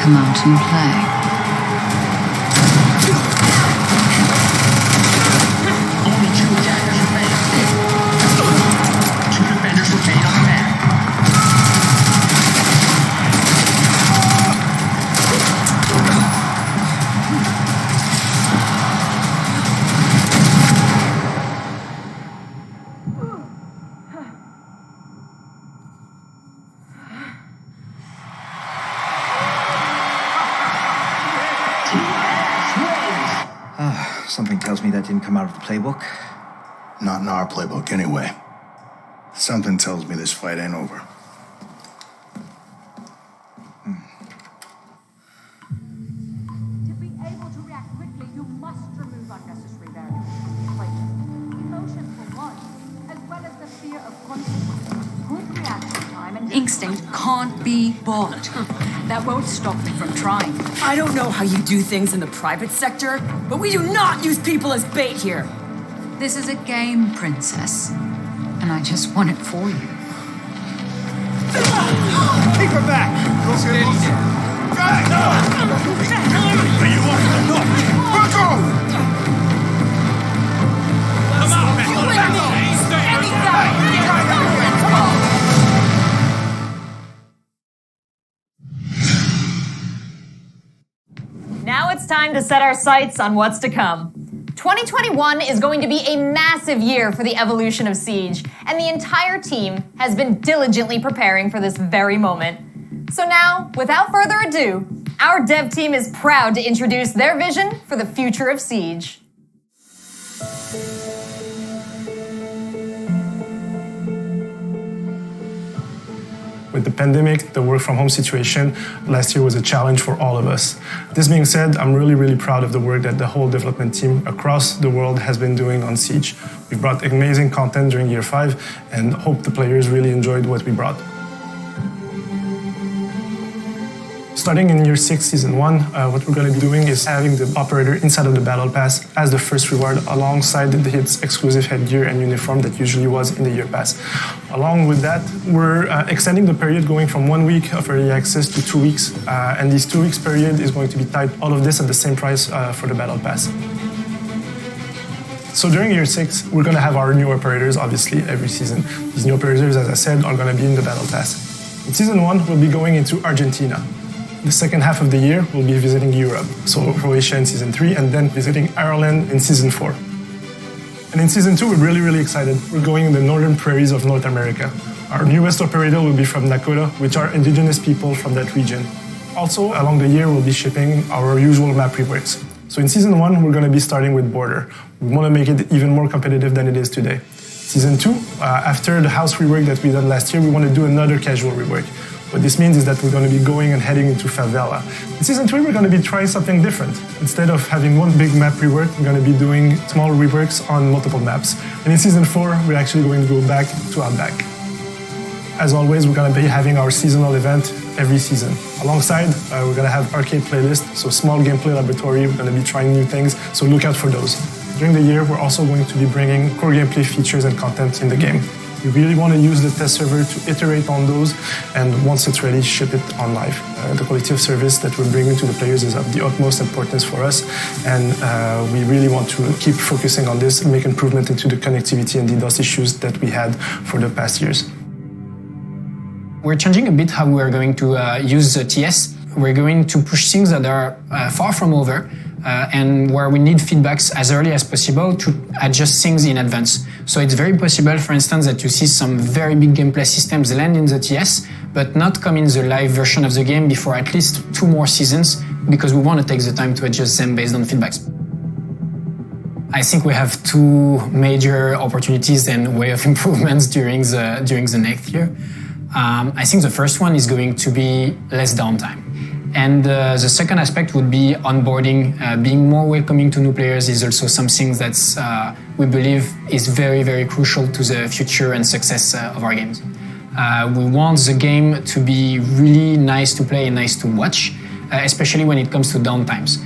come out and play. Only 2 attackers remain. 2 defenders remain on the map. Something tells me that didn't come out of the playbook. Not in our playbook, anyway. Something tells me this fight ain't over. To be able to react quickly, you must remove unnecessary variables from the equation. Emotion for one, as well as the fear of consequences. Good reaction time and Instinct can't be bought. that won't stop me from trying. I don't know how you do things in the private sector, but we do not use people as bait here. This is a game, princess. And I just won it for you. Take her back! Now it's time to set our sights on what's to come. 2021 is going to be a massive year for the evolution of Siege, and the entire team has been diligently preparing for this very moment. So now, without further ado, our dev team is proud to introduce their vision for the future of Siege. With the pandemic, the work from home situation, last year was a challenge for all of us. This being said, I'm really proud of the work that the whole development team across the world has been doing on Siege. We brought amazing content during year 5 and hope the players really enjoyed what we brought. Starting in year 6, season 1, what we're going to be doing is having the operator inside of the battle pass as the first reward alongside its exclusive headgear and uniform that usually was in the year pass. Along with that, we're extending the period going from 1 week of early access to 2 weeks, and this 2 weeks period is going to be tied all of this at the same price for the battle pass. So during year 6, we're going to have our new operators, obviously, every season. These new operators, as I said, are going to be in the battle pass. In season 1, we'll be going into Argentina. The second half of the year, we'll be visiting Europe, so Croatia in season 3, and then visiting Ireland in season 4. And in season 2, we're really excited. We're going in the northern prairies of North America. Our newest operator will be from Dakota, which are indigenous people from that region. Also, along the year, we'll be shipping our usual map reworks. So in season 1, we're going to be starting with Border. We want to make it even more competitive than it is today. Season 2, after the house rework that we did last year, we want to do another casual rework. What this means is that we're going to be going and heading into Favela. In season 3, we're going to be trying something different. Instead of having one big map rework, we're going to be doing small reworks on multiple maps. And in season 4, we're actually going to go back to Outback. As always, we're going to be having our seasonal event every season. Alongside, we're going to have arcade playlists, so small gameplay laboratory. We're going to be trying new things, so look out for those. During the year, we're also going to be bringing core gameplay features and content in the game. We really want to use the test server to iterate on those, and once it's ready, ship it on live. The quality of service that we're bringing to the players is of the utmost importance for us, and we really want to keep focusing on this and make improvement into the connectivity and DDoS issues that we had for the past years. We're changing a bit how we're going to use the TS. We're going to push things that are far from over, and where we need feedbacks as early as possible to adjust things in advance. So it's very possible, for instance, that you see some very big gameplay systems land in the TS, but not come in the live version of the game before at least 2 more seasons, because we want to take the time to adjust them based on feedbacks. I think we have 2 major opportunities and way of improvements during the next year. I think the first one is going to be less downtime. And the second aspect would be onboarding. Being more welcoming to new players is also something that we believe is very crucial to the future and success of our games. We want the game to be really nice to play and nice to watch, especially when it comes to downtimes.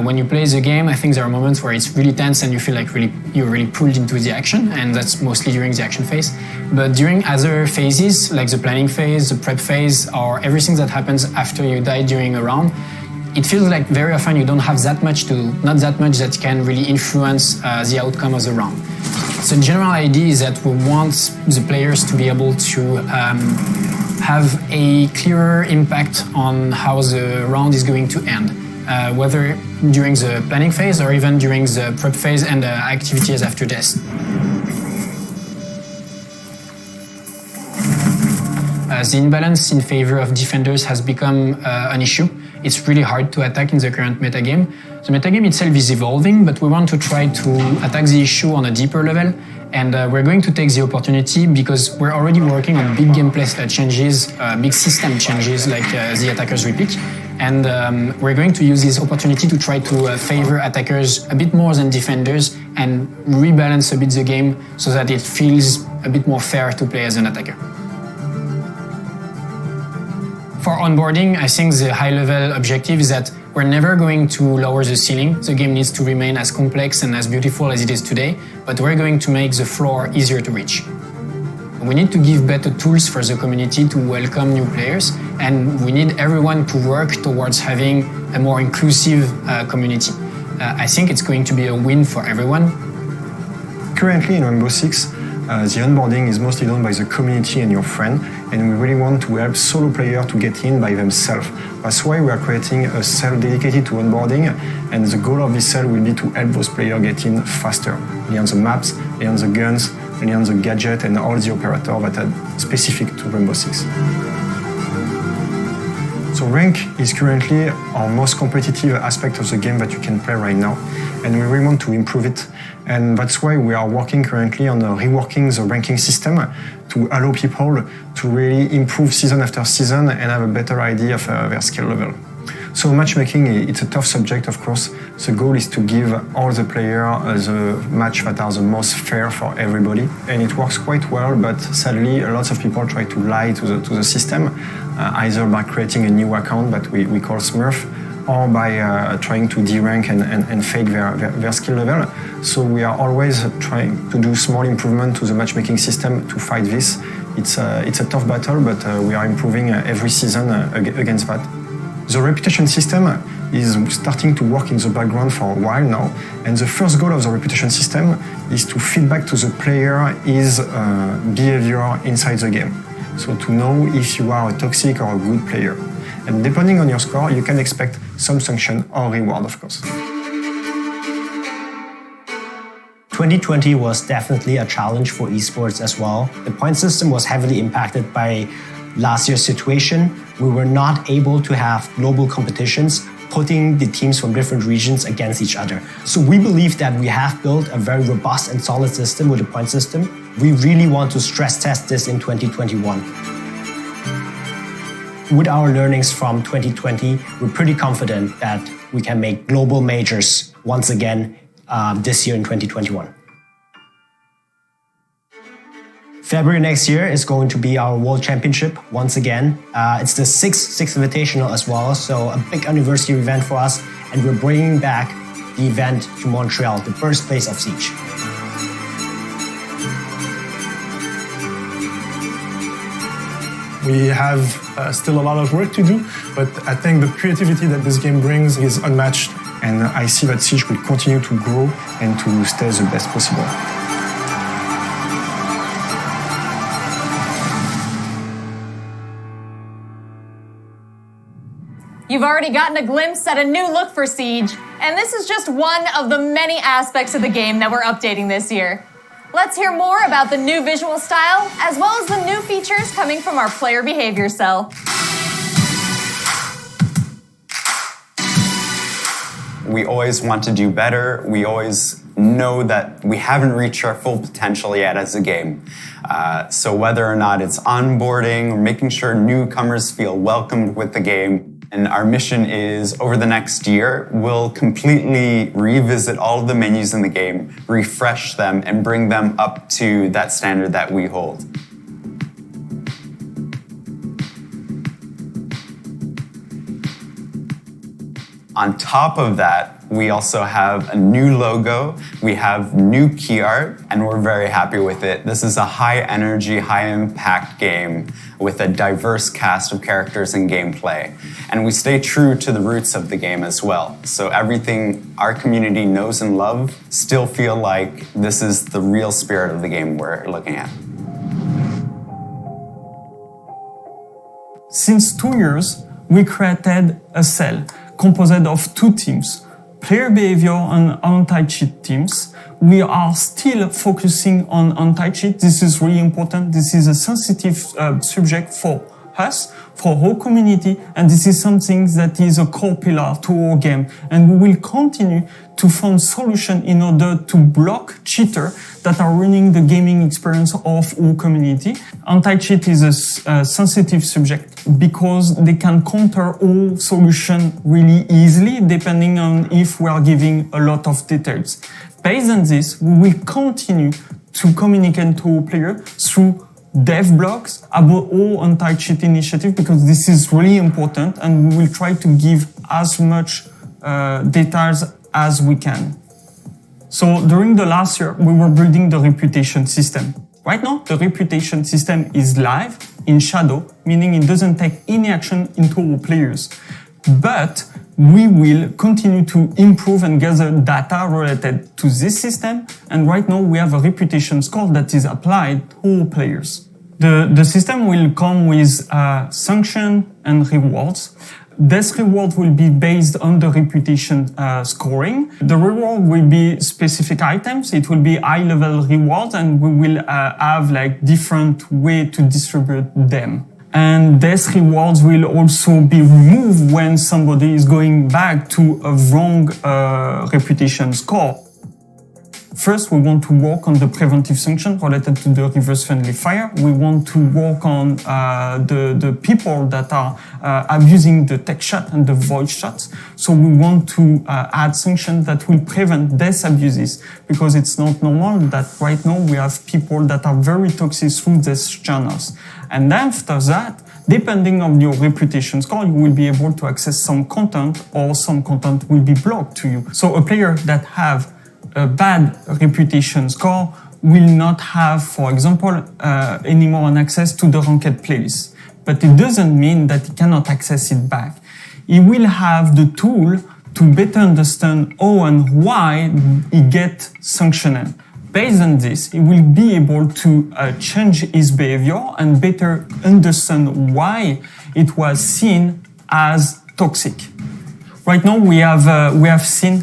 When you play the game, I think there are moments where it's really tense and you feel like you're really pulled into the action, and that's mostly during the action phase. But during other phases, like the planning phase, the prep phase, or everything that happens after you die during a round, it feels like very often you don't have not that much that can really influence the outcome of the round. So the general idea is that we want the players to be able to have a clearer impact on how the round is going to end, whether during the planning phase or even during the prep phase and the activities after this. The imbalance in favor of defenders has become an issue. It's really hard to attack in the current metagame. The metagame itself is evolving, but we want to try to attack the issue on a deeper level, and we're going to take the opportunity because we're already working on big gameplay changes, big system changes like the attackers repeat, and we're going to use this opportunity to try to favor attackers a bit more than defenders and rebalance a bit the game so that it feels a bit more fair to play as an attacker. For onboarding, I think the high-level objective is that we're never going to lower the ceiling. The game needs to remain as complex and as beautiful as it is today, but we're going to make the floor easier to reach. We need to give better tools for the community to welcome new players, and we need everyone to work towards having a more inclusive community. I think it's going to be a win for everyone. Currently in Rainbow Six, the onboarding is mostly done by the community and your friend, and we really want to help solo players to get in by themselves. That's why we are creating a cell dedicated to onboarding, and the goal of this cell will be to help those players get in faster. Learn the maps, learn the guns, learn the gadget and all the operators that are specific to Rainbow Six. So rank is currently our most competitive aspect of the game that you can play right now, and we really want to improve it. And that's why we are working currently on reworking the ranking system to allow people to really improve season after season and have a better idea of their skill level. So matchmaking, it's a tough subject, of course. The goal is to give all the players the match that are the most fair for everybody. And it works quite well, but sadly, lots of people try to lie to the system, either by creating a new account that we call Smurf, or by trying to derank and fake their skill level. So we are always trying to do small improvement to the matchmaking system to fight this. It's a tough battle, but we are improving every season against that. The reputation system is starting to work in the background for a while now, and the first goal of the reputation system is to feed back to the player his behavior inside the game. So to know if you are a toxic or a good player. And depending on your score, you can expect some sanction or reward, of course. 2020 was definitely a challenge for esports as well. The point system was heavily impacted by last year's situation. We were not able to have global competitions, putting the teams from different regions against each other. So we believe that we have built a very robust and solid system with the point system. We really want to stress test this in 2021. With our learnings from 2020, we're pretty confident that we can make global majors once again this year in 2021. February next year is going to be our World Championship once again. It's the sixth Invitational as well, so a big anniversary event for us, and we're bringing back the event to Montreal, the birthplace of Siege. We have still a lot of work to do, but I think the creativity that this game brings is unmatched. And I see that Siege will continue to grow and to stay the best possible. You've already gotten a glimpse at a new look for Siege, and this is just one of the many aspects of the game that we're updating this year. Let's hear more about the new visual style, as well as the new features coming from our player behavior cell. We always want to do better. We always know that we haven't reached our full potential yet as a game. So whether or not it's onboarding or making sure newcomers feel welcomed with the game, and our mission is, over the next year, we'll completely revisit all of the menus in the game, refresh them, and bring them up to that standard that we hold. On top of that, we also have a new logo, we have new key art, and we're very happy with it. This is a high energy, high impact game with a diverse cast of characters and gameplay. And we stay true to the roots of the game as well. So everything our community knows and love still feel like this is the real spirit of the game we're looking at. Since 2 years, we created a cell composed of 2 teams, player behavior and anti-cheat teams. We are still focusing on anti-cheat. This is really important. This is a sensitive subject for us, for our community, and this is something that is a core pillar to our game. And we will continue to find solutions in order to block cheaters that are ruining the gaming experience of our community. Anti-cheat is a sensitive subject because they can counter all solutions really easily, depending on if we are giving a lot of details. Based on this, we will continue to communicate to our players through dev blogs about all anti-cheat initiative, because this is really important, and we will try to give as much details as we can. So during the last year, we were building the reputation system. Right now, the reputation system is live in shadow, meaning it doesn't take any action into our players. But we will continue to improve and gather data related to this system. And right now we have a reputation score that is applied to all players. The system will come with sanction and rewards. This reward will be based on the reputation scoring. The reward will be specific items. It will be high-level rewards, and we will have like different way to distribute them. And these rewards will also be removed when somebody is going back to a wrong reputation score. First, we want to work on the preventive sanction related to the reverse friendly fire. We want to work on the people that are abusing the tech chat and the voice chats. So we want to add sanctions that will prevent these abuses, because it's not normal that right now we have people that are very toxic through these channels. And after that, depending on your reputation score, you will be able to access some content, or some content will be blocked to you. So a player that have a bad reputation score will not have, for example, anymore an access to the ranked playlist. But it doesn't mean that he cannot access it back. He will have the tool to better understand how and why he get sanctioned. Based on this, he will be able to change his behavior and better understand why it was seen as toxic. Right now, we have seen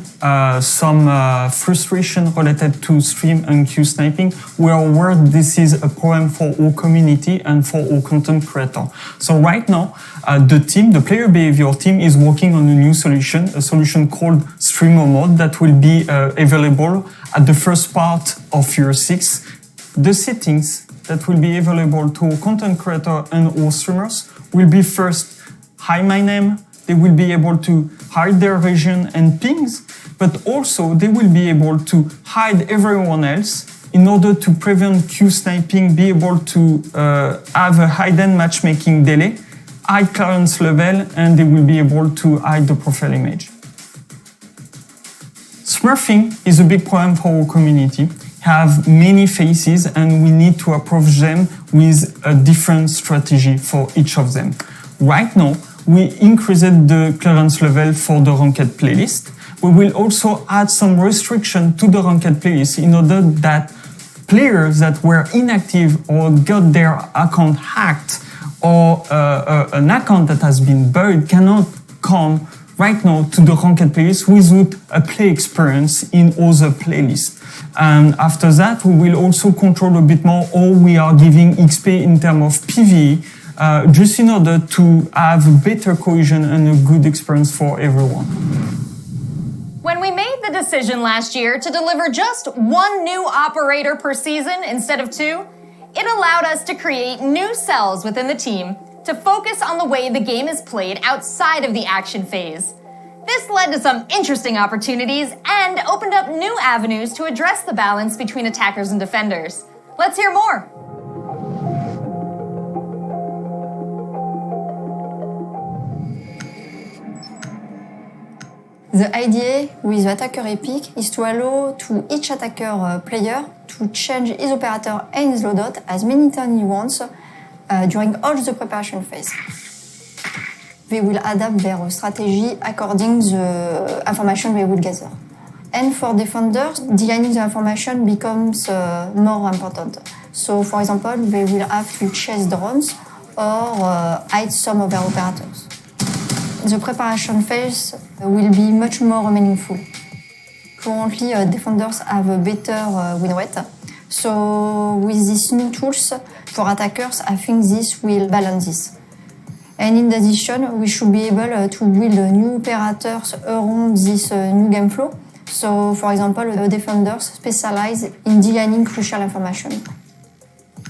some frustration related to stream and queue sniping. We are aware this is a problem for our community and for our content creator. So right now, the player behavior team is working on a new solution, a solution called Streamer Mode that will be available at the first part of year 6. The settings that will be available to our content creator and our streamers will be first, hi, my name. They will be able to hide their region and pings, but also they will be able to hide everyone else in order to prevent queue sniping, be able to have a hidden matchmaking delay, high clearance level, and they will be able to hide the profile image. Smurfing is a big problem for our community. Have many faces, and we need to approach them with a different strategy for each of them. Right now, we increased the clearance level for the ranked playlist. We will also add some restriction to the ranked playlist in order that players that were inactive or got their account hacked, or an account that has been buried cannot come right now to the ranked playlist without a play experience in other playlists. And after that, we will also control a bit more how we are giving XP in terms of PvE, just in order to have a better cohesion and a good experience for everyone. When we made the decision last year to deliver just one new operator per season instead of 2, it allowed us to create new cells within the team to focus on the way the game is played outside of the action phase. This led to some interesting opportunities and opened up new avenues to address the balance between attackers and defenders. Let's hear more. The idea with the attacker epic is to allow to each attacker player to change his operator and his loadout as many times he wants during all the preparation phase. They will adapt their strategy according the information they will gather. And for defenders, delaying the information becomes more important. So, for example, they will have to chase drones or hide some of their operators. The preparation phase will be much more meaningful. Currently, defenders have a better win rate. So, with these new tools for attackers, I think this will balance this. And in addition, we should be able to build new operators around this new game flow. So, for example, the defenders specialize in delaying crucial information.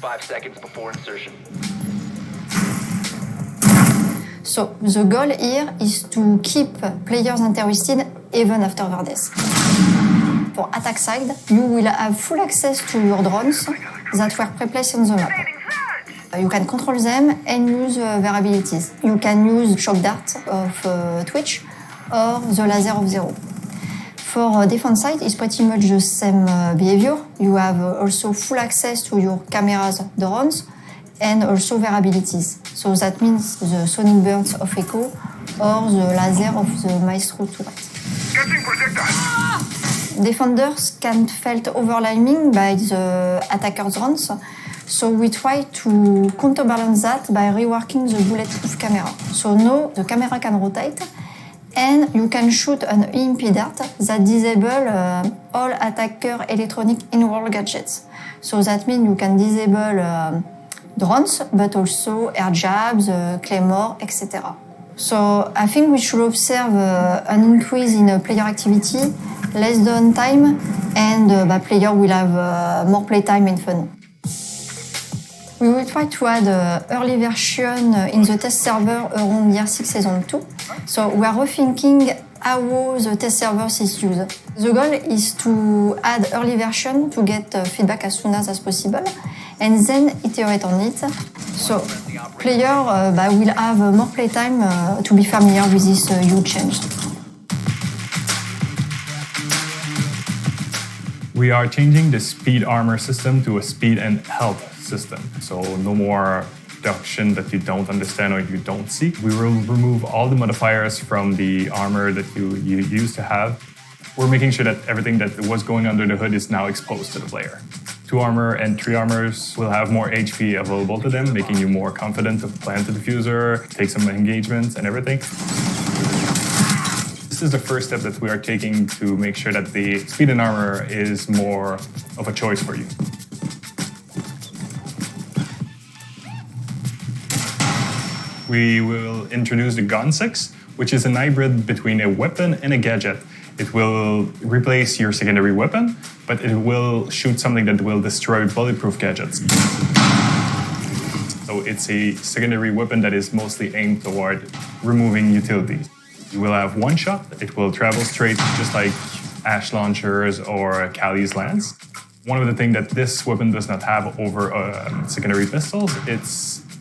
5 seconds before insertion. So, the goal here is to keep players interested even after their death. For attack side, you will have full access to your drones that were pre-placed on the map. You can control them and use their abilities. You can use Shock Dart of Twitch or the Laser of Zero. For defense side, it's pretty much the same behavior. You have also full access to your camera's drones and also their abilities. So that means the Sonic Burns of Echo or the Laser of the Maestro turret. Defenders can felt overwhelming by the attacker's drones, so we try to counterbalance that by reworking the bulletproof camera. So now the camera can rotate, and you can shoot an EMP dart that disable all attacker electronic in-world gadgets. So that means you can disable drones, but also air jabs, claymore, etc. So I think we should observe an increase in player activity, less downtime, and player will have more playtime and fun. We will try to add an early version in the test server around year 6 season 2. So we are rethinking how the test server is used. The goal is to add early version to get feedback as soon as possible and then iterate on it. So player will have more playtime to be familiar with this huge change. We are changing the speed armor system to a speed and health system. So no more reduction that you don't understand or you don't see. We will remove all the modifiers from the armor that you used to have. We're making sure that everything that was going under the hood is now exposed to the player. 2 armor and 3 armors will have more HP available to them, making you more confident to plant the diffuser, take some engagements and everything. This is the first step that we are taking to make sure that the speed and armor is more of a choice for you. We will introduce the Gun 6, which is a hybrid between a weapon and a gadget. It will replace your secondary weapon, but it will shoot something that will destroy bulletproof gadgets. So it's a secondary weapon that is mostly aimed toward removing utilities. You will have one shot, it will travel straight just like Ash launchers or Kali's lance. One of the things that this weapon does not have over secondary pistols, it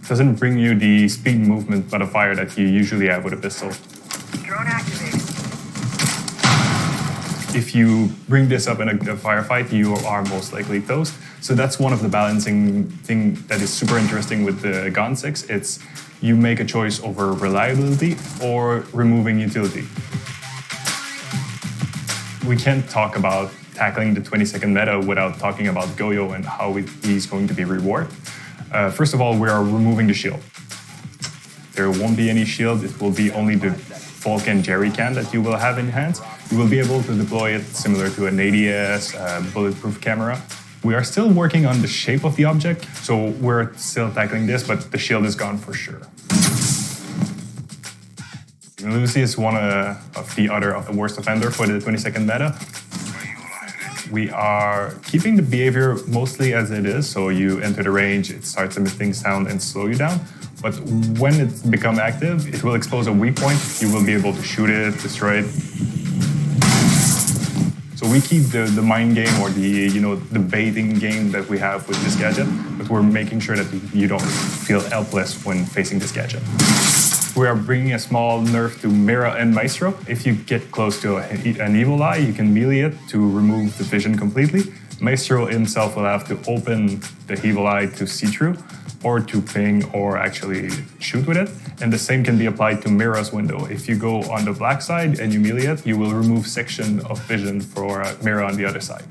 doesn't bring you the speed movement modifier that you usually have with a pistol. Drone activated. If you bring this up in a firefight, you are most likely toast. So that's one of the balancing thing that is super interesting with the Gun 6. It's you make a choice over reliability or removing utility. We can't talk about tackling the 20-second meta without talking about Goyo and how he's going to be rewarded. First of all, we are removing the shield. There won't be any shield. It will be only the Vulcan jerrycan that you will have in your hands. You will be able to deploy it similar to an ADS, bulletproof camera. We are still working on the shape of the object, so we're still tackling this, but the shield is gone for sure. Lucy is one of the worst offender for the 20-second meta. We are keeping the behavior mostly as it is, so you enter the range, it starts emitting sound and slow you down. But when it becomes active, it will expose a weak point. You will be able to shoot it, destroy it. So we keep the mind game or the baiting game that we have with this gadget, but we're making sure that you don't feel helpless when facing this gadget. We are bringing a small nerf to Mira and Maestro. If you get close to an evil eye, you can melee it to remove the vision completely. Maestro himself will have to open the evil eye to see through, or to ping or actually shoot with it. And the same can be applied to Mira's window. If you go on the black side and you melee it, you will remove section of vision for Mira on the other side.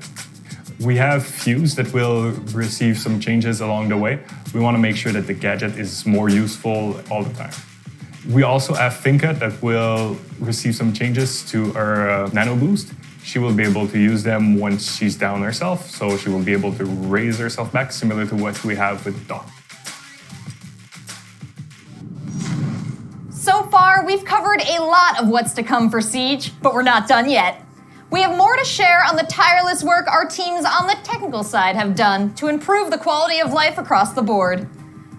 We have Fuse that will receive some changes along the way. We want to make sure that the gadget is more useful all the time. We also have Finka that will receive some changes to her Nano Boost. She will be able to use them once she's down herself, so she will be able to raise herself back, similar to what we have with Doc. So far, we've covered a lot of what's to come for Siege, but we're not done yet. We have more to share on the tireless work our teams on the technical side have done to improve the quality of life across the board.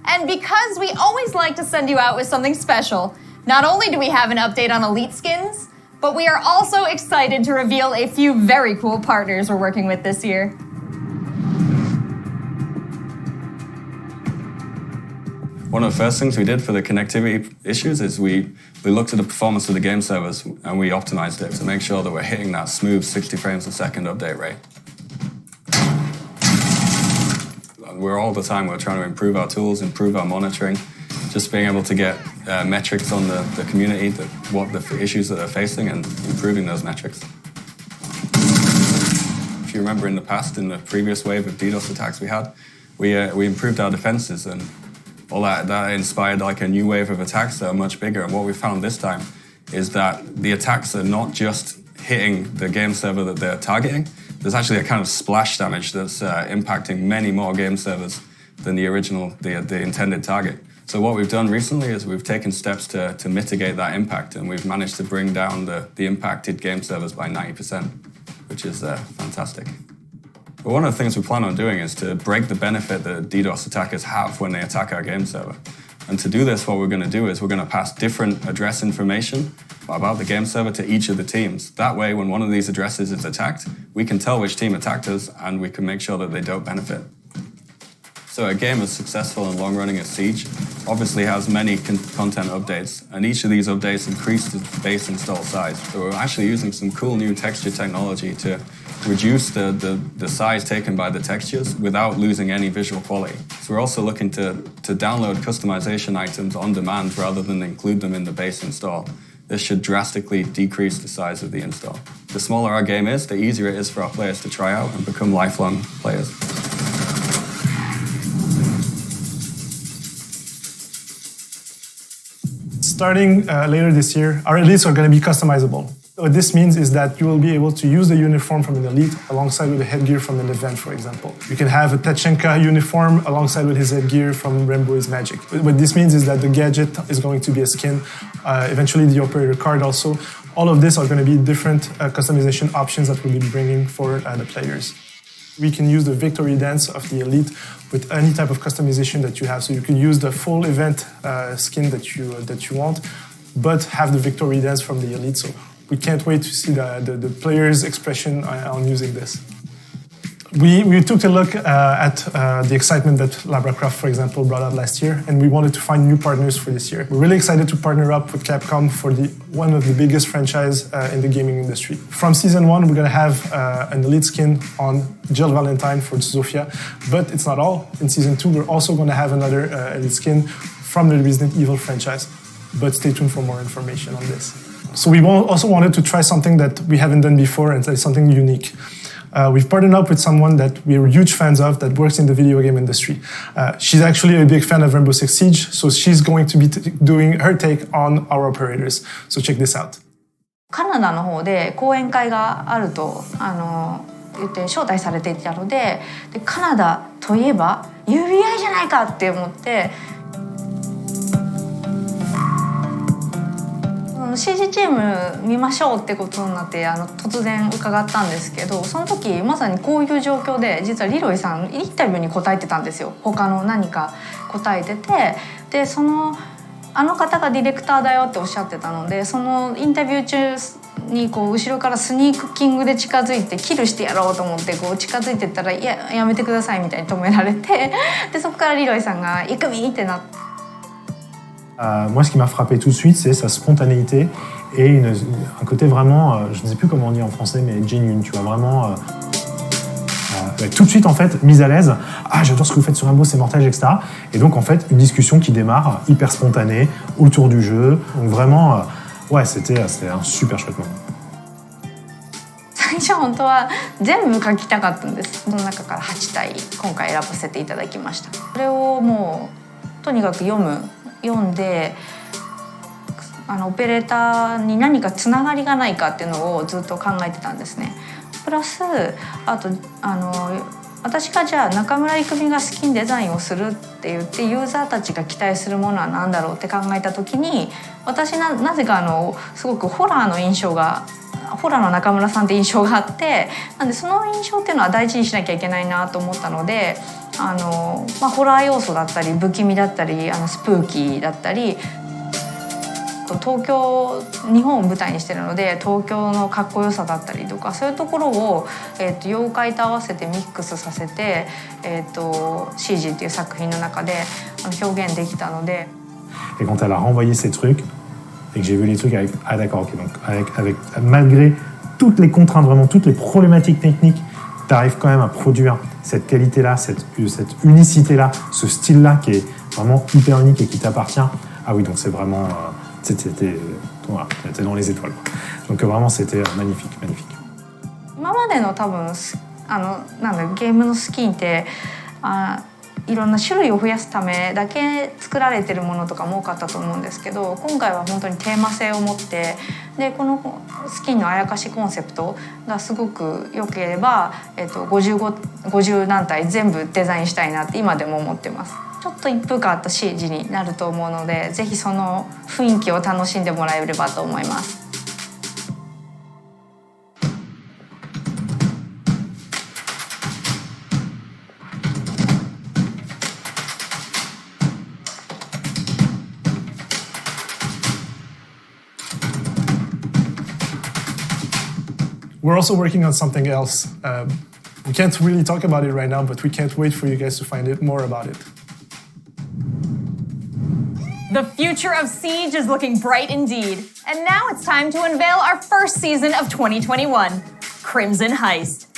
And because we always like to send you out with something special, not only do we have an update on Elite skins, but we are also excited to reveal a few very cool partners we're working with this year. One of the first things we did for the connectivity issues is we looked at the performance of the game servers and we optimized it to make sure that we're hitting that smooth 60 frames a second update rate. All the time we're trying to improve our tools, improve our monitoring, just being able to get metrics on the community, what the issues that they're facing, and improving those metrics. If you remember in the past, in the previous wave of DDoS attacks we had, we improved our defenses, and all that inspired like a new wave of attacks that are much bigger. And what we found this time is that the attacks are not just hitting the game server that they're targeting. There's actually a kind of splash damage that's impacting many more game servers than the original, the intended target. So what we've done recently is we've taken steps to mitigate that impact, and we've managed to bring down the impacted game servers by 90%, which is fantastic. But one of the things we plan on doing is to break the benefit that DDoS attackers have when they attack our game server. And to do this, what we're going to do is we're going to pass different address information about the game server to each of the teams. That way, when one of these addresses is attacked, we can tell which team attacked us, and we can make sure that they don't benefit. So a game as successful and long-running as Siege obviously has many content updates, and each of these updates increase the base install size. So we're actually using some cool new texture technology to reduce the size taken by the textures without losing any visual quality. So we're also looking to download customization items on demand rather than include them in the base install. This should drastically decrease the size of the install. The smaller our game is, the easier it is for our players to try out and become lifelong players. Starting later this year, our elites are going to be customizable. What this means is that you will be able to use the uniform from an elite alongside with the headgear from an event, for example. You can have a Tachenka uniform alongside with his headgear from Rainbow is Magic. What this means is that the gadget is going to be a skin, eventually the operator card also. All of this are going to be different customization options that we'll be bringing for the players. We can use the victory dance of the elite with any type of customization that you have. So you can use the full event skin that you want, but have the victory dance from the elite. So we can't wait to see the players' expression on using this. We took a look at the excitement that Labracraft, for example, brought out last year, and we wanted to find new partners for this year. We're really excited to partner up with Capcom for one of the biggest franchise in the gaming industry. From Season 1, we're going to have an elite skin on Jill Valentine for Zofia, but it's not all. In Season 2, we're also going to have another elite skin from the Resident Evil franchise, but stay tuned for more information on this. So we also wanted to try something that we haven't done before and something unique. We've partnered up with someone that we're huge fans of that works in the video game industry. She's actually a big fan of Rainbow Six Siege, so she's going to be doing her take on our operators. So check this out. カナダの方で講演会があると言って招待されていたので、カナダといえば UBI じゃないかって思って。CG チーム見ましょうってことになって突然伺ったんですけど、その時まさにこういう状況で実はリロイさんインタビューに答えてたんですよ。他の何か答えてて、であの方がディレクターだよっておっしゃってたので、そのインタビュー中にこう後ろからスニーキングで近づいてキルしてやろうと思ってこう近づいてったら「いややめてください」みたいに止められてでそこからリロイさんが「行くみ!」ってなって。Moi, ce qui m'a frappé tout de suite, c'est sa spontanéité et un côté vraiment, je ne sais plus comment on dit en français, mais genuine, tu vois, vraiment tout de suite en fait mise à l'aise. Ah, j'adore ce que vous faites sur Rainbow, c'est mortel, etc. Et donc en fait une discussion qui démarre hyper spontanée autour du jeu. Donc vraiment, ouais, c'était un super chouette moment. 最初本当は全部書きたかったんです。その中から8体今回選ばせていただきました。それをもうとにかく読んでオペレーターに何かつながりがないかっていうのをずっと考えてたんですね。プラスあと私がじゃあ中村郁美が好きにデザインをするって言ってユーザーたちが期待するものは何だろうって考えた時に私なぜかすごくホラーの中村さんって印象があってなんでその印象っていうのは大事にしなきゃいけないなと思ったのでホラー要素だったり不気味だったりスプーキーだったり日本を舞台にしてるので東京のかっこよさだったりとかそういうところを、妖怪と合わせてミックスさせて、CG っていう作品の中で表現できたので。Et quand elle a renvoyé ces trucs et que j'ai vu les trucs avec ah d'accord ok donc avec malgré toutes les contraintes vraiment toutes les problématiques techniques tu arrives quand même à produire cette qualité là cette unicité là ce style là qui est vraiment hyper unique et qui t'appartient ah oui donc c'est vraiment c'était dans les étoiles donc vraiment c'était magnifique 今までの多分ゲームのスキンっていろんな種類を増やすためだけ作られてるものとかも多かったと思うんですけど今回は本当にテーマ性を持ってでこのスキンのあやかしコンセプトがすごく良ければ、50何体全部デザインしたいなって今でも思ってます。ちょっと一風変わった CG になると思うのでぜひその雰囲気を楽しんでもらえればと思います。We're also working on something else. We can't really talk about it right now, but we can't wait for you guys to find out more about it. The future of Siege is looking bright indeed. And now it's time to unveil our first season of 2021, Crimson Heist.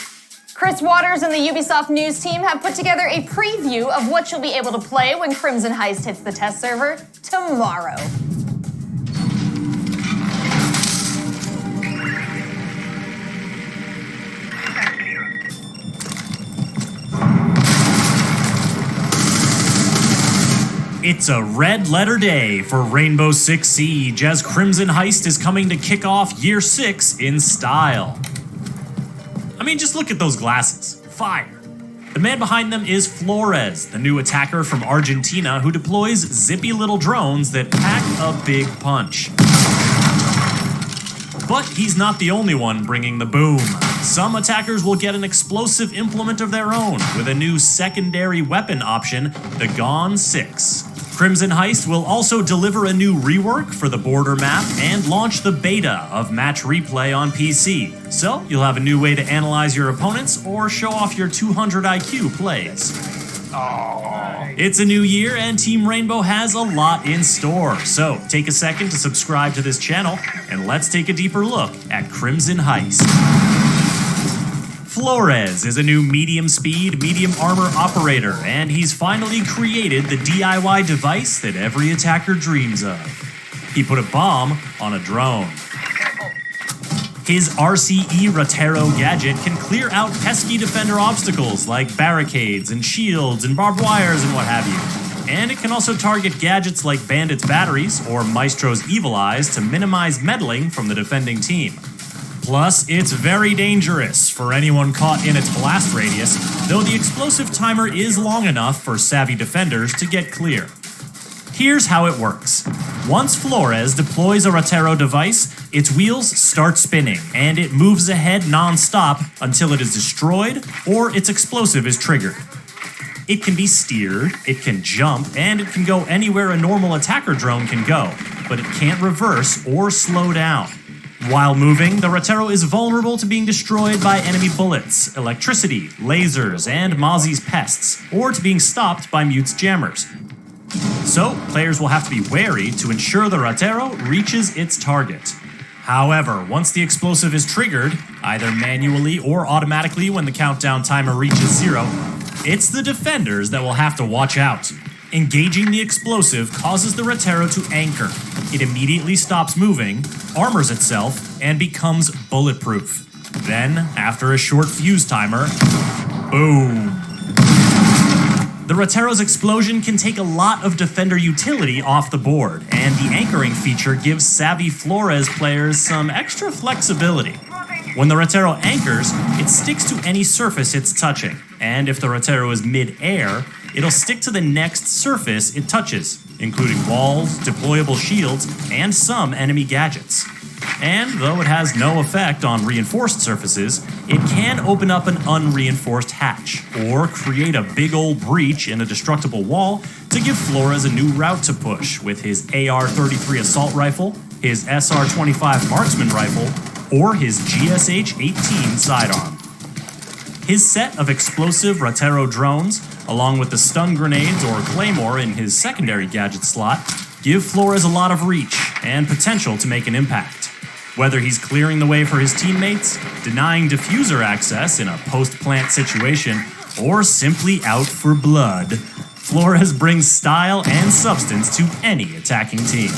Chris Waters and the Ubisoft News team have put together a preview of what you'll be able to play when Crimson Heist hits the test server tomorrow. It's a red letter day for Rainbow Six Siege as Crimson Heist is coming to kick off Year 6 in style. I mean, just look at those glasses. Fire. The man behind them is Flores, the new attacker from Argentina who deploys zippy little drones that pack a big punch. But he's not the only one bringing the boom. Some attackers will get an explosive implement of their own with a new secondary weapon option, the Gone 6. Crimson Heist will also deliver a new rework for the border map and launch the beta of Match Replay on PC. So you'll have a new way to analyze your opponents or show off your 200 IQ plays. It's a new year and Team Rainbow has a lot in store. So take a second to subscribe to this channel and let's take a deeper look at Crimson Heist. Flores is a new medium speed, medium armor operator, and he's finally created the DIY device that every attacker dreams of. He put a bomb on a drone. His RCE Rotero gadget can clear out pesky defender obstacles like barricades and shields and barbed wires and what have you. And it can also target gadgets like Bandit's batteries or Maestro's evil eyes to minimize meddling from the defending team. Plus, it's very dangerous for anyone caught in its blast radius, though the explosive timer is long enough for savvy defenders to get clear. Here's how it works. Once Flores deploys a Rotero device, its wheels start spinning, and it moves ahead non-stop until it is destroyed or its explosive is triggered. It can be steered, it can jump, and it can go anywhere a normal attacker drone can go, but it can't reverse or slow down. While moving, the Ratero is vulnerable to being destroyed by enemy bullets, electricity, lasers, and Mozzie's pests, or to being stopped by Mute's jammers. So, players will have to be wary to ensure the Ratero reaches its target. However, once the explosive is triggered, either manually or automatically when the countdown timer reaches 0, it's the defenders that will have to watch out. Engaging the explosive causes the Ratero to anchor. It immediately stops moving, armors itself, and becomes bulletproof. Then, after a short fuse timer, boom. The Ratero's explosion can take a lot of defender utility off the board, and the anchoring feature gives savvy Flores players some extra flexibility. When the Ratero anchors, it sticks to any surface it's touching, and if the Ratero is mid-air, it'll stick to the next surface it touches, including walls, deployable shields, and some enemy gadgets. And though it has no effect on reinforced surfaces, it can open up an unreinforced hatch, or create a big old breach in a destructible wall to give Flores a new route to push with his AR-33 assault rifle, his SR-25 marksman rifle, or his GSH-18 sidearm. His set of explosive Ratero drones, along with the stun grenades or claymore in his secondary gadget slot, give Flores a lot of reach and potential to make an impact. Whether he's clearing the way for his teammates, denying diffuser access in a post-plant situation, or simply out for blood, Flores brings style and substance to any attacking team.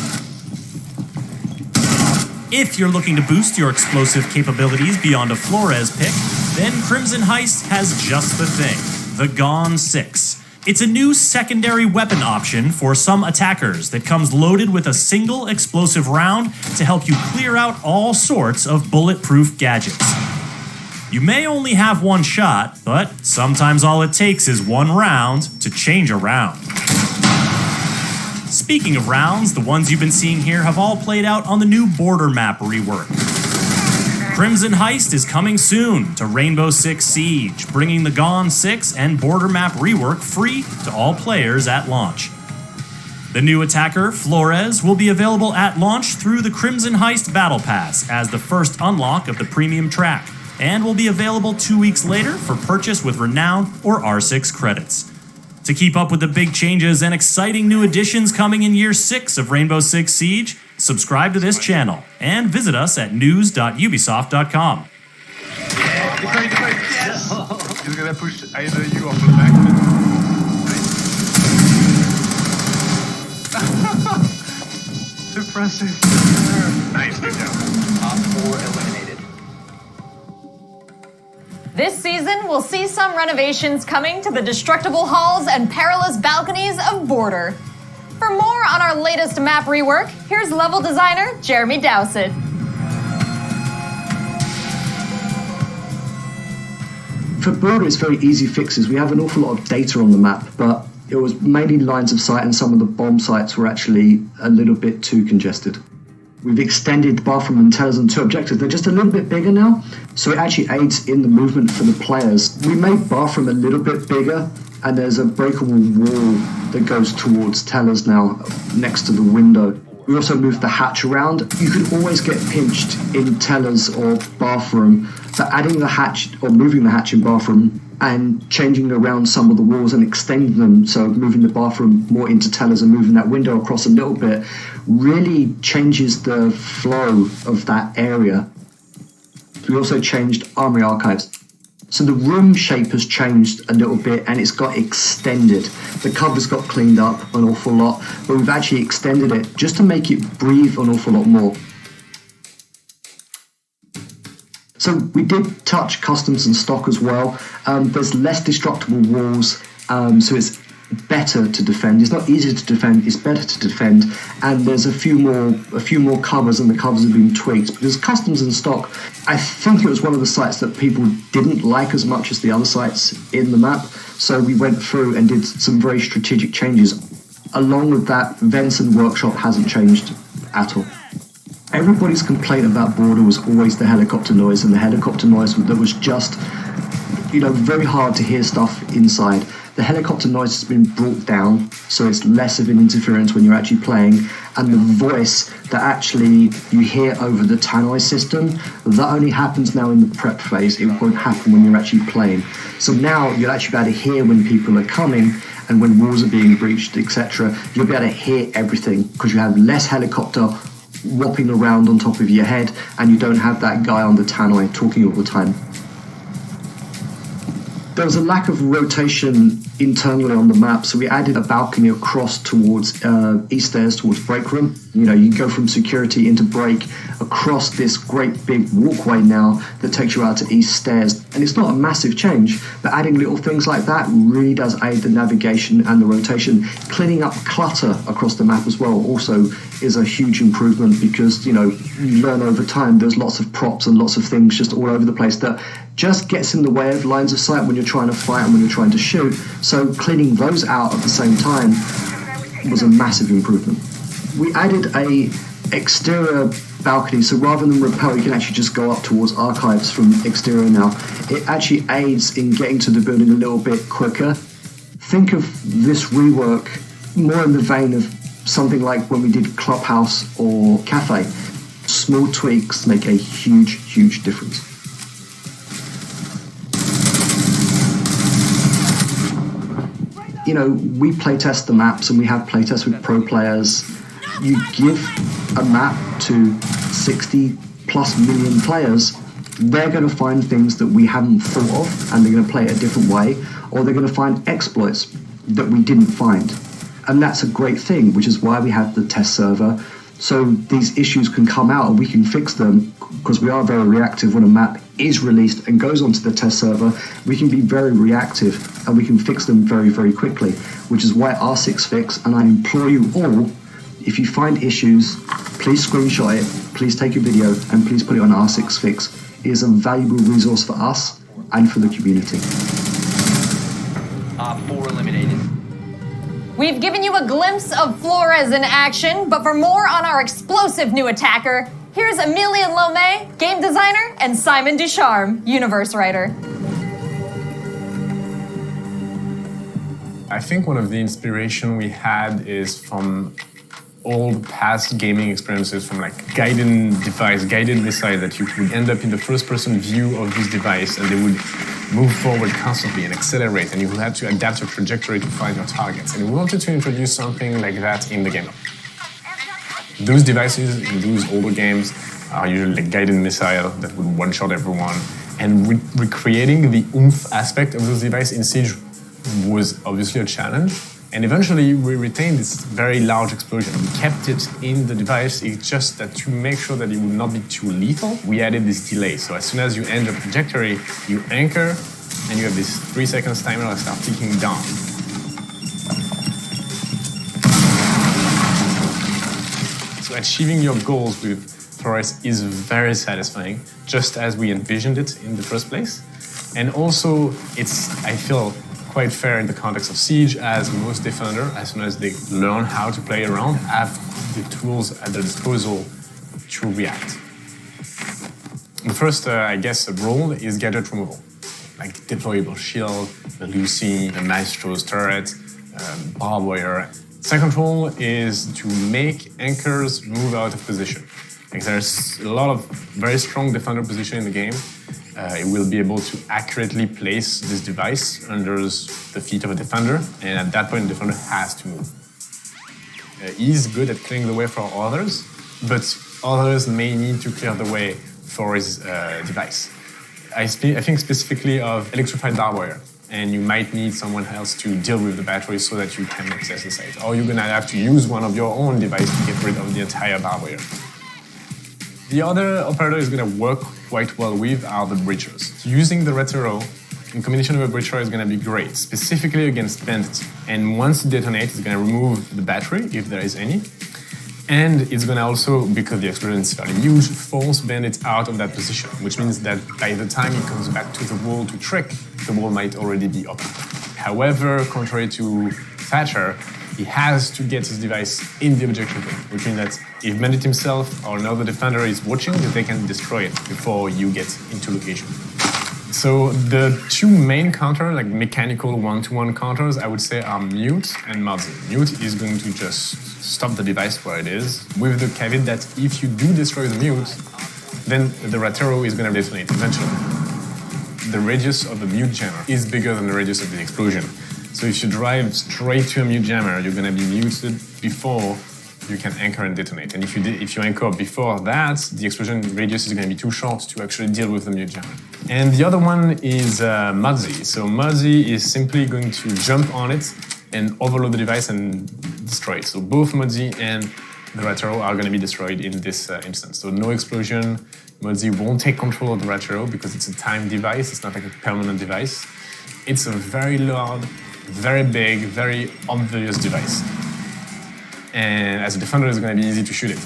If you're looking to boost your explosive capabilities beyond a Flores pick, then Crimson Heist has just the thing, the Gone 6. It's a new secondary weapon option for some attackers that comes loaded with a single explosive round to help you clear out all sorts of bulletproof gadgets. You may only have one shot, but sometimes all it takes is one round to change a round. Speaking of rounds, the ones you've been seeing here have all played out on the new border map rework. Crimson Heist is coming soon to Rainbow Six Siege, bringing the Gone 6 and border map rework free to all players at launch. The new attacker, Flores, will be available at launch through the Crimson Heist Battle Pass as the first unlock of the premium track, and will be available 2 weeks later for purchase with Renown or R6 credits. To keep up with the big changes and exciting new additions coming in Year 6 of Rainbow Six Siege, subscribe to this channel and visit us at news.ubisoft.com. Yes! He's gonna push either you or the back. Nice. Impressive. Nice, good job. Top 4 eliminated. This season, we'll see some renovations coming to the destructible halls and perilous balconies of Border. For more on our latest map rework, here's level designer Jeremy Dowsett. For Border, it's very easy fixes. We have an awful lot of data on the map, but it was mainly lines of sight, and some of the bomb sites were actually a little bit too congested. We've extended Bathroom and Tellers on 2 objectives. They're just a little bit bigger now, so it actually aids in the movement for the players. We made Bathroom a little bit bigger, and there's a breakable wall that goes towards Tellers now, next to the window. We also moved the hatch around. You could always get pinched in Tellers or Bathroom for adding the hatch or moving the hatch in Bathroom and changing around some of the walls and extending them, so moving the Bathroom more into Tellers and moving that window across a little bit really changes the flow of that area. We also changed Armory Archives. So the room shape has changed a little bit and it's got extended. The covers got cleaned up an awful lot, but we've actually extended it just to make it breathe an awful lot more. So we did touch customs and stock as well. There's less destructible walls, so it's better to defend. It's not easier to defend, it's better to defend. And there's a few more covers, and the covers have been tweaked. Because customs and stock, I think it was one of the sites that people didn't like as much as the other sites in the map. So we went through and did some very strategic changes. Along with that, Vents and Workshop hasn't changed at all. Everybody's complaint about Border was always the helicopter noise, and the helicopter noise that was just, very hard to hear stuff inside. The helicopter noise has been brought down, so it's less of an interference when you're actually playing, and the voice that actually you hear over the tannoy system, that only happens now in the prep phase. It won't happen when you're actually playing. So now you'll actually be able to hear when people are coming and when walls are being breached, etc. You'll be able to hear everything because you have less helicopter whopping around on top of your head, and you don't have that guy on the tannoy talking all the time. There was a lack of rotation internally on the map, so we added a balcony across towards east stairs towards break room. You know, you go from security into break across this great big walkway now that takes you out to east stairs. And it's not a massive change, but adding little things like that really does aid the navigation and the rotation. Cleaning up clutter across the map as well also is a huge improvement because, you know, you learn over time there's lots of props and lots of things just all over the place that just gets in the way of lines of sight when you're trying to fight and when you're trying to shoot. So cleaning those out at the same time was a massive improvement. We added a exterior balcony, so rather than rappel, you can actually just go up towards archives from exterior now. It actually aids in getting to the building a little bit quicker. Think of this rework more in the vein of something like when we did Clubhouse or Cafe. Small tweaks make a huge, huge difference. You know, we playtest the maps and we have playtests with pro players. You give a map to 60 plus million players, they're going to find things that we haven't thought of and they're going to play it a different way, or they're going to find exploits that we didn't find. And that's a great thing, which is why we have the test server. So these issues can come out and we can fix them because we are very reactive. When a map is released and goes onto the test server, we can be very reactive and we can fix them very, very quickly, which is why R6 Fix, and I implore you all, if you find issues, please screenshot it, please take a video, and please put it on R6 Fix. It is a valuable resource for us and for the community. 4 eliminated. We've given you a glimpse of Flores in action, but for more on our explosive new attacker, here's Emilien Lomé, game designer, and Simon Ducharme, universe writer. I think one of the inspiration we had is from all past gaming experiences, from like guided missiles that you could end up in the first-person view of this device and they would move forward constantly and accelerate, and you had to adapt your trajectory to find your targets. And we wanted to introduce something like that in the game. Those devices in those older games are usually like guided missile that would one-shot everyone. And recreating the oomph aspect of those devices in Siege was obviously a challenge. And eventually we retained this very large explosion. We kept it in the device, it's just that to make sure that it would not be too lethal, we added this delay. So as soon as you end your trajectory, you anchor, and you have this 3 seconds timer that starts ticking down. So achieving your goals with Flores is very satisfying, just as we envisioned it in the first place. And also, it's, I feel, quite fair in the context of Siege, as most defender, as soon as they learn how to play around, have the tools at their disposal to react. The first, I guess, role is gadget removal, like deployable shield, the Lucy, the Maestro's turret, barbed wire. Second role is to make anchors move out of position. Like there's a lot of very strong defender position in the game. It will be able to accurately place this device under the feet of a defender, and at that point, the defender has to move. He's good at clearing the way for others, but others may need to clear the way for his device. I think specifically of electrified barbed wire, and you might need someone else to deal with the battery so that you can access the site. Or you're gonna have to use one of your own devices to get rid of the entire barbed wire. The other operator is going to work quite well with are the breachers. Using the Retero in combination with a breacher is going to be great, specifically against bandits. And once it detonates, it's going to remove the battery, if there is any. And it's going to also, because the explosion is fairly huge, force bandits out of that position, which means that by the time he comes back to the wall to trick, the wall might already be open. However, contrary to Thatcher, he has to get his device in the objective room, which means that if Bandit himself or another defender is watching, they can destroy it before you get into location. So the two main counters, like mechanical one-to-one counters, I would say are Mute and Mudzy. Mute is going to just stop the device where it is, with the caveat that if you do destroy the Mute, then the Ratero is going to detonate eventually. The radius of the Mute jammer is bigger than the radius of the explosion. So if you drive straight to a Mute jammer, you're going to be muted before you can anchor and detonate. And if you anchor before that, the explosion radius is going to be too short to actually deal with the Mute jammer. And the other one is Mudzy. So Mudzy is simply going to jump on it and overload the device and destroy it. So both Mudzy and the Ratero are going to be destroyed in this instance. So no explosion. Mudzy won't take control of the Ratero because it's a timed device. It's not like a permanent device. It's a very loud, very big, very obvious device. And as a defender, it's going to be easy to shoot it.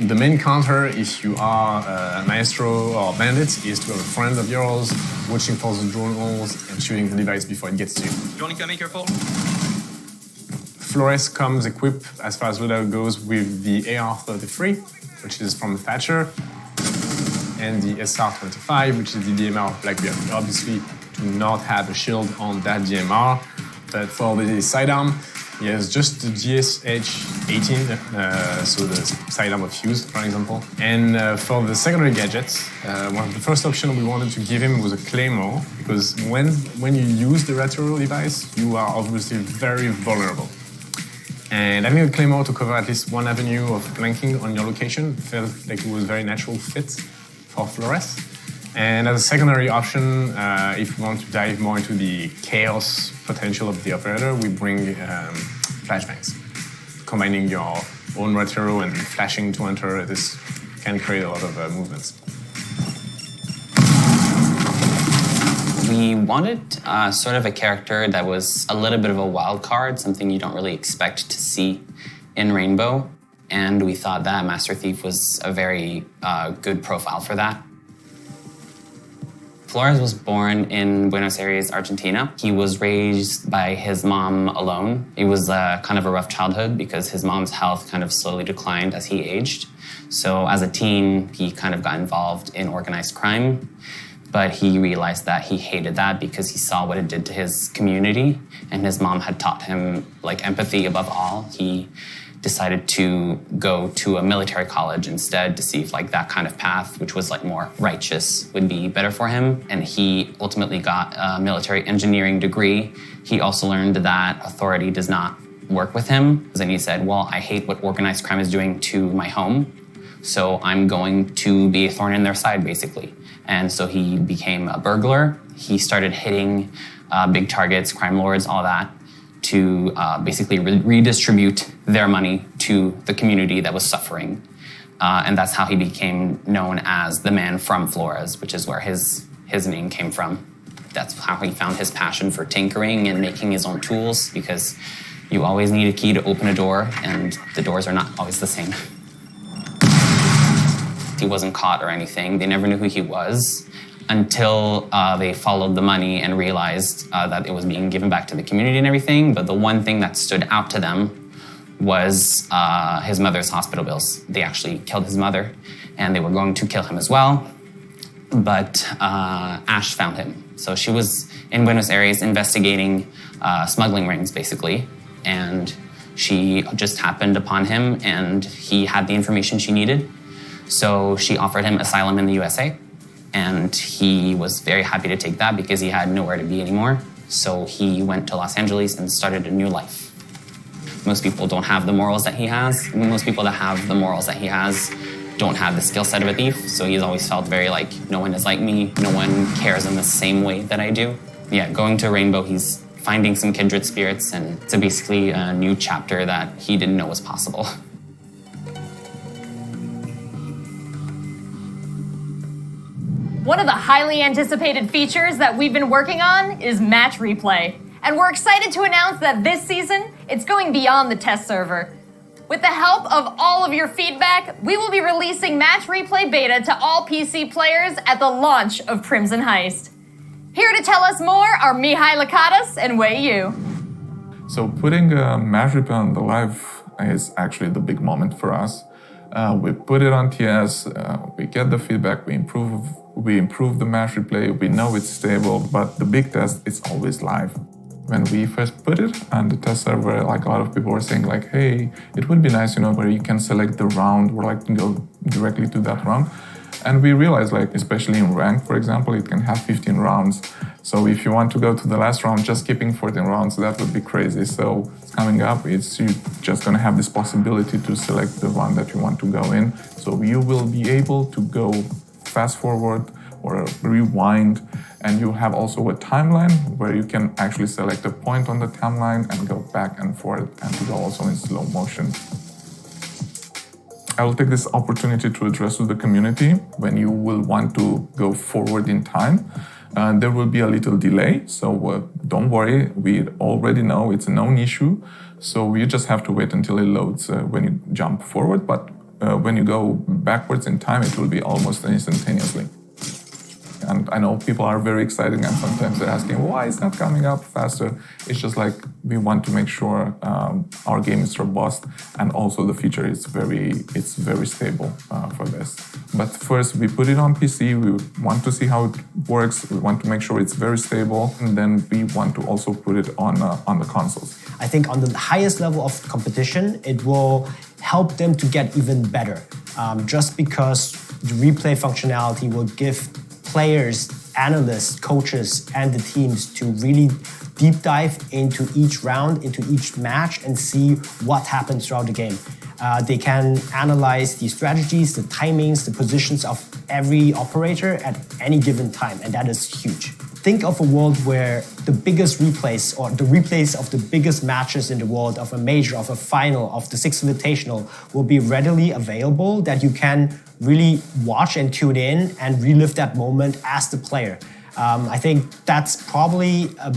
The main counter, if you are a maestro or bandit, is to have a friend of yours watching for the drone holes and shooting the device before it gets to you. Johnny, come careful. Flores comes equipped, as far as loadout goes, with the AR-33, which is from Thatcher, and the SR-25, which is the DMR of Blackbeard. We obviously do not have a shield on that DMR, but for the sidearm, he has just the GSH-18, so the sidearm of Fuse, for example. And for the secondary gadgets, one of the first options we wanted to give him was a Claymore, because when you use the Ratero device, you are obviously very vulnerable. And having a Claymore to cover at least one avenue of flanking on your location felt like it was a very natural fit for Flores. And as a secondary option, if we want to dive more into the chaos potential of the operator, we bring flashbangs. Combining your own Ratero and flashing to enter, this can create a lot of movements. We wanted sort of a character that was a little bit of a wild card, something you don't really expect to see in Rainbow. And we thought that Master Thief was a very good profile for that. Flores was born in Buenos Aires, Argentina. He was raised by his mom alone. It was kind of a rough childhood because his mom's health kind of slowly declined as he aged. So as a teen, he kind of got involved in organized crime, but he realized that he hated that because he saw what it did to his community, and his mom had taught him like empathy above all. He decided to go to a military college instead to see if like that kind of path, which was like more righteous, would be better for him. And he ultimately got a military engineering degree. He also learned that authority does not work with him. And he said, well, I hate what organized crime is doing to my home, so I'm going to be a thorn in their side, basically. And so he became a burglar. He started hitting big targets, crime lords, all that, to basically redistribute their money to the community that was suffering. And that's how he became known as the man from Flores, which is where his name came from. That's how he found his passion for tinkering and making his own tools, because you always need a key to open a door, and the doors are not always the same. He wasn't caught or anything. They never knew who he was until they followed the money and realized that it was being given back to the community and everything. But the one thing that stood out to them was his mother's hospital bills. They actually killed his mother, and they were going to kill him as well. But Ash found him. So she was in Buenos Aires investigating smuggling rings, basically. And she just happened upon him, and he had the information she needed. So she offered him asylum in the USA. And he was very happy to take that because he had nowhere to be anymore. So he went to Los Angeles and started a new life. Most people don't have the morals that he has. Most people that have the morals that he has don't have the skill set of a thief. So he's always felt very like, no one is like me. No one cares in the same way that I do. Yeah, going to Rainbow, he's finding some kindred spirits, and it's basically a new chapter that he didn't know was possible. One of the highly anticipated features that we've been working on is Match Replay. And we're excited to announce that this season, it's going beyond the test server. With the help of all of your feedback, we will be releasing Match Replay Beta to all PC players at the launch of Crimson Heist. Here to tell us more are Mihai Lakatos and Wei Yu. So putting Match Replay on the live is actually the big moment for us. We put it on TS, we get the feedback, we improve We improve the match replay, we know it's stable, but the big test is always live. When we first put it on the test server, like a lot of people were saying like, hey, it would be nice, where you can select the round or like go directly to that round. And we realized like, especially in rank, for example, it can have 15 rounds. So if you want to go to the last round, just skipping 14 rounds, that would be crazy. So coming up, you just gonna have this possibility to select the one that you want to go in. So you will be able to go fast forward or rewind, and you have also a timeline where you can actually select a point on the timeline and go back and forth and to go also in slow motion. I will take this opportunity to address to the community when you will want to go forward in time. There will be a little delay, so don't worry, we already know it's a known issue, so you just have to wait until it loads when you jump forward, but when you go backwards in time, it will be almost instantaneously. And I know people are very excited and sometimes they're asking, why it's not coming up faster? It's just like we want to make sure our game is robust and also the feature is very stable for this. But first we put it on PC, we want to see how it works, we want to make sure it's very stable, and then we want to also put it on the consoles. I think on the highest level of competition, it will help them to get even better. Just because the replay functionality will give players, analysts, coaches, and the teams to really deep dive into each round, into each match, and see what happens throughout the game. They can analyze the strategies, the timings, the positions of every operator at any given time, and that is huge. Think of a world where the biggest replays or the replays of the biggest matches in the world, of a major, of a final, of the Sixth Invitational will be readily available, that you can really watch and tune in and relive that moment as the player. I think that's probably a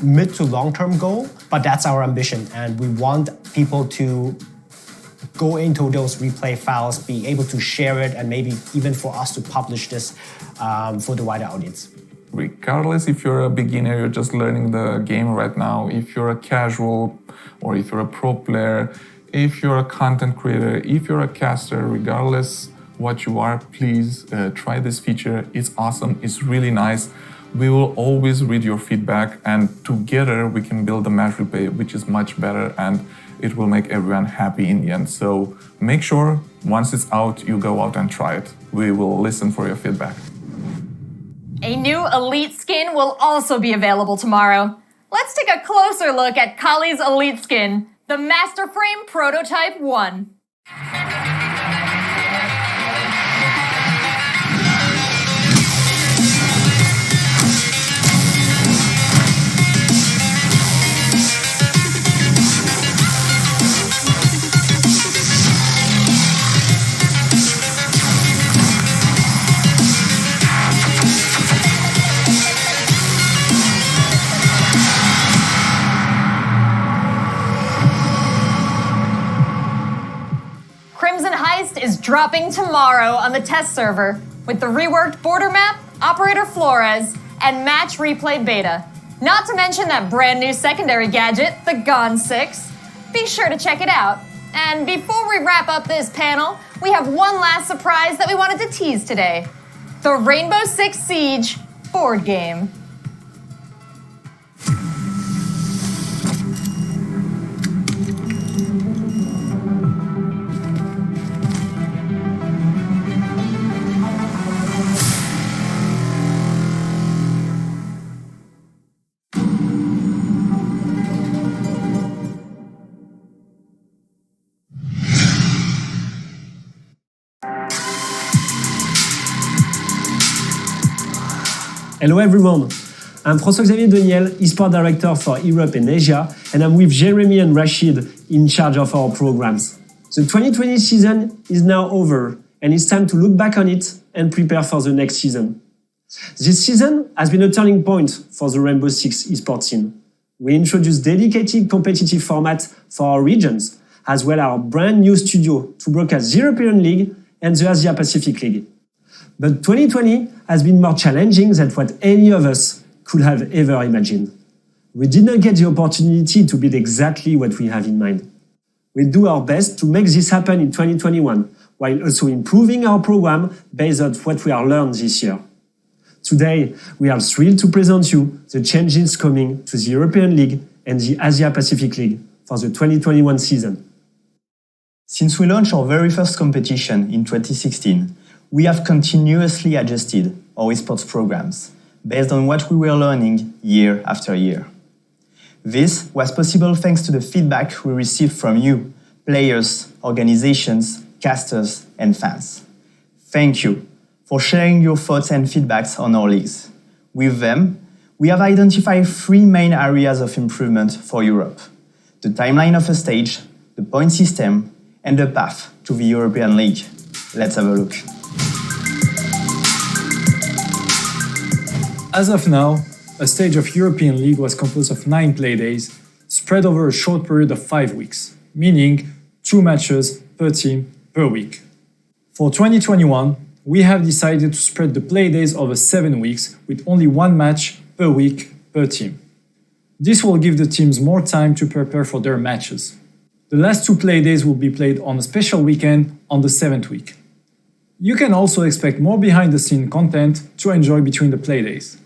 mid to long-term goal, but that's our ambition, and we want people to go into those replay files, be able to share it, and maybe even for us to publish this for the wider audience. Regardless if you're a beginner, you're just learning the game right now, if you're a casual or if you're a pro player, if you're a content creator, if you're a caster, regardless what you are, please try this feature. It's awesome, it's really nice. We will always read your feedback, and together we can build a match replay which is much better, and it will make everyone happy in the end. So make sure once it's out, you go out and try it. We will listen for your feedback. A new Elite skin will also be available tomorrow. Let's take a closer look at Kali's Elite skin, the Master Frame Prototype 1. Crimson Heist is dropping tomorrow on the test server with the reworked border map, Operator Flores, and match replay beta. Not to mention that brand new secondary gadget, the Gone 6. Be sure to check it out. And before we wrap up this panel, we have one last surprise that we wanted to tease today. The Rainbow Six Siege board game. Hello everyone, I'm François-Xavier Deniel, eSport Director for Europe and Asia, and I'm with Jeremy and Rashid in charge of our programs. The 2020 season is now over, and it's time to look back on it and prepare for the next season. This season has been a turning point for the Rainbow Six eSports scene. We introduced dedicated competitive formats for our regions, as well as our brand new studio to broadcast the European League and the Asia Pacific League. But 2020 has been more challenging than what any of us could have ever imagined. We did not get the opportunity to build exactly what we have in mind. We'll do our best to make this happen in 2021, while also improving our program based on what we have learned this year. Today, we are thrilled to present you the changes coming to the European League and the Asia Pacific League for the 2021 season. Since we launched our very first competition in 2016, we have continuously adjusted our esports programs based on what we were learning year after year. This was possible thanks to the feedback we received from you, players, organizations, casters, and fans. Thank you for sharing your thoughts and feedbacks on our leagues. With them, we have identified 3 main areas of improvement for Europe: the timeline of a stage, the point system, and the path to the European League. Let's have a look. As of now, a stage of European League was composed of 9 play days, spread over a short period of 5 weeks, meaning 2 matches per team per week. For 2021, we have decided to spread the play days over 7 weeks with only 1 match per week per team. This will give the teams more time to prepare for their matches. The last 2 play days will be played on a special weekend on the 7th week. You can also expect more behind-the-scenes content to enjoy between the play days.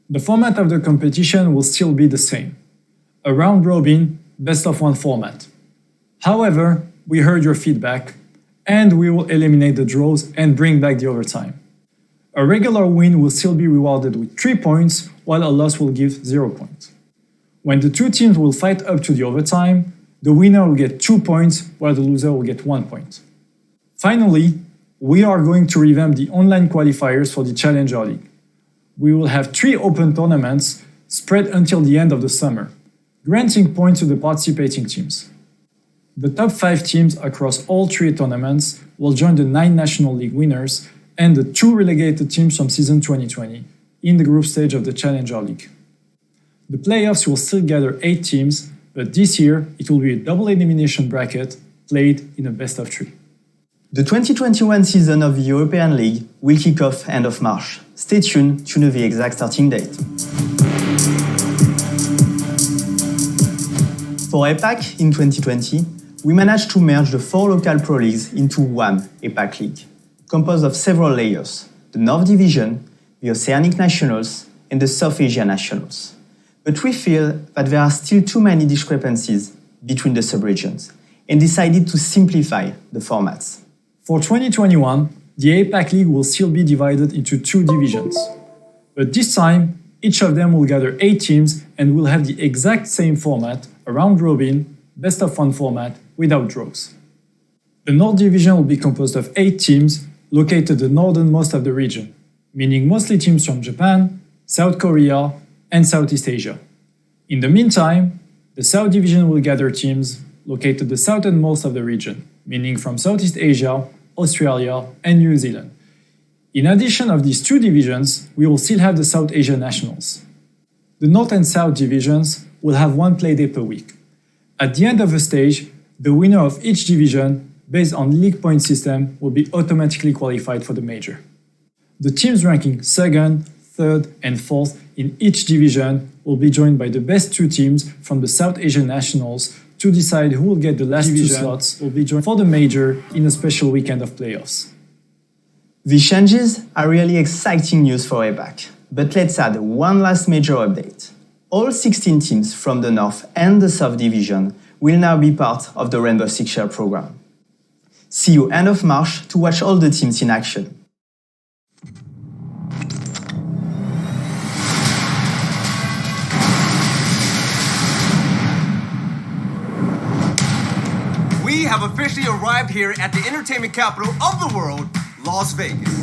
The format of the competition will still be the same: a round-robin, best-of-1 format. However, we heard your feedback, and we will eliminate the draws and bring back the overtime. A regular win will still be rewarded with 3 points, while a loss will give 0 points. When the 2 teams will fight up to the overtime, the winner will get 2 points, while the loser will get 1 point. Finally, we are going to revamp the online qualifiers for the Challenger League. We will have 3 open tournaments spread until the end of the summer, granting points to the participating teams. The top 5 teams across all 3 tournaments will join the 9 National League winners and the 2 relegated teams from season 2020 in the group stage of the Challenger League. The playoffs will still gather 8 teams, but this year it will be a double elimination bracket played in a best of 3. The 2021 season of the European League will kick off end of March. Stay tuned to know the exact starting date. For APAC in 2020, we managed to merge the 4 local pro leagues into one APAC League, composed of several layers: the North Division, the Oceanic Nationals, and the South Asia Nationals. But we feel that there are still too many discrepancies between the subregions and decided to simplify the formats. For 2021, the APAC League will still be divided into 2 divisions. But this time, each of them will gather 8 teams and will have the exact same format, a round-robin, best-of-1 format without draws. The North Division will be composed of 8 teams located the northernmost of the region, meaning mostly teams from Japan, South Korea, and Southeast Asia. In the meantime, the South Division will gather teams located the southernmost of the region, meaning from Southeast Asia, Australia, and New Zealand. In addition of these 2 divisions, we will still have the South Asia Nationals. The North and South divisions will have 1 play day per week. At the end of the stage, the winner of each division, based on league point system, will be automatically qualified for the major. The teams ranking 2nd, 3rd, and 4th in each division will be joined by the best 2 teams from the South Asian Nationals to decide who will get the last 2 slots will be joined for the major in a special weekend of playoffs. These changes are really exciting news for APAC, but let's add one last major update. All 16 teams from the North and the South Division will now be part of the Rainbow Six Share program. See you end of March to watch all the teams in action. We have officially arrived here at the entertainment capital of the world, Las Vegas.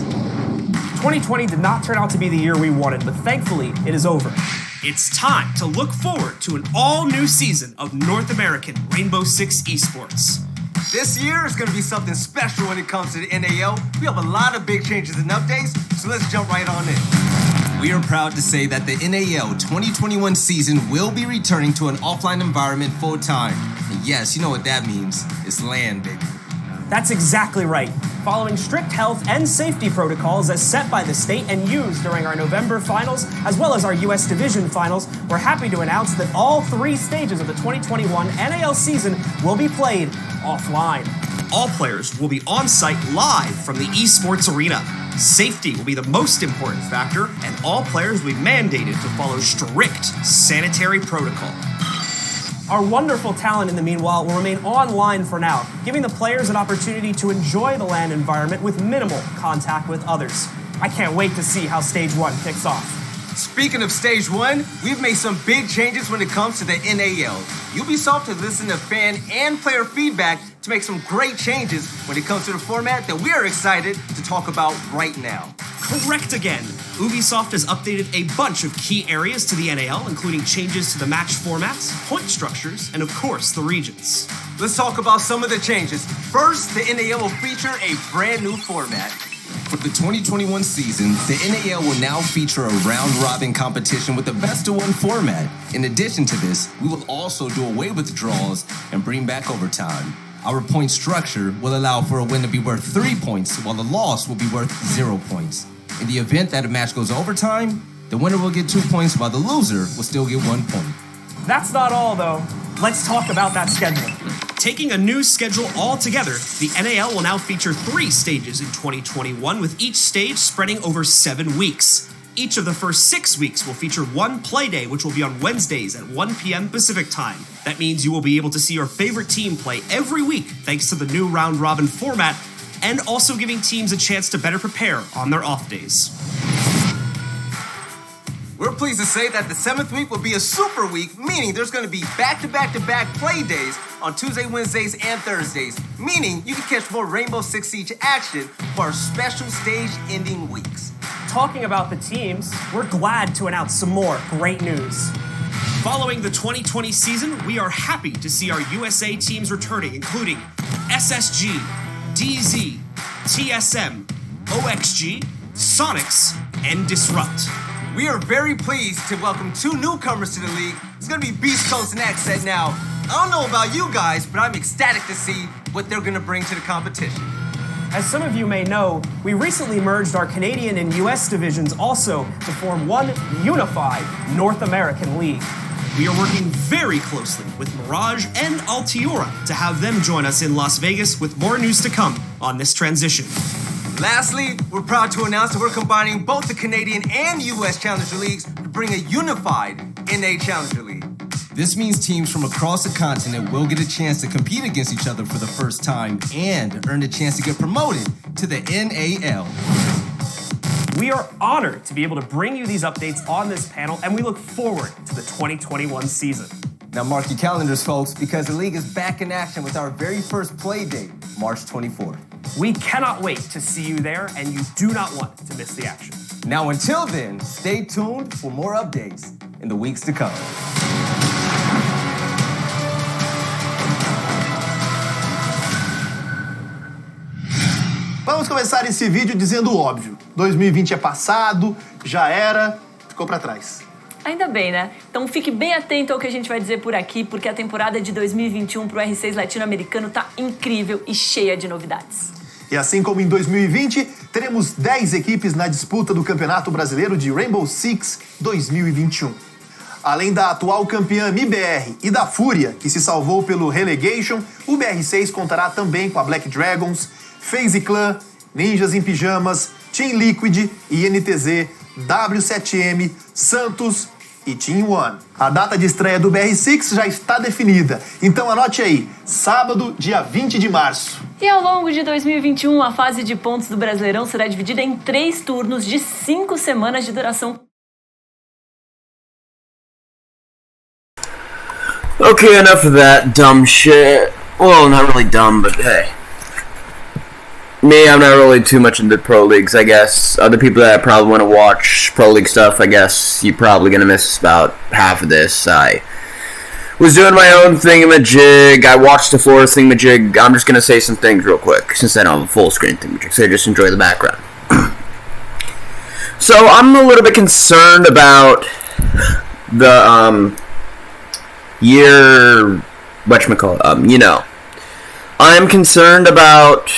2020 did not turn out to be the year we wanted, but thankfully, it is over. It's time to look forward to an all-new season of North American Rainbow Six Esports. This year is going to be something special when it comes to the NAL. We have a lot of big changes and updates, so let's jump right on in. We are proud to say that the NAL 2021 season will be returning to an offline environment full-time. And yes, you know what that means. It's LAN, baby. That's exactly right. Following strict health and safety protocols as set by the state and used during our November finals, as well as our US Division finals, we're happy to announce that all 3 stages of the 2021 NAL season will be played offline. all players will be on site live from the esports arena. Safety will be the most important factor, and all players will be mandated to follow strict sanitary protocol. Our wonderful talent in the meanwhile will remain online for now, giving the players an opportunity to enjoy the LAN environment with minimal contact with others. I can't wait to see how Stage 1 kicks off. Speaking of Stage 1, we've made some big changes when it comes to the NAL. Ubisoft has listened to fan and player feedback to make some great changes when it comes to the format that we are excited to talk about right now. Correct again. Ubisoft has updated a bunch of key areas to the NAL, including changes to the match formats, point structures, and of course, the regions. Let's talk about some of the changes. First, the NAL will feature a brand new format. For the 2021 season, the NAL will now feature a round-robin competition with a best-of-one format. In addition to this, we will also do away with draws and bring back overtime. Our point structure will allow for a win to be worth 3 points, while the loss will be worth 0 points. In the event that a match goes overtime, the winner will get 2 points, while the loser will still get 1 point. That's not all, though. Let's talk about that schedule. Taking a new schedule altogether, the NAL will now feature 3 stages in 2021, with each stage spreading over 7 weeks. Each of the first 6 weeks will feature 1 play day, which will be on Wednesdays at 1 p.m. Pacific time. That means you will be able to see your favorite team play every week thanks to the new round-robin format, and also giving teams a chance to better prepare on their off days. We're pleased to say that the 7th week will be a super week, meaning there's going to be back-to-back-to-back play days on Tuesday, Wednesdays, and Thursdays, meaning you can catch more Rainbow Six Siege action for our special stage-ending weeks. Talking about the teams, we're glad to announce some more great news. Following the 2020 season, we are happy to see our USA teams returning, including SSG, DZ, TSM, OXG, Sonics, and Disrupt. We are very pleased to welcome 2 newcomers to the league. It's going to be Beast Coast and Accent now. I don't know about you guys, but I'm ecstatic to see what they're going to bring to the competition. As some of you may know, we recently merged our Canadian and US divisions also to form one unified North American league. We are working very closely with Mirage and Altiora to have them join us in Las Vegas, with more news to come on this transition. Lastly, we're proud to announce that we're combining both the Canadian and US Challenger Leagues to bring a unified NA Challenger League. This means teams from across the continent will get a chance to compete against each other for the first time and earn the chance to get promoted to the NAL. We are honored to be able to bring you these updates on this panel, and we look forward to the 2021 season. Now mark your calendars, folks, because the league is back in action with our very first play date, March 24th. We cannot wait to see you there, and you do not want to miss the action. Now until then, stay tuned for more updates in the weeks to come. Vamos começar esse vídeo dizendo o óbvio. 2020 é passado, já era, ficou pra trás. Ainda bem, né? Então fique bem atento ao que a gente vai dizer por aqui, porque a temporada de 2021 pro R6 latino-americano tá incrível e cheia de novidades. E assim como em 2020, teremos 10 equipes na disputa do Campeonato Brasileiro de Rainbow Six 2021. Além da atual campeã MIBR e da Fúria, que se salvou pelo Relegation, o BR6 contará também com a Black Dragons, FaZe Clan, Ninjas em Pijamas, Team Liquid, INTZ, W7M, Santos e Team One. A data de estreia do BR6 já está definida, então anote aí, sábado, dia 20 de março. E ao longo de 2021, a fase de pontos do Brasileirão será dividida em 3 turnos de 5 semanas de duração. Okay, enough of that dumb shit. Well, not really dumb, but hey. Me, I'm not really too much into pro leagues, I guess. Other people that probably want to watch pro league stuff, I guess you're probably going to miss about half of this. I was doing my own thingamajig. I watched the floor thingamajig. I'm just going to say some things real quick, since I don't have a full screen thingamajig, so just enjoy the background. So, I'm a little bit concerned about the, year... whatchamacallit, I'm concerned about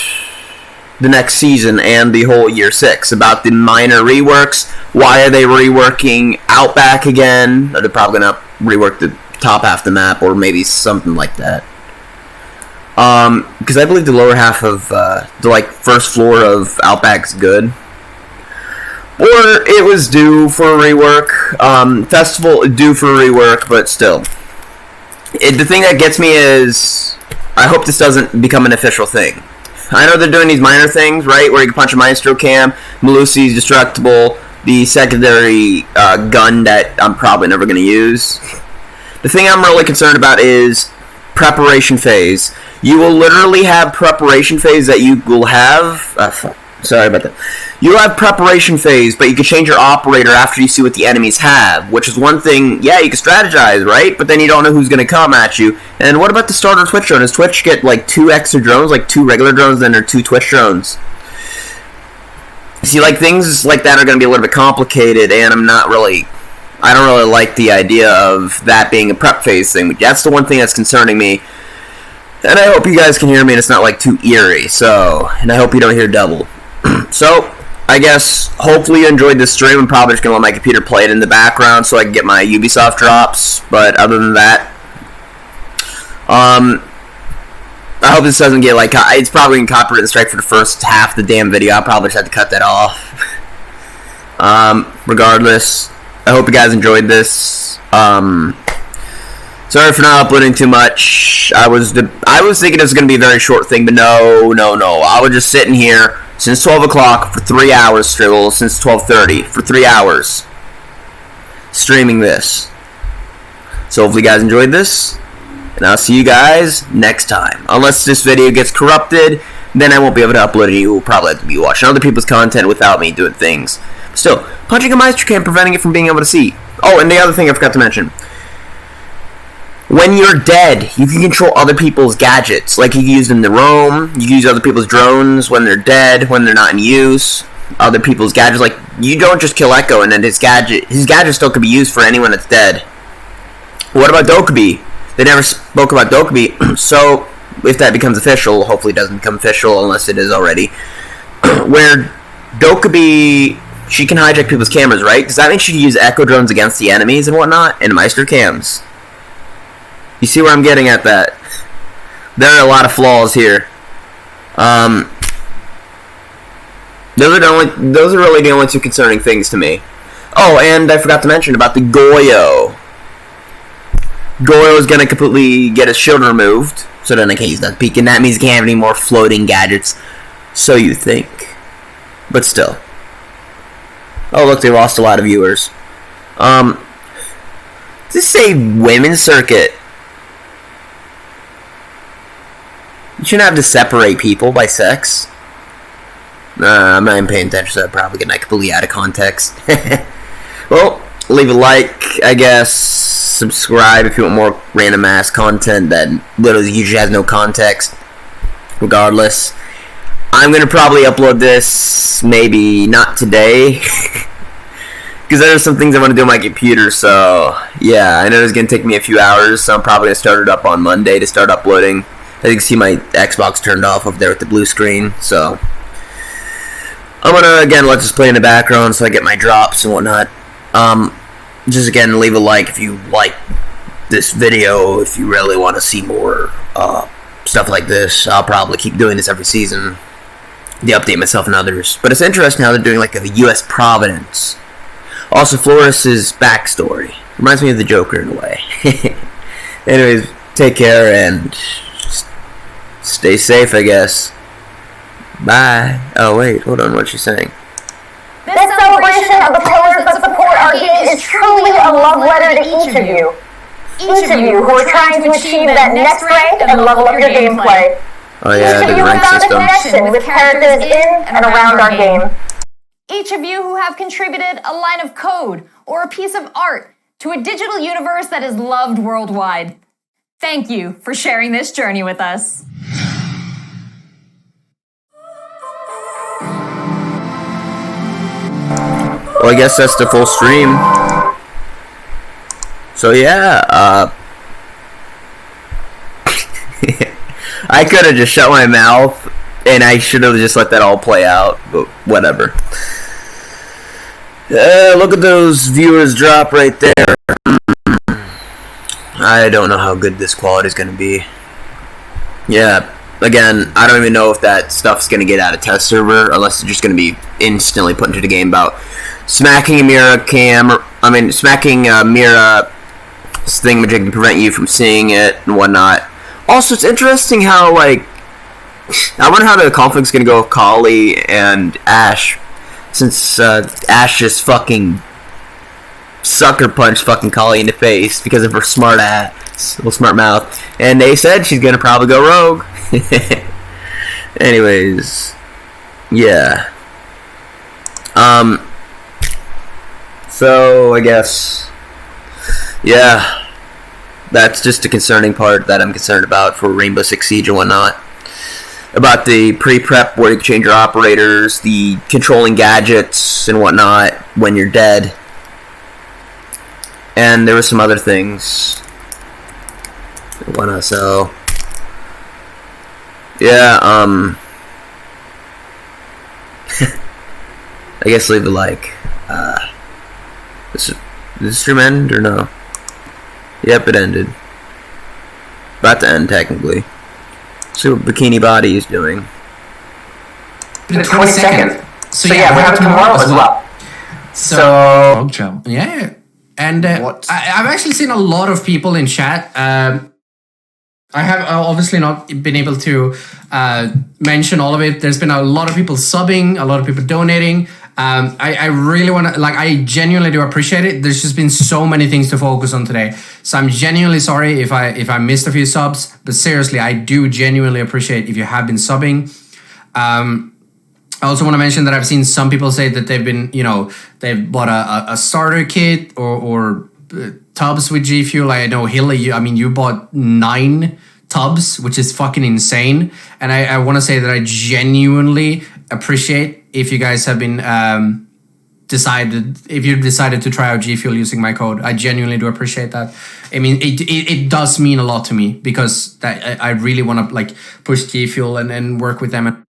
the next season and the whole year 6, about the minor reworks. Why are they reworking Outback again? They're probably gonna rework the top half of the map, or maybe something like that. Because I believe the lower half of the first floor of Outback's good, or it was due for a rework. Festival due for a rework, but still, the thing that gets me is I hope this doesn't become an official thing. I know they're doing these minor things, right, where you can punch a Maestro cam, Melusi's destructible, the secondary gun that I'm probably never going to use. The thing I'm really concerned about is preparation phase. You will literally have preparation phase that you will have... sorry about that. You'll have preparation phase, but you can change your operator after you see what the enemies have, which is one thing, yeah, you can strategize, right? But then you don't know who's going to come at you. And what about the starter Twitch drone? Does Twitch get, like, 2 extra drones, like 2 regular drones, then there are 2 Twitch drones? See, like, things like that are going to be a little bit complicated, and I don't really like the idea of that being a prep phase thing. That's the one thing that's concerning me. And I hope you guys can hear me and it's not, like, too eerie, and I hope you don't hear double. So, I guess, hopefully you enjoyed this stream. I'm probably just going to let my computer play it in the background so I can get my Ubisoft drops, but other than that, I hope this doesn't get, like, it's probably going to copyright strike for the first half of the damn video. I'll probably just have to cut that off. Regardless, I hope you guys enjoyed this. Sorry for not uploading too much. I was thinking it was going to be a very short thing, but no. I was just sitting here since 12 o'clock for 3 hours, Striggle, since 12:30 for 3 hours, streaming this. So hopefully you guys enjoyed this, and I'll see you guys next time. Unless this video gets corrupted, then I won't be able to upload it. You will probably have to be watching other people's content without me doing things. Still, punching a Maestro cam preventing it from being able to see. Oh, and the other thing I forgot to mention. When you're dead, you can control other people's gadgets. Like, you can use them to roam, you can use other people's drones when they're dead, when they're not in use. Other people's gadgets, like, you don't just kill Echo and then his gadget still could be used for anyone that's dead. What about Dokkaebi? They never spoke about Dokkaebi, so if that becomes official, hopefully it doesn't become official unless it is already, where Dokkaebi, she can hijack people's cameras, right? Does that mean she can use Echo drones against the enemies and whatnot, and Maestro cams? You see where I'm getting at that? There are a lot of flaws here. Those are really the only 2 concerning things to me. Oh, and I forgot to mention about the Goyo. Goyo is going to completely get his shield removed, so then I can't use that peek, and that means he can't have any more floating gadgets. So you think. But still. Oh, look, they lost a lot of viewers. Does this say women's circuit? You shouldn't have to separate people by sex. I'm not even paying attention, so I'm probably getting that completely out of context. Well, leave a like, I guess. Subscribe if you want more random ass content that literally usually has no context. Regardless, I'm gonna probably upload this maybe not today. Because there's some things I want to do on my computer, so yeah, I know it's gonna take me a few hours, so I'm probably gonna start it up on Monday to start uploading. As you can see, my Xbox turned off up there with the blue screen, so I'm gonna again let this play in the background so I get my drops and whatnot. Just again, leave a like if you like this video. If you really want to see more stuff like this, I'll probably keep doing this every season to update myself and others. But it's interesting how they're doing like a U.S. Providence. Also, Flores' backstory reminds me of the Joker in a way. Anyways, take care and stay safe, I guess. Bye. Oh, wait. Hold on. What's she saying? This celebration of the pillars that support our game is truly a love letter to each of you. Each of you who are trying to achieve that next rank and level up your gameplay. Oh, yeah, each of you have found a connection with characters in and around our game. Each of you who have contributed a line of code or a piece of art to a digital universe that is loved worldwide. Thank you for sharing this journey with us. Well, I guess that's the full stream. So yeah, I could have just shut my mouth, and I should have just let that all play out, but whatever. Look at those viewers drop right there. I don't know how good this quality is going to be. Yeah. Again, I don't even know if that stuff's gonna get out of test server unless it's just gonna be instantly put into the game about smacking a Mira thingamajig to prevent you from seeing it and whatnot. Also, it's interesting how, like, I wonder how the conflict's gonna go with Kali and Ash, since Ash just fucking sucker punched fucking Kali in the face because of her smart ass, little smart mouth, and they said she's gonna probably go rogue. Anyways, yeah. So I guess, yeah, that's just a concerning part that I'm concerned about for Rainbow Six Siege and whatnot. About the pre-prep where you can change your operators, the controlling gadgets and whatnot when you're dead. And there were some other things. So yeah, I guess leave a like. Did this stream end or no? Yep, it ended. About to end technically. See what Bikini Body is doing. The 22nd. So yeah, we have it tomorrow as well. So yeah, and I've actually seen a lot of people in chat. I have obviously not been able to mention all of it. There's been a lot of people subbing, a lot of people donating. I really want to, I genuinely do appreciate it. There's just been so many things to focus on today. So I'm genuinely sorry if I missed a few subs, but seriously, I do genuinely appreciate if you have been subbing. I also want to mention that I've seen some people say that they've been, they've bought a starter kit or tubs with G Fuel. I know Hilly, you bought 9 tubs, which is fucking insane. And I want to say that I genuinely appreciate if you guys have been if you've decided to try out G Fuel using my code. I genuinely do appreciate that. I mean, it does mean a lot to me because I really want to push G Fuel and work with them.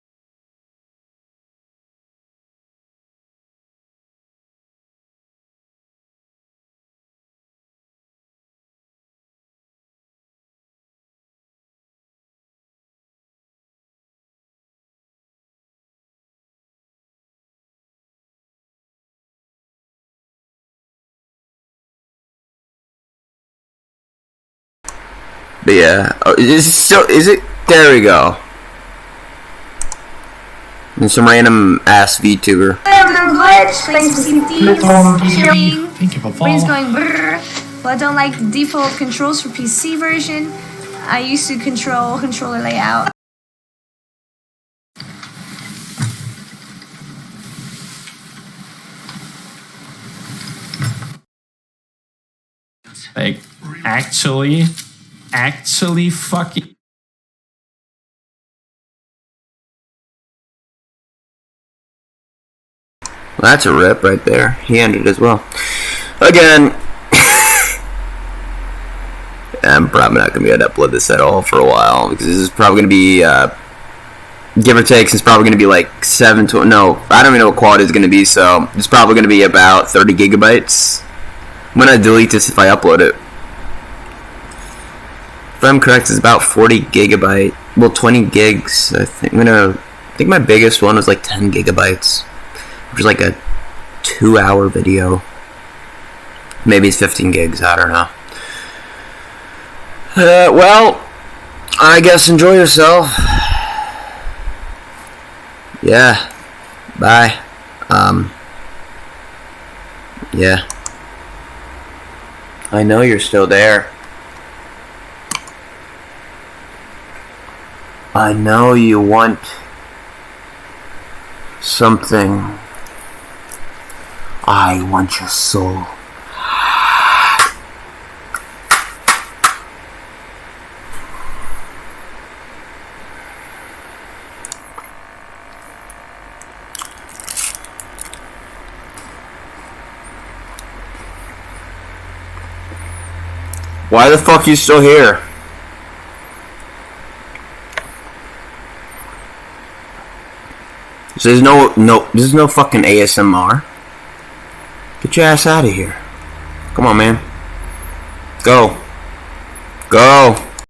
But yeah, is it? There we go. And some random ass VTuber. Thanks for sharing. Thank you for Brain's going brrr. Well, I don't like the default controls for PC version. I used to control controller layout. Actually fucking. Well, that's a rip right there. He ended as well. Again, I'm probably not going to be able to upload this at all for a while because this is probably going to be, give or take, it's probably going to be like 7 to, no, I don't even know what quality it's going to be, so it's probably going to be about 30 gigabytes. I'm going to delete this if I upload it. If I'm correct, it's about 40 gigabyte, well, 20 gigs, I think. I think my biggest one was like 10 gigabytes, which is like a 2-hour video. Maybe it's 15 gigs, I don't know. Well, I guess enjoy yourself. Yeah, bye. Yeah. I know you're still there. I know you want something. I want your soul. Why the fuck are you still here? There's no fucking ASMR. Get your ass out of here. Come on, man. Go. Go.